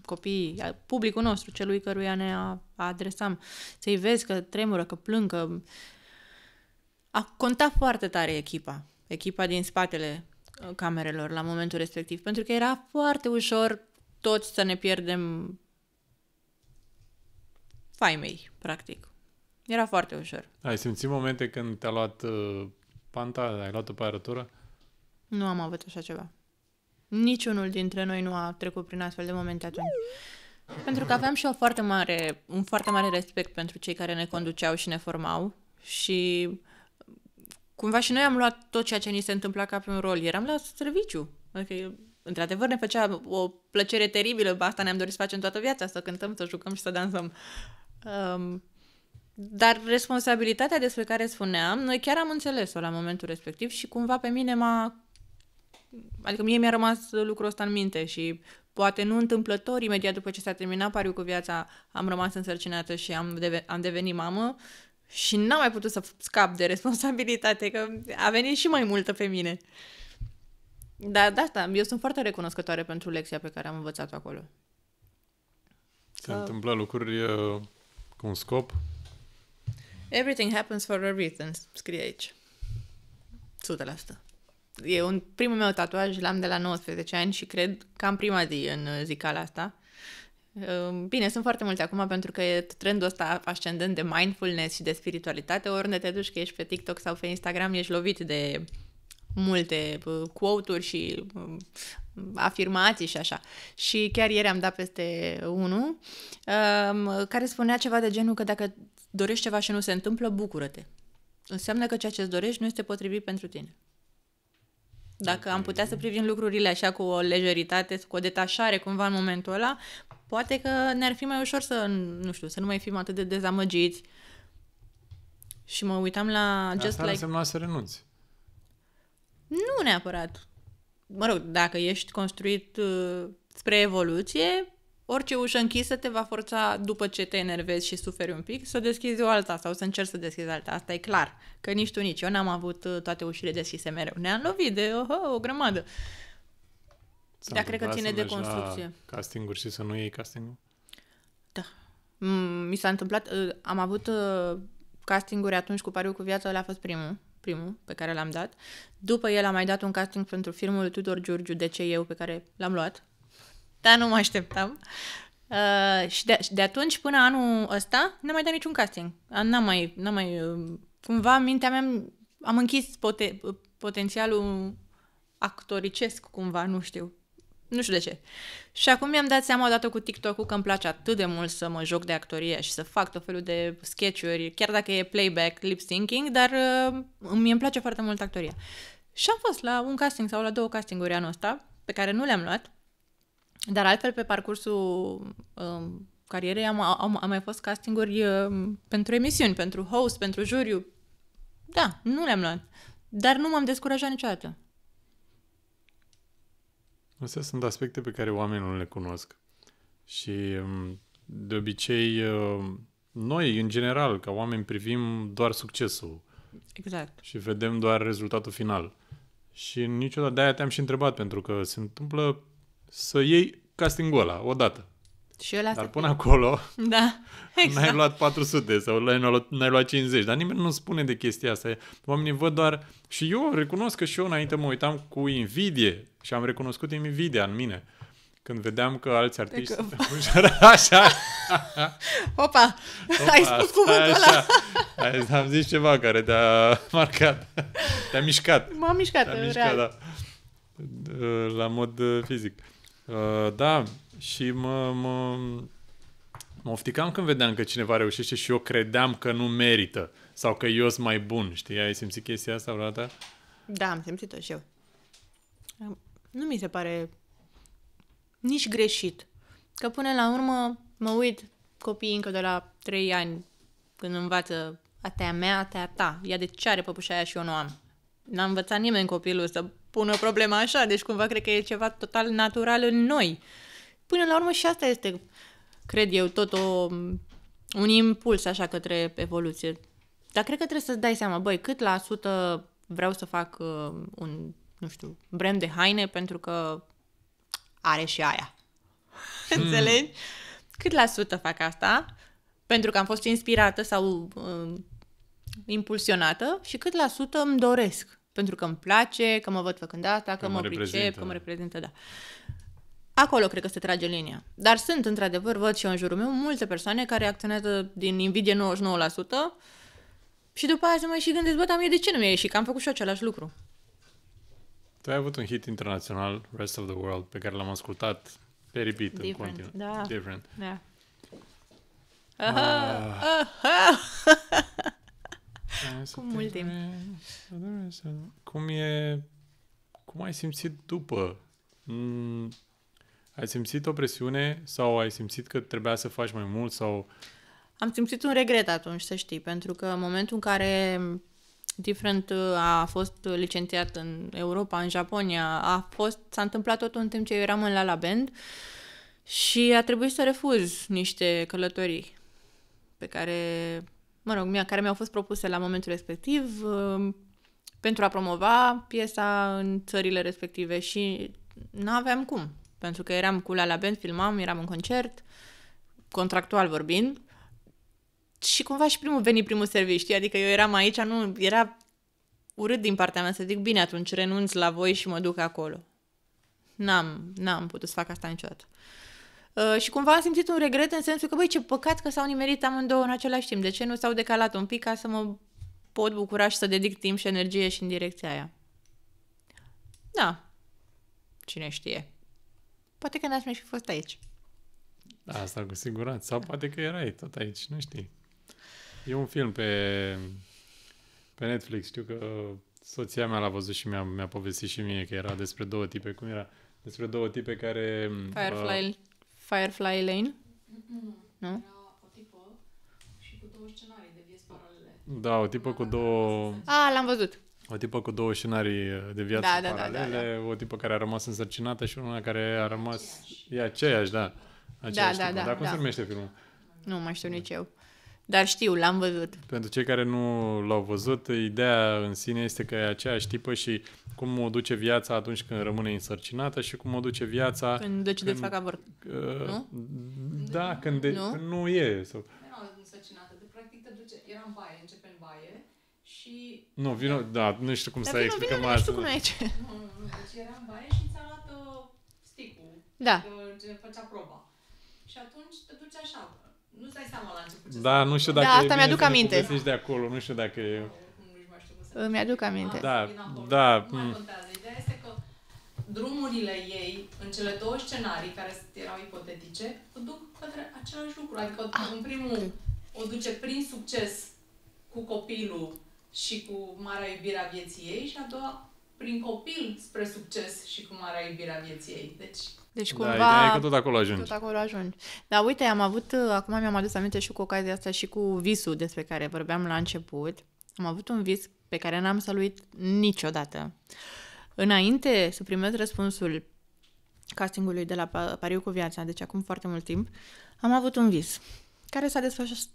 copiii, publicul nostru, celui căruia ne adresam, să-i vezi că tremură, că plâng, că... A contat foarte tare echipa din spatele camerelor la momentul respectiv, pentru că era foarte ușor toți să ne pierdem faimei, practic. Era foarte ușor. Ai simțit momente când te-a luat panta, ai luat-o pe arătură? Nu am avut așa ceva. Niciunul dintre noi nu a trecut prin astfel de momente atunci. Pentru că aveam și un foarte mare respect pentru cei care ne conduceau și ne formau și cumva și noi am luat tot ceea ce ni se întâmpla ca pe un rol. Eram la serviciu. Adică, într-adevăr, ne făcea o plăcere teribilă. Asta ne-am dorit să facem toată viața, să cântăm, să jucăm și să dansăm. Dar responsabilitatea despre care spuneam, noi chiar am înțeles-o la momentul respectiv și cumva pe mine adică mie mi-a rămas lucrul ăsta în minte și poate nu întâmplător, imediat după ce s-a terminat pariul cu viața, am rămas însărcinată și am devenit mamă și n-am mai putut să scap de responsabilitate, că a venit și mai multă pe mine. Dar de asta, eu sunt foarte recunoscătoare pentru lecția pe care am învățat-o acolo. Se întâmplă lucruri cu un scop? Everything happens for a reason, scrie aici. 100%. E primul meu tatuaj, l-am de la 19 ani și cred că am prima zi în zicala asta. Bine, sunt foarte multe acum pentru că e trendul ăsta ascendent de mindfulness și de spiritualitate. Oriunde te duci, că ești pe TikTok sau pe Instagram, ești lovit de multe quote-uri și afirmații și așa. Și chiar ieri am dat peste unul care spunea ceva de genul că dacă dorești ceva și nu se întâmplă, bucură-te. Înseamnă că ceea ce îți dorești nu este potrivit pentru tine. Dacă am putea să privim lucrurile așa cu o lejeritate, cu o detașare cumva în momentul ăla, poate că ne-ar fi mai ușor să nu mai fim atât de dezamăgiți. Și mă uitam la Asta ar însemna să renunți. Nu neapărat. Mă rog, dacă ești construit spre evoluție, orice ușă închisă te va forța, după ce te enervezi și suferi un pic, să deschizi o alta sau să încerci să deschizi alta. Asta e clar. Că nici tu, nici eu n-am avut toate ușile deschise mereu. Ne-am lovit de o grămadă. Dar cred că ține de construcție. Casting-uri și să nu iei casting-ul? Da. Mi s-a întâmplat, am avut casting-uri atunci cu Pariu cu viața, ăla a fost primul pe care l-am dat. După el am mai dat un casting pentru filmul lui Tudor Giurgiu, De ce eu, pe care l-am luat. Dar nu mă așteptam. Și de atunci până anul ăsta n-am mai dat niciun casting. N-am mai cumva în mintea mea am închis potențialul actoricesc cumva, nu știu de ce. Și acum mi-am dat seama odată cu TikTok-ul că îmi place atât de mult să mă joc de actorie și să fac tot felul de sketch-uri, chiar dacă e playback, lip-syncing, dar mie îmi place foarte mult actoria. Și am fost la un casting sau la 2 castinguri anul ăsta, pe care nu le-am luat, dar altfel pe parcursul carierei am mai fost castinguri pentru emisiuni, pentru host, pentru juriu. Da, nu le-am luat. Dar nu m-am descurajat niciodată. Astea sunt aspecte pe care oamenii nu le cunosc. Și de obicei, noi, în general, ca oameni, privim doar succesul. Exact. Și vedem doar rezultatul final. Și niciodată de-aia te-am și întrebat, pentru că se întâmplă să iei castingul ăla, odată. Și ăla dar până acolo, da, exact. N-ai luat 400 sau n-ai luat 50, dar nimeni nu spune de chestia asta. Oamenii văd doar... Și eu recunosc că și eu înainte mă uitam cu invidie și am recunoscut invidia în mine. Când vedeam că alți artiști... Așa! Opa! Ai spus cuvântul ăla! Am zis ceva care te-a marcat. Te-a mișcat. M-a mișcat, real. Da. La mod fizic. Da, și mă ofticam când vedeam că cineva reușește și eu credeam că nu merită sau că eu sunt mai bun, știi? Ai simțit chestia asta vreodată? Da, am simțit-o și eu. Nu mi se pare nici greșit. Că până la urmă mă uit copiii încă de la 3 ani când învață atea mea, atea ta. Ea de ce are păpușa aia și eu nu am? N-a învățat nimeni copilul să pună problema așa, deci cumva cred că e ceva total natural în noi. Până la urmă și asta este, cred eu, tot un impuls așa către evoluție. Dar cred că trebuie să-ți dai seama, băi, cât la sută vreau să fac un, nu știu, brand de haine pentru că are și aia. Înțelegi? Cât la sută fac asta pentru că am fost inspirată sau impulsionată și cât la sută îmi doresc. Pentru că îmi place, că mă văd făcând asta, că mă pricep, că mă reprezintă, da. acolo cred că se trage linia. Dar sunt, într-adevăr, văd și eu în jurul meu, multe persoane care reacționează din invidie 99% și după aia se mai și gândesc, bă, dar mie de ce nu mi-a ieșit? Că am făcut și eu același lucru. Tu ai avut un hit internațional, Rest of the World, pe care l-am ascultat pe repeat în continuu. Da. Different. Da. Cu mult timp. Cum ai simțit după? Ai simțit o presiune sau ai simțit că trebuia să faci mai mult sau... Am simțit un regret atunci, să știi, pentru că în momentul în care Different a fost licențiat în Europa, în Japonia, s-a întâmplat totul în timp ce eu eram în La La Band și a trebuit să refuz niște călătorii pe care, care mi-au fost propuse la momentul respectiv pentru a promova piesa în țările respective și n-aveam cum, pentru că eram cu La La Band, filmam, eram în concert, contractual vorbind, și cumva și primul serviciu, știi? Adică eu eram aici, era urât din partea mea să zic, bine, atunci renunț la voi și mă duc acolo. N-am putut să fac asta niciodată. Și cumva am simțit un regret în sensul că, băi, ce păcat că s-au nimerit amândouă în același timp. De ce nu s-au decalat un pic ca să mă pot bucura și să dedic timp și energie și în direcția aia? Da. Cine știe. Poate că n-ați mai fi fost aici. Asta cu siguranță. Sau poate că erai tot aici, nu știi. E un film pe Netflix, știu că soția mea l-a văzut și mi-a povestit și mie că era despre două tipe. Cum era? Despre două tipe care... Firefly Lane? Nu? Era o tipă și cu două scenarii de vieți paralele. Da, o tipă cu două... L-am văzut. O tipă cu două scenarii de viață paralele, o tipă care a rămas însărcinată și una care a rămas... E aceeași, da. Dar cum se numește filmul? Nu mai știu nici eu. Dar știu, l-am văzut. Pentru cei care nu l-au văzut, ideea în sine este că e aceeași tipă și cum o duce viața atunci când rămâne însărcinată și cum o duce viața... Când decide să facă avort. Nu? Da, când nu e. Sau... Era însărcinată. De practic te duce... Era în baie, începe în baie și... Nu știu cum să explicăm asta. Nu știu cum e aici. Nu. Deci era în baie și ți-a luat sticul. Da. Ce făcea proba. Și atunci te duci așa. Nu-ți dai seama la început ce Da, nu știu dacă asta mi-aduc aminte. De acolo, nu știu dacă e... Îmi aduc aminte. Da. Nu mai contează. Ideea este că drumurile ei, în cele două scenarii, care erau ipotetice, o duc către același lucru. Adică în primul o duce prin succes cu copilul și cu marea iubire a vieții ei și a doua prin copil spre succes și cu marea iubire a vieții ei. Deci cumva... Da, e că tot acolo ajungi. Dar uite, acum mi-am adus aminte și cu ocazia asta și cu visul despre care vorbeam la început. Am avut un vis pe care n-am să-l uit niciodată. Înainte să primesc răspunsul castingului de la Pariu cu Viața, deci acum foarte mult timp, am avut un vis care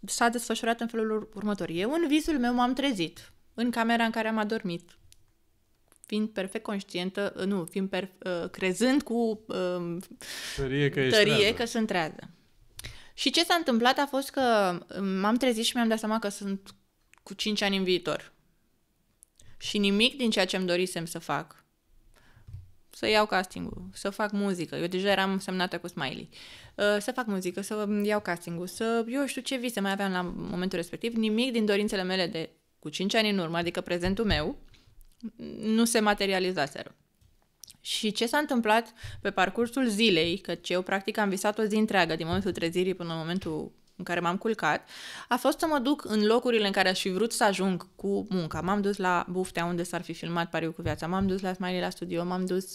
s-a desfășurat în felul următor. Eu în visul meu m-am trezit în camera în care am adormit, fiind perfect conștientă, crezând cu tărie că sunt trează. Și ce s-a întâmplat a fost că m-am trezit și mi-am dat seama că sunt cu 5 ani în viitor. Și nimic din ceea ce îmi dorisem să fac, să iau castingul, să fac muzică, eu deja eram semnată cu Smiley, să fac muzică, să iau castingul, eu știu ce vise mai aveam la momentul respectiv, nimic din dorințele mele de cu 5 ani în urmă, adică prezentul meu, nu se materializaseră. Și ce s-a întâmplat pe parcursul zilei, căci eu practic am visat o zi întreagă, din momentul trezirii până în momentul în care m-am culcat, a fost să mă duc în locurile în care aș fi vrut să ajung cu munca. M-am dus la Buftea, unde s-ar fi filmat Pariu cu Viața, m-am dus la Smiley la studio, m-am dus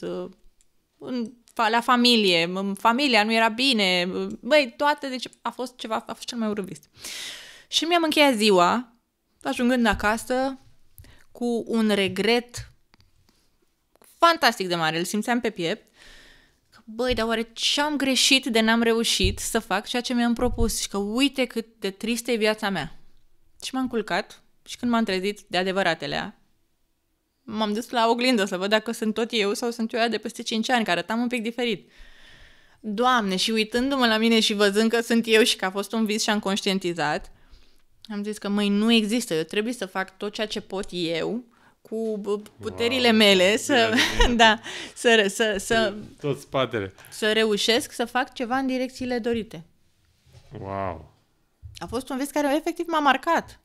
la familie, familia nu era bine, băi, toate, deci a fost cel mai urât vis. Și mi-am încheiat ziua, ajungând acasă, cu un regret fantastic de mare, îl simțeam pe piept. Băi, dar oare ce am greșit de n-am reușit să fac ceea ce mi-am propus și că uite cât de tristă e viața mea. Și m-am culcat și când m-am trezit de adevăratele, m-am dus la oglindă să văd dacă sunt tot eu sau sunt eu aia de peste 5 ani, care arătam un pic diferit. Doamne, și uitându-mă la mine și văzând că sunt eu și că a fost un vis și am conștientizat, am zis că, măi, nu există, eu trebuie să fac tot ceea ce pot eu cu puterile mele să tot spatele. să reușesc să fac ceva în direcțiile dorite. Wow. A fost un vis care efectiv m-a marcat.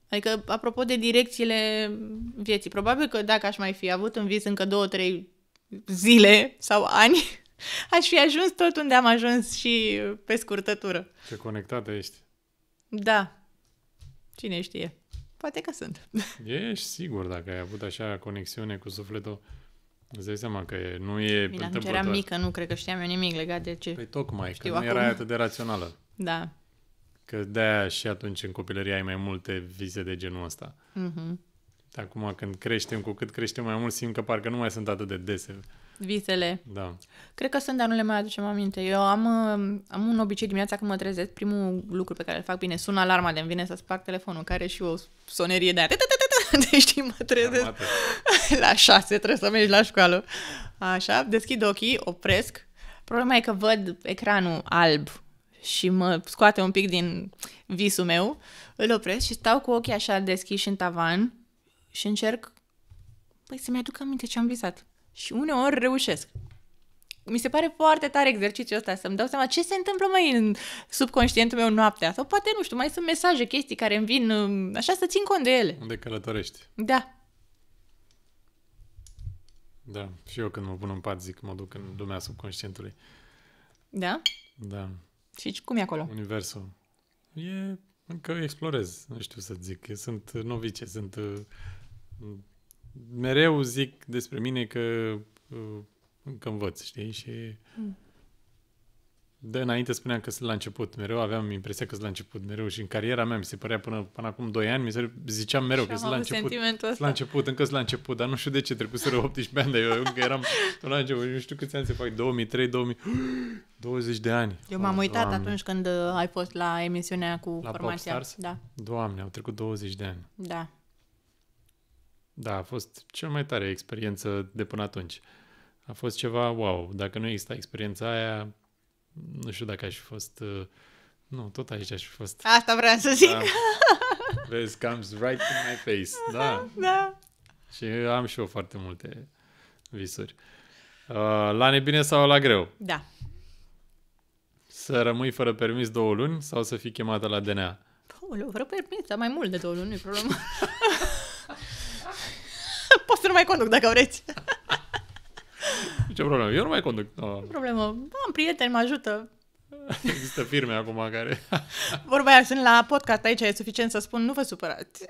Adică, apropo de direcțiile vieții, probabil că dacă aș mai fi avut în vis încă 2-3 zile sau ani, aș fi ajuns tot unde am ajuns și pe scurtătură. Ce conectată ești. Da. Cine știe? Poate că sunt. Ești sigur, dacă ai avut așa conexiune cu sufletul, îți dai seama că nu e Bine, atunci eram mică, nu cred că știam eu nimic legat de ce. Păi tocmai, știu că nu acum. erai atât de rațională. Da. Că de-aia și atunci în copilărie ai mai multe vise de genul ăsta. Mhm. Acum când creștem, cu cât creștem mai mult, simt că parcă nu mai sunt atât de dese. Visele. Da. Cred că sunt, dar nu le mai aducem aminte. Eu am un obicei dimineața când mă trezesc, primul lucru pe care îl fac, bine, sună alarma de-mi vine să sparg telefonul, care are și o sonerie de aia. Deci știi, mă trezesc Armată. la 6, trebuie să mergi la școală. Așa, deschid ochii, opresc. Problema e că văd ecranul alb și mă scoate un pic din visul meu, îl opresc și stau cu ochii așa deschiși în tavan și încerc, să-mi aduc aminte ce am visat. Și uneori reușesc. Mi se pare foarte tare exercițiul ăsta, să-mi dau seama ce se întâmplă mai în subconștientul meu noaptea. Sau poate, nu știu, mai sunt mesaje, chestii care îmi vin, așa să țin cont de ele. Unde călătorești. Da. Da. Și eu când mă pun în pat zic, mă duc în lumea subconștientului. Da? Da. Și cum e acolo? Universul. Încă explorez, nu știu să zic. Sunt novice, mereu zic despre mine că încă învăț, știi? Și de înainte spuneam că sunt la început. Mereu aveam impresia că sunt la început. Mereu și în cariera mea mi se părea până acum 2 ani, ziceam mereu că sunt la început. Sunt la început, încă sunt la început, dar nu știu de ce, trecuseră 18 ani, dar eu încă eram la început. Nu știu câți ani se fac, 2003, 20 de ani. Eu m-am uitat atunci când ai fost la emisiunea cu la formația. Popstars? Da. Doamne, au trecut 20 de ani. Da. Da, a fost cea mai tare experiență de până atunci. A fost ceva wow. Dacă nu exista experiența aia, nu știu dacă aș fi fost... nu, tot aici aș fi fost. Asta vreau să zic. Da. Vezi, comes right in my face. Da. Da. Și am și eu foarte multe visuri. La nebine sau la greu? Da. Să rămâi fără permis 2 luni sau să fii chemată la DNA? Fără permis, dar mai mult de 2 luni, nu-i problemă. Poți să nu mai conduc dacă vreți. Ce problemă? Eu nu mai conduc. Nu problemă. Am prieteni, mă ajută. Există firme acum care... Vorba aia, sunt la podcast aici, e suficient să spun, nu vă supărați.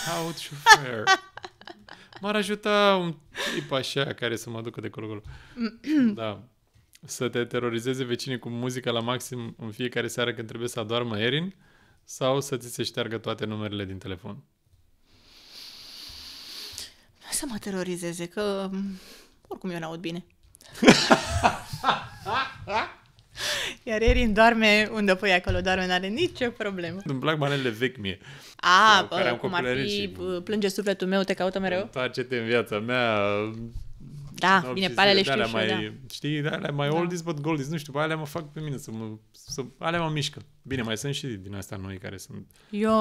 How șofer. M-ar ajuta un tip așa care să mă ducă de colo. Da. Să te terorizeze vecinii cu muzica la maxim în fiecare seară când trebuie să adoarmă Erin sau să ți se șteargă toate numerele din telefon? Să mă terorizeze, că oricum eu n-aud bine. Iar Erin doarme unde pui acolo, doarme, n-are nicio problemă. Îmi plac manelele vechi mie. Cum ar fi plânge sufletul meu, te caută mereu? Întoarce-te în viața mea. Da, bine, pe alea le știu și eu, da. Știi, alea mai oldies but goldies, nu știu, pe alea mă fac pe mine alea mă mișcă. Bine, mai sunt și din astea noi care sunt... Eu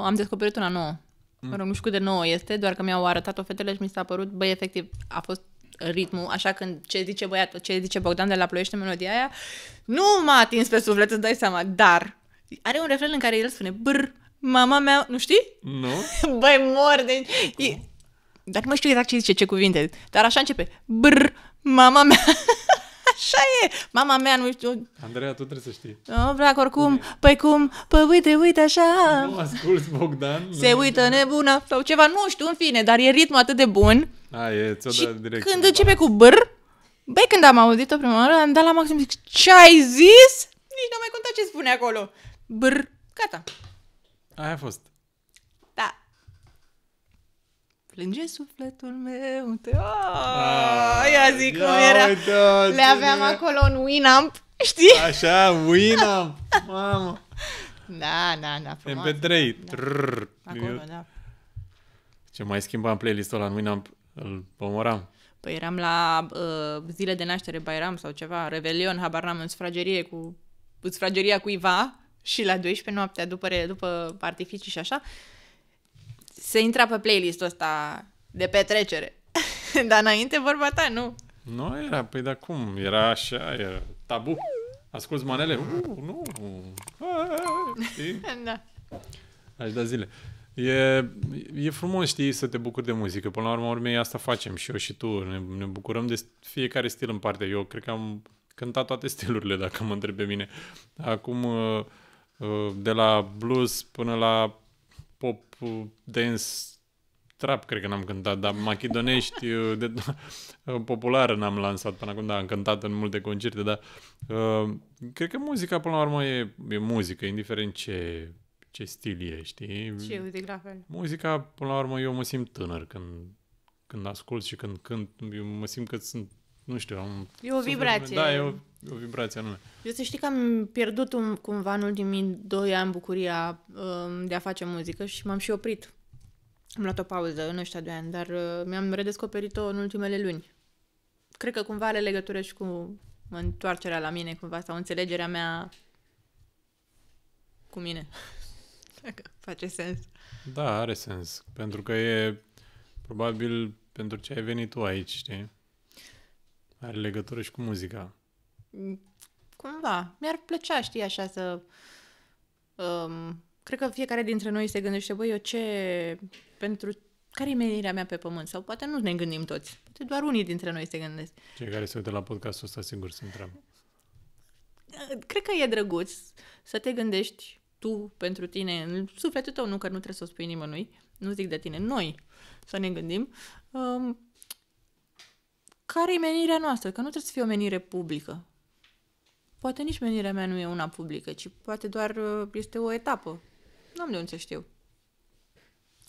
am descoperit una nouă. Mă rog, nu știu cât de nouă este, doar că mi-au arătat-o fetele și mi s-a părut, băi, efectiv, a fost ritmul, așa când ce zice băiatul, ce zice Bogdan de la Ploiești în melodia aia, nu m-a atins pe suflet, îți dai seama, dar are un refren în care el spune, mama mea, nu știi? Nu? Băi, mor de... Dar nu mai știu exact ce zice, ce cuvinte, dar așa începe, mama mea. Așa e, mama mea, nu știu. Andreea, tu trebuie să știi. Nu vreau oricum, păi cum, păi uite așa. Nu asculți Bogdan? Se uită nebună sau ceva, nu știu, în fine, dar e ritmul atât de bun. Ți-o dă direct. Când începe cu băi, când am auzit-o prima oară, am dat la maxim, zic, ce ai zis? Nici n-am mai contat ce spune acolo. Gata. Aia a fost. Da. Plânge sufletul meu. Ia zic cum era. Le aveam acolo în Winamp, știi? Așa, Winamp. Mamă. Da, frumos. MP3. Da. Acolo, da. Ce mai schimbam playlist-ul ăla în Winamp, îl omoram. Păi eram la zile de naștere, Bairam sau ceva, Revelion, habar n-am, în sfrageria cuiva și la 12 noaptea după artificii și așa, se intra pe playlist-ul ăsta de petrecere. Dar înainte vorba ta, nu. Nu era, păi dar cum? Era așa, era tabu. Asculți manele? Nu. Știi? Da. Aș da zile. E frumos, știi, să te bucuri de muzică. Până la urmă, urmei, asta facem și eu și tu. Ne bucurăm de fiecare stil în parte. Eu cred că am cântat toate stilurile, dacă mă întreb pe mine. Acum, de la blues până la pop, dance, trap, cred că n-am cântat, dar machidonești populară n-am lansat până acum, dar am cântat în multe concerte, dar cred că muzica, până la urmă, e muzică, indiferent ce stil e, știi? Și eu zic la fel. Muzica, până la urmă, eu mă simt tânăr când ascult și când cânt, eu mă simt că sunt, nu știu, am... E o vibrație. Da, e o vibrație anume. Eu să știi că am pierdut cumva în ultimii 2 ani bucuria de a face muzică și m-am și oprit. Am luat o pauză în ăștia 2 ani, dar mi-am redescoperit-o în ultimele luni. Cred că cumva are legătură și cu întoarcerea la mine, cumva, sau înțelegerea mea cu mine. Dacă face sens. Da, are sens. Pentru că e probabil pentru ce ai venit tu aici, știi? Are legătură și cu muzica. Cumva. Mi-ar plăcea, știi, așa să... cred că fiecare dintre noi se gândește, băi, eu care e menirea mea pe pământ? Sau poate nu ne gândim toți. Poate doar unii dintre noi se gândesc. Cei care se uită la podcastul ăsta sigur se întreabă. Cred că e drăguț să te gândești tu, pentru tine, în sufletul tău, nu că nu trebuie să o spui nimănui, nu zic de tine, noi să ne gândim care e menirea noastră, că nu trebuie să fie o menire publică. Poate nici menirea mea nu e una publică, ci poate doar este o etapă. N-am de unde să știu.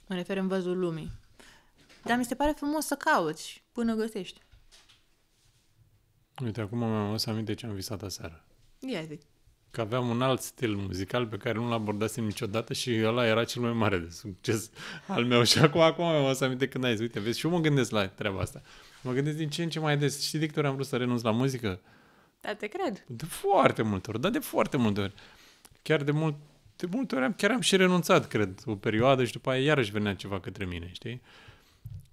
Mă refer în văzul lumii. Dar mi se pare frumos să cauți până găsești. Uite, acum mi-am adus aminte ce am visat aseară. Ia zi. Că aveam un alt stil muzical pe care nu-l abordasem niciodată și ăla era cel mai mare de succes al meu. Și acum mi-am adus aminte când ai zis, uite, vezi, și eu mă gândesc la treaba asta. Mă gândesc din ce în ce mai des. Știi de câte ori am vrut să renunț la muzică? Da, te cred. De foarte multe ori, de foarte multe ori. Chiar de multe ori chiar am și renunțat, cred, o perioadă și după aia iarăși venea ceva către mine, știi?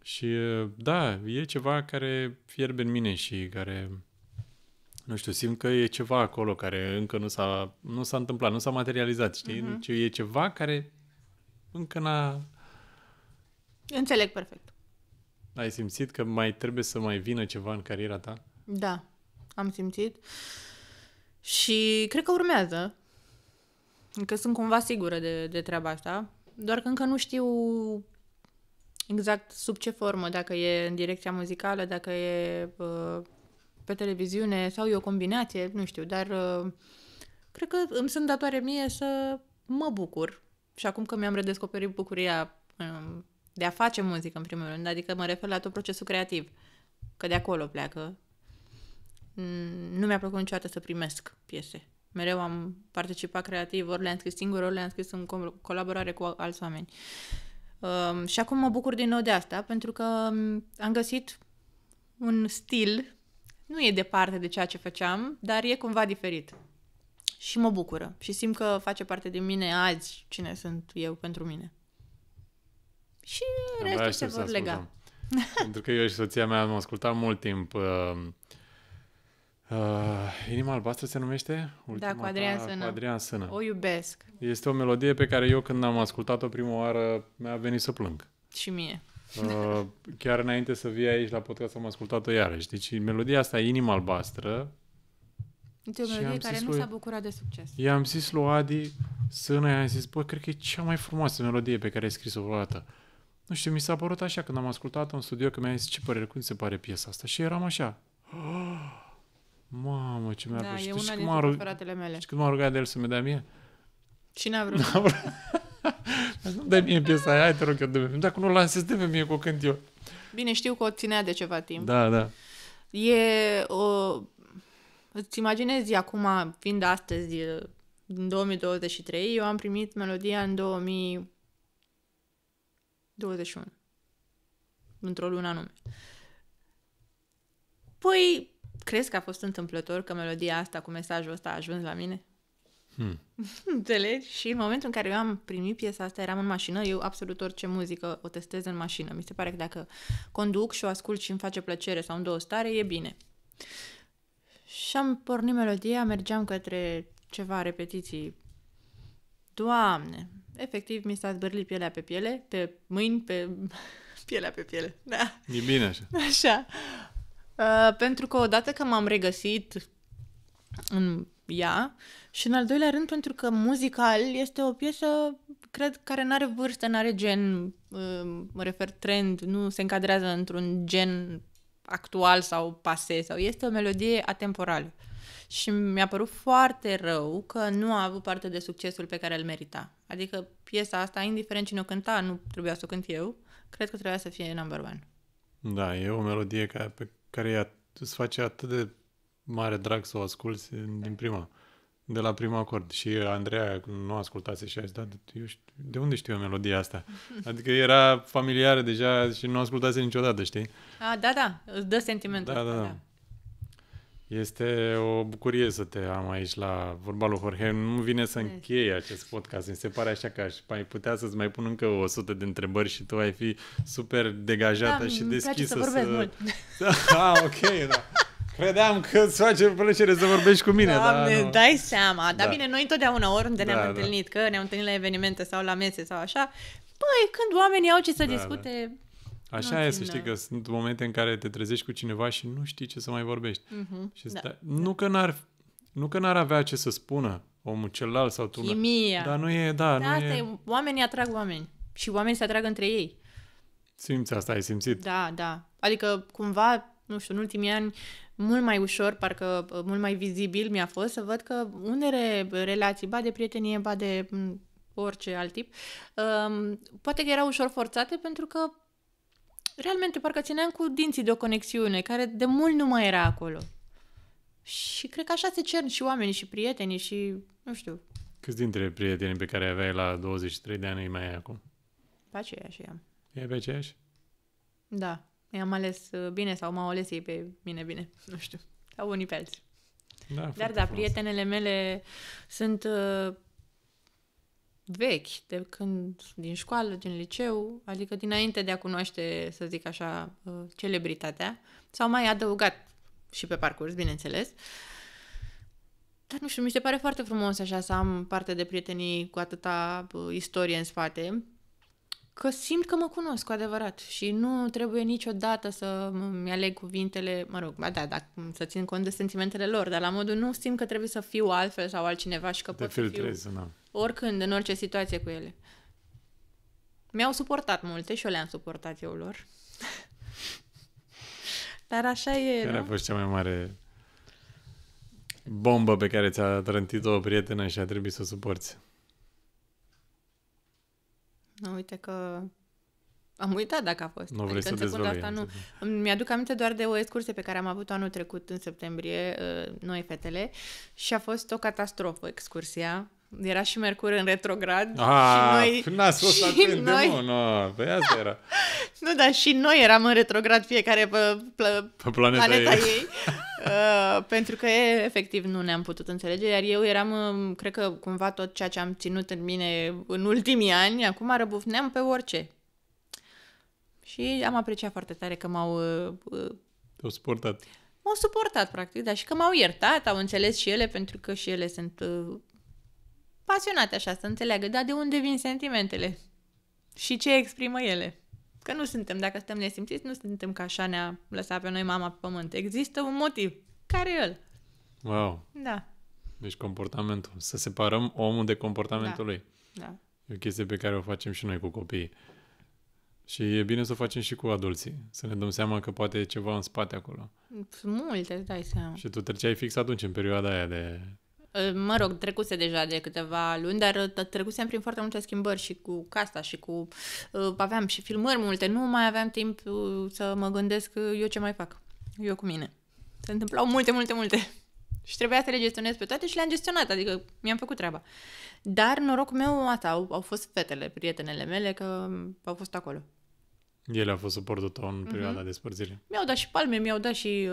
Și da, e ceva care fierbe în mine și care, nu știu, simt că e ceva acolo care încă nu s-a întâmplat, nu s-a materializat, știi? Deci e ceva care încă n-a... Înțeleg perfect. Ai simțit că mai trebuie să mai vină ceva în cariera ta? Da, am simțit. Și cred că urmează. Încă sunt cumva sigură de treaba asta. Doar că încă nu știu exact sub ce formă, dacă e în direcția muzicală, dacă e pe televiziune sau e o combinație, nu știu, dar cred că îmi sunt datoare mie să mă bucur. Și acum că mi-am redescoperit bucuria de a face muzică, în primul rând, adică mă refer la tot procesul creativ, că de acolo pleacă. Nu mi-a plăcut niciodată să primesc piese. Mereu am participat creativ, ori le-am scris singur, ori le-am scris în colaborare cu alți oameni. Și acum mă bucur din nou de asta, pentru că am găsit un stil, nu e departe de ceea ce făceam, dar e cumva diferit. Și mă bucură. Și simt că face parte din mine azi cine sunt eu pentru mine. Și restul se vor lega. Pentru că eu și soția mea am ascultat mult timp Inima albastră se numește? Da, cu Adrian Sână. Cu Adrian Sână. O iubesc. Este o melodie pe care eu când am ascultat-o prima oară mi-a venit să plâng. Și mie. Chiar înainte să vii aici la podcast am ascultat-o iarăși. Deci melodia asta, Inima albastră. Este o melodie care nu s-a bucurat de succes. I-am zis lui Adi Sână, i-am zis, bă, cred că e cea mai frumoasă melodie pe care ai scris-o vreodată. Nu știu, mi s-a părut așa când am ascultat-o în studio, că mi-a zis ce părere, cum se pare piesa asta. Și eram așa... Mamă, ce mi-a plăcut. Da, e una dintre preferatele mele. Și când m-a rugat de el să-mi dea mie? Și n-a vrut. Nu dă mie piesa aia, hai te rog eu, dă-mi. Dacă nu o lansezi, dă-mi mie cu o cânt eu. Bine, știu că o ținea de ceva timp. Da, da. Îți imaginezi acum, fiind astăzi, în 2023, eu am primit melodia în 2021. Într-o lună anume. Păi... Crezi că a fost întâmplător că melodia asta cu mesajul ăsta a ajuns la mine? Înțelegi? Și în momentul în care eu am primit piesa asta, eram în mașină, eu absolut orice muzică o testez în mașină. Mi se pare că dacă conduc și o ascult și îmi face plăcere sau în două stare, e bine. Și am pornit melodia, mergeam către ceva repetiții. Doamne! Efectiv, mi s-a zbârlit pielea pe piele, pe mâini, pe pielea pe piele. Da. E bine așa. Așa. Pentru că odată că m-am regăsit în ea și în al doilea rând pentru că muzical este o piesă, cred, care nu are vârstă, nu are gen, mă refer trend, nu se încadrează într-un gen actual sau pasé, sau este o melodie atemporală. Și mi-a părut foarte rău că nu a avut parte de succesul pe care îl merita. Adică piesa asta, indiferent cine o cânta, nu trebuia să o cânt eu, cred că trebuia să fie number one. Da, e o melodie pe care îți face atât de mare drag să o asculți din prima, de la primul acord. Și Andreea nu ascultase și a zis, da, de unde știu eu melodia asta? Adică era familiară deja și nu ascultase niciodată, știi? Da, îți dă sentimentul. Da. Este o bucurie să te am aici la Vorba lui Jorge. Nu vine să încheie acest podcast. Mi se pare așa că ai putea să-ți mai pun încă 100 de întrebări și tu ai fi super degajată și deschisă. Da, îmi place să vorbesc mult. Ok, da. Credeam că îți face plăcere să vorbești cu mine, Doamne, dar dai seama. Dar Da. bine, noi întotdeauna, oriunde ne-am întâlnit, că ne-am întâlnit la evenimente sau la mese sau așa, păi, când oamenii au ce să discute... Așa e, să știi că sunt momente în care te trezești cu cineva și nu știi ce să mai vorbești. Și nu că n-ar avea ce să spună omul celălalt sau tu. Chimia. Dar nu e, Asta e, oamenii atrag oameni. Și oamenii se atrag între ei. Simți asta, ai simțit? Da. Adică, cumva, nu știu, în ultimii ani, mult mai ușor, parcă mult mai vizibil mi-a fost să văd că unele relații, ba de prietenie, ba de orice alt tip, poate că erau ușor forțate pentru că realmente parcă țineam cu dinții de o conexiune care de mult nu mai era acolo. Și cred că așa se cer și oamenii și prietenii și, nu știu. Câți dintre prietenii pe care îi aveai la 23 de ani îi mai ai acum? Pe aceiași am. E pe aceiași? Da. I-am ales bine sau m-au ales ei pe mine bine. Nu știu. Sau unii pe alții. Da, Dar da, prietenele mele sunt vechi, de când din școală, din liceu, adică dinainte de a cunoaște, să zic așa, celebritatea. S-au mai adăugat și pe parcurs, bineînțeles. Dar nu știu, mi se pare foarte frumos așa să am parte de prietenii cu atâta istorie în spate, că simt că mă cunosc cu adevărat și nu trebuie niciodată să-mi aleg cuvintele, mă rog, da, să țin cont de sentimentele lor, dar la modul nu simt că trebuie să fiu altfel sau altcineva și că pot să fiu oricând, în orice situație cu ele. Mi-au suportat multe și eu le-am suportat eu lor. Dar așa e, Care a fost cea mai mare bombă pe care ți-a trântit-o o prietenă și a trebuit să o suporți? Uite că am uitat dacă a fost. Nu vrei să dezvălui. Asta nu. Mi-aduc aminte doar de o excursie pe care am avut anul trecut în septembrie, noi fetele, și a fost o catastrofă excursia. Era și Mercur în retrograd și noi... n-ați fost atent de mult, pe asta era. Nu, dar și noi eram în retrograd fiecare pe planeta ei. Pentru că efectiv nu ne-am putut înțelege, iar eu eram, cred că cumva tot ceea ce am ținut în mine în ultimii ani, acum răbufneam pe orice. Și am apreciat foarte tare că Te-au suportat. M-au suportat, practic, dar și că m-au iertat, au înțeles și ele, pentru că și ele sunt pasionate așa, să înțeleagă, dar de unde vin sentimentele și ce exprimă ele. Că nu suntem, dacă suntem nesimțiți, nu suntem ca așa ne-a lăsat pe noi mama pe pământ. Există un motiv. Care e el? Wow. Da. Deci comportamentul. Să separăm omul de comportamentul lui. Da. E o chestie pe care o facem și noi cu copiii. Și e bine să o facem și cu adulții. Să ne dăm seama că poate e ceva în spate acolo. Multe, îți dai seama. Și tu treceai fix atunci, în perioada aia de... Mă rog, trecuse deja de câteva luni, dar trecusem prin foarte multe schimbări și cu casa și cu... aveam și filmări multe, nu mai aveam timp să mă gândesc eu ce mai fac. Eu cu mine. Se întâmplau multe. Și trebuia să le gestionez pe toate și le-am gestionat, adică mi-am făcut treaba. Dar norocul meu, asta, au fost fetele, prietenele mele, că au fost acolo. Ele au fost suportul tău în perioada despărțirii. Mi-au dat și palme, mi-au dat și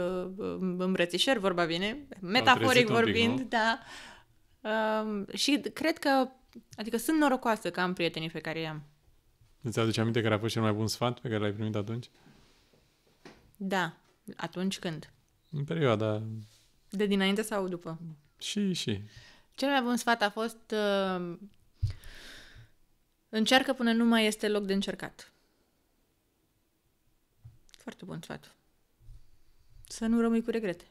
îmbrățișări, vorba bine, metaforic vorbind, da. Și cred că, adică sunt norocoasă că am prietenii pe care i-am. Îți aduce aminte care a fost cel mai bun sfat pe care l-ai primit atunci? Da. Atunci când? În perioada... De dinainte sau după? Și. Cel mai bun sfat a fost încearcă până nu mai este loc de încercat. Foarte bun sfat. Să nu rămâi cu regrete.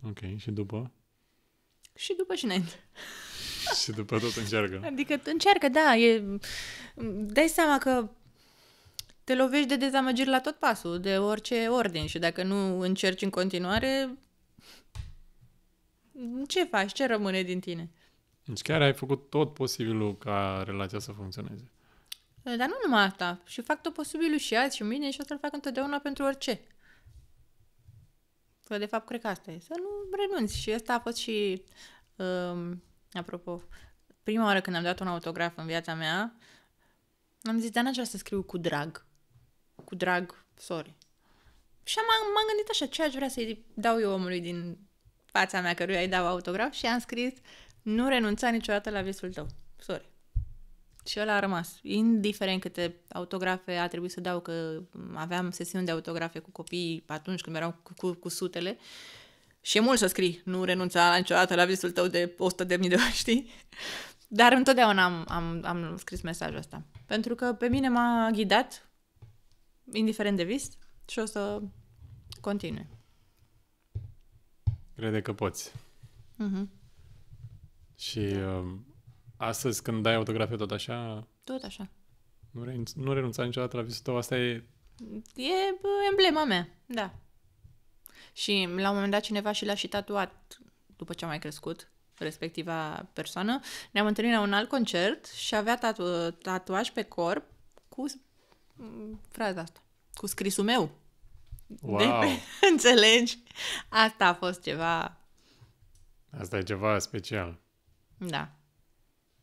Ok, și după? Și după și înainte. Și după tot încearcă. Adică încearcă, da, dai seama că te lovești de dezamăgiri la tot pasul, de orice ordine și dacă nu încerci în continuare, ce faci? Ce rămâne din tine? Deci chiar ai făcut tot posibilul ca relația să funcționeze. Dar nu numai asta. Și fac tot posibilul și azi și mâine și o să-l fac întotdeauna pentru orice. Că de fapt cred că asta e. Să nu renunți. Și asta a fost și, apropo, prima oară când am dat un autograf în viața mea, am zis, dar n-aș vrea să scriu cu drag. Cu drag, sorry. Și m-am gândit așa, ce aș vrea să-i dau eu omului din fața mea căruia îi dau autograf și am scris, nu renunța niciodată la visul tău. Sorry. Și ăla a rămas. Indiferent câte autografe a trebuit să dau, că aveam sesiuni de autografe cu copiii atunci când erau cu sutele. Și e mult să scrii, nu renunța niciodată la visul tău de 100.000 de ori, știi? Dar întotdeauna am scris mesajul ăsta. Pentru că pe mine m-a ghidat, indiferent de vis, și o să continue. Crede că poți. Mhm. Și astăzi când dai autografe tot așa, Tot așa. nu renunța niciodată la visul tău, asta e... E emblema mea, da. Și la un moment dat cineva și l-a și tatuat după ce a mai crescut, respectiva persoană. Ne-am întâlnit la un alt concert și avea tatuaj pe corp cu fraza asta, cu scrisul meu. Wow! Înțelegi? Asta a fost ceva... Asta e ceva special. Da.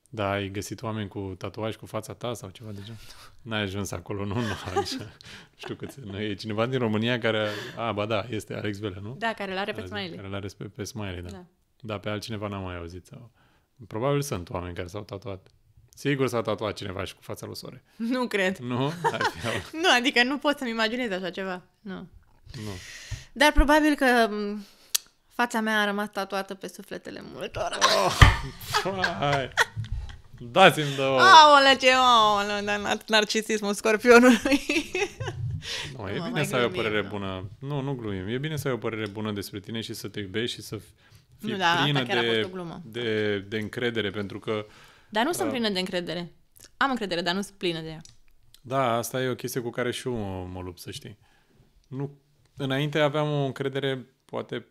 Da, ai găsit oameni cu tatuaj cu fața ta sau ceva de genul? N-ai ajuns acolo, nu așa. Știu că e cineva din România care... ba da, este Alex Velea, nu? Da, care l-are pe Smiley. Care l-are pe Smiley, da. Da. Dar pe altcineva n-am mai auzit. Sau... Probabil sunt oameni care s-au tatuat. Sigur s-a tatuat cineva și cu fața lui Sore. Nu cred. Nu? Nu, adică nu pot să-mi imaginez așa ceva. Nu. Dar probabil că fața mea a rămas tatuată pe sufletele multora. Hai! Dați-mi două! Aoleu, dar narcisismul scorpionului. Nu, e bine să ai o părere bună. Nu glumim. E bine să ai o părere bună despre tine și să te iubești și să fii plină de încredere, pentru că... Dar nu sunt plină de încredere. Am încredere, dar nu sunt plină de ea. Da, asta e o chestie cu care și eu mă lupt, să știi. Nu, înainte aveam o încredere, poate,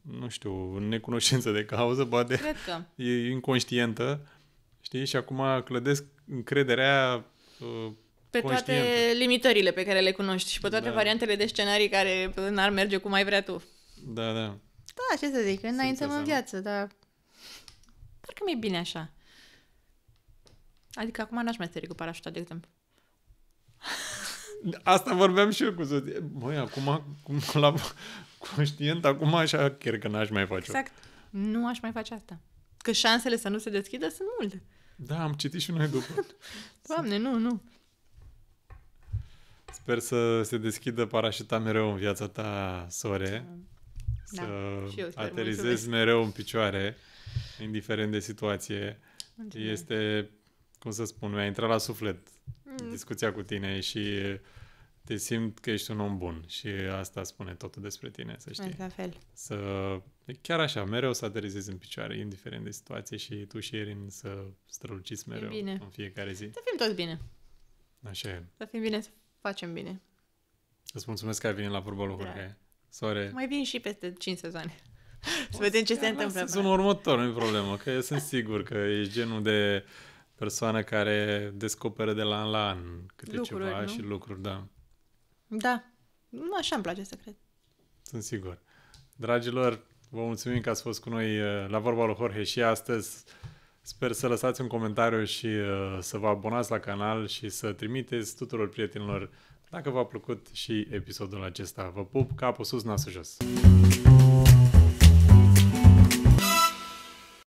nu știu, în necunoștință de cauză, poate cred că e inconștientă, știi? Și acum clădesc încrederea pe toate limitările pe care le cunoști și pe toate variantele de scenarii care n-ar merge cum ai vrea tu. Da. Da, ce să zic, înaintăm în viață, dar parcă mi-e bine așa. Adică acum n-aș mai sări cu parașuta, de exemplu. Asta vorbeam și eu cu soția. Băi, acum, la conștient, acum așa chiar că n-aș mai face-o. Exact. Nu aș mai face asta. Că șansele să nu se deschidă sunt multe. Da, am citit și noi după. Doamne, nu. Sper să se deschidă parașuta mereu în viața ta, Sore. Da, să aterizezi mereu în picioare, indiferent de situație. Mulțumesc. Este, cum să spun, mi-a intrat la suflet discuția cu tine și te simt că ești un om bun și asta spune totul despre tine, să știi. La fel. Chiar așa, mereu să aterizezi în picioare, indiferent de situație și tu și Erin să străluciți mereu în fiecare zi. Să fim toți bine. Așa e. Să fim bine, să facem bine. Îți mulțumesc că ai venit la Vorbalul Jorge. Sore. Mai vin și peste 5 sezoane. Să vedem ce se întâmplă. Sezonul următor, nu-i problemă, că eu sunt sigur că ești genul de persoană care descoperă de la an la an câte lucruri, ceva, nu? Și lucruri, da. Da. Nu așa îmi place să cred. Sunt sigur. Dragilor, vă mulțumim că ați fost cu noi la Vorba lui Jorge și astăzi. Sper să lăsați un comentariu și să vă abonați la canal și să trimiteți tuturor prietenilor dacă v-a plăcut și episodul acesta. Vă pup, capul sus, nasul jos.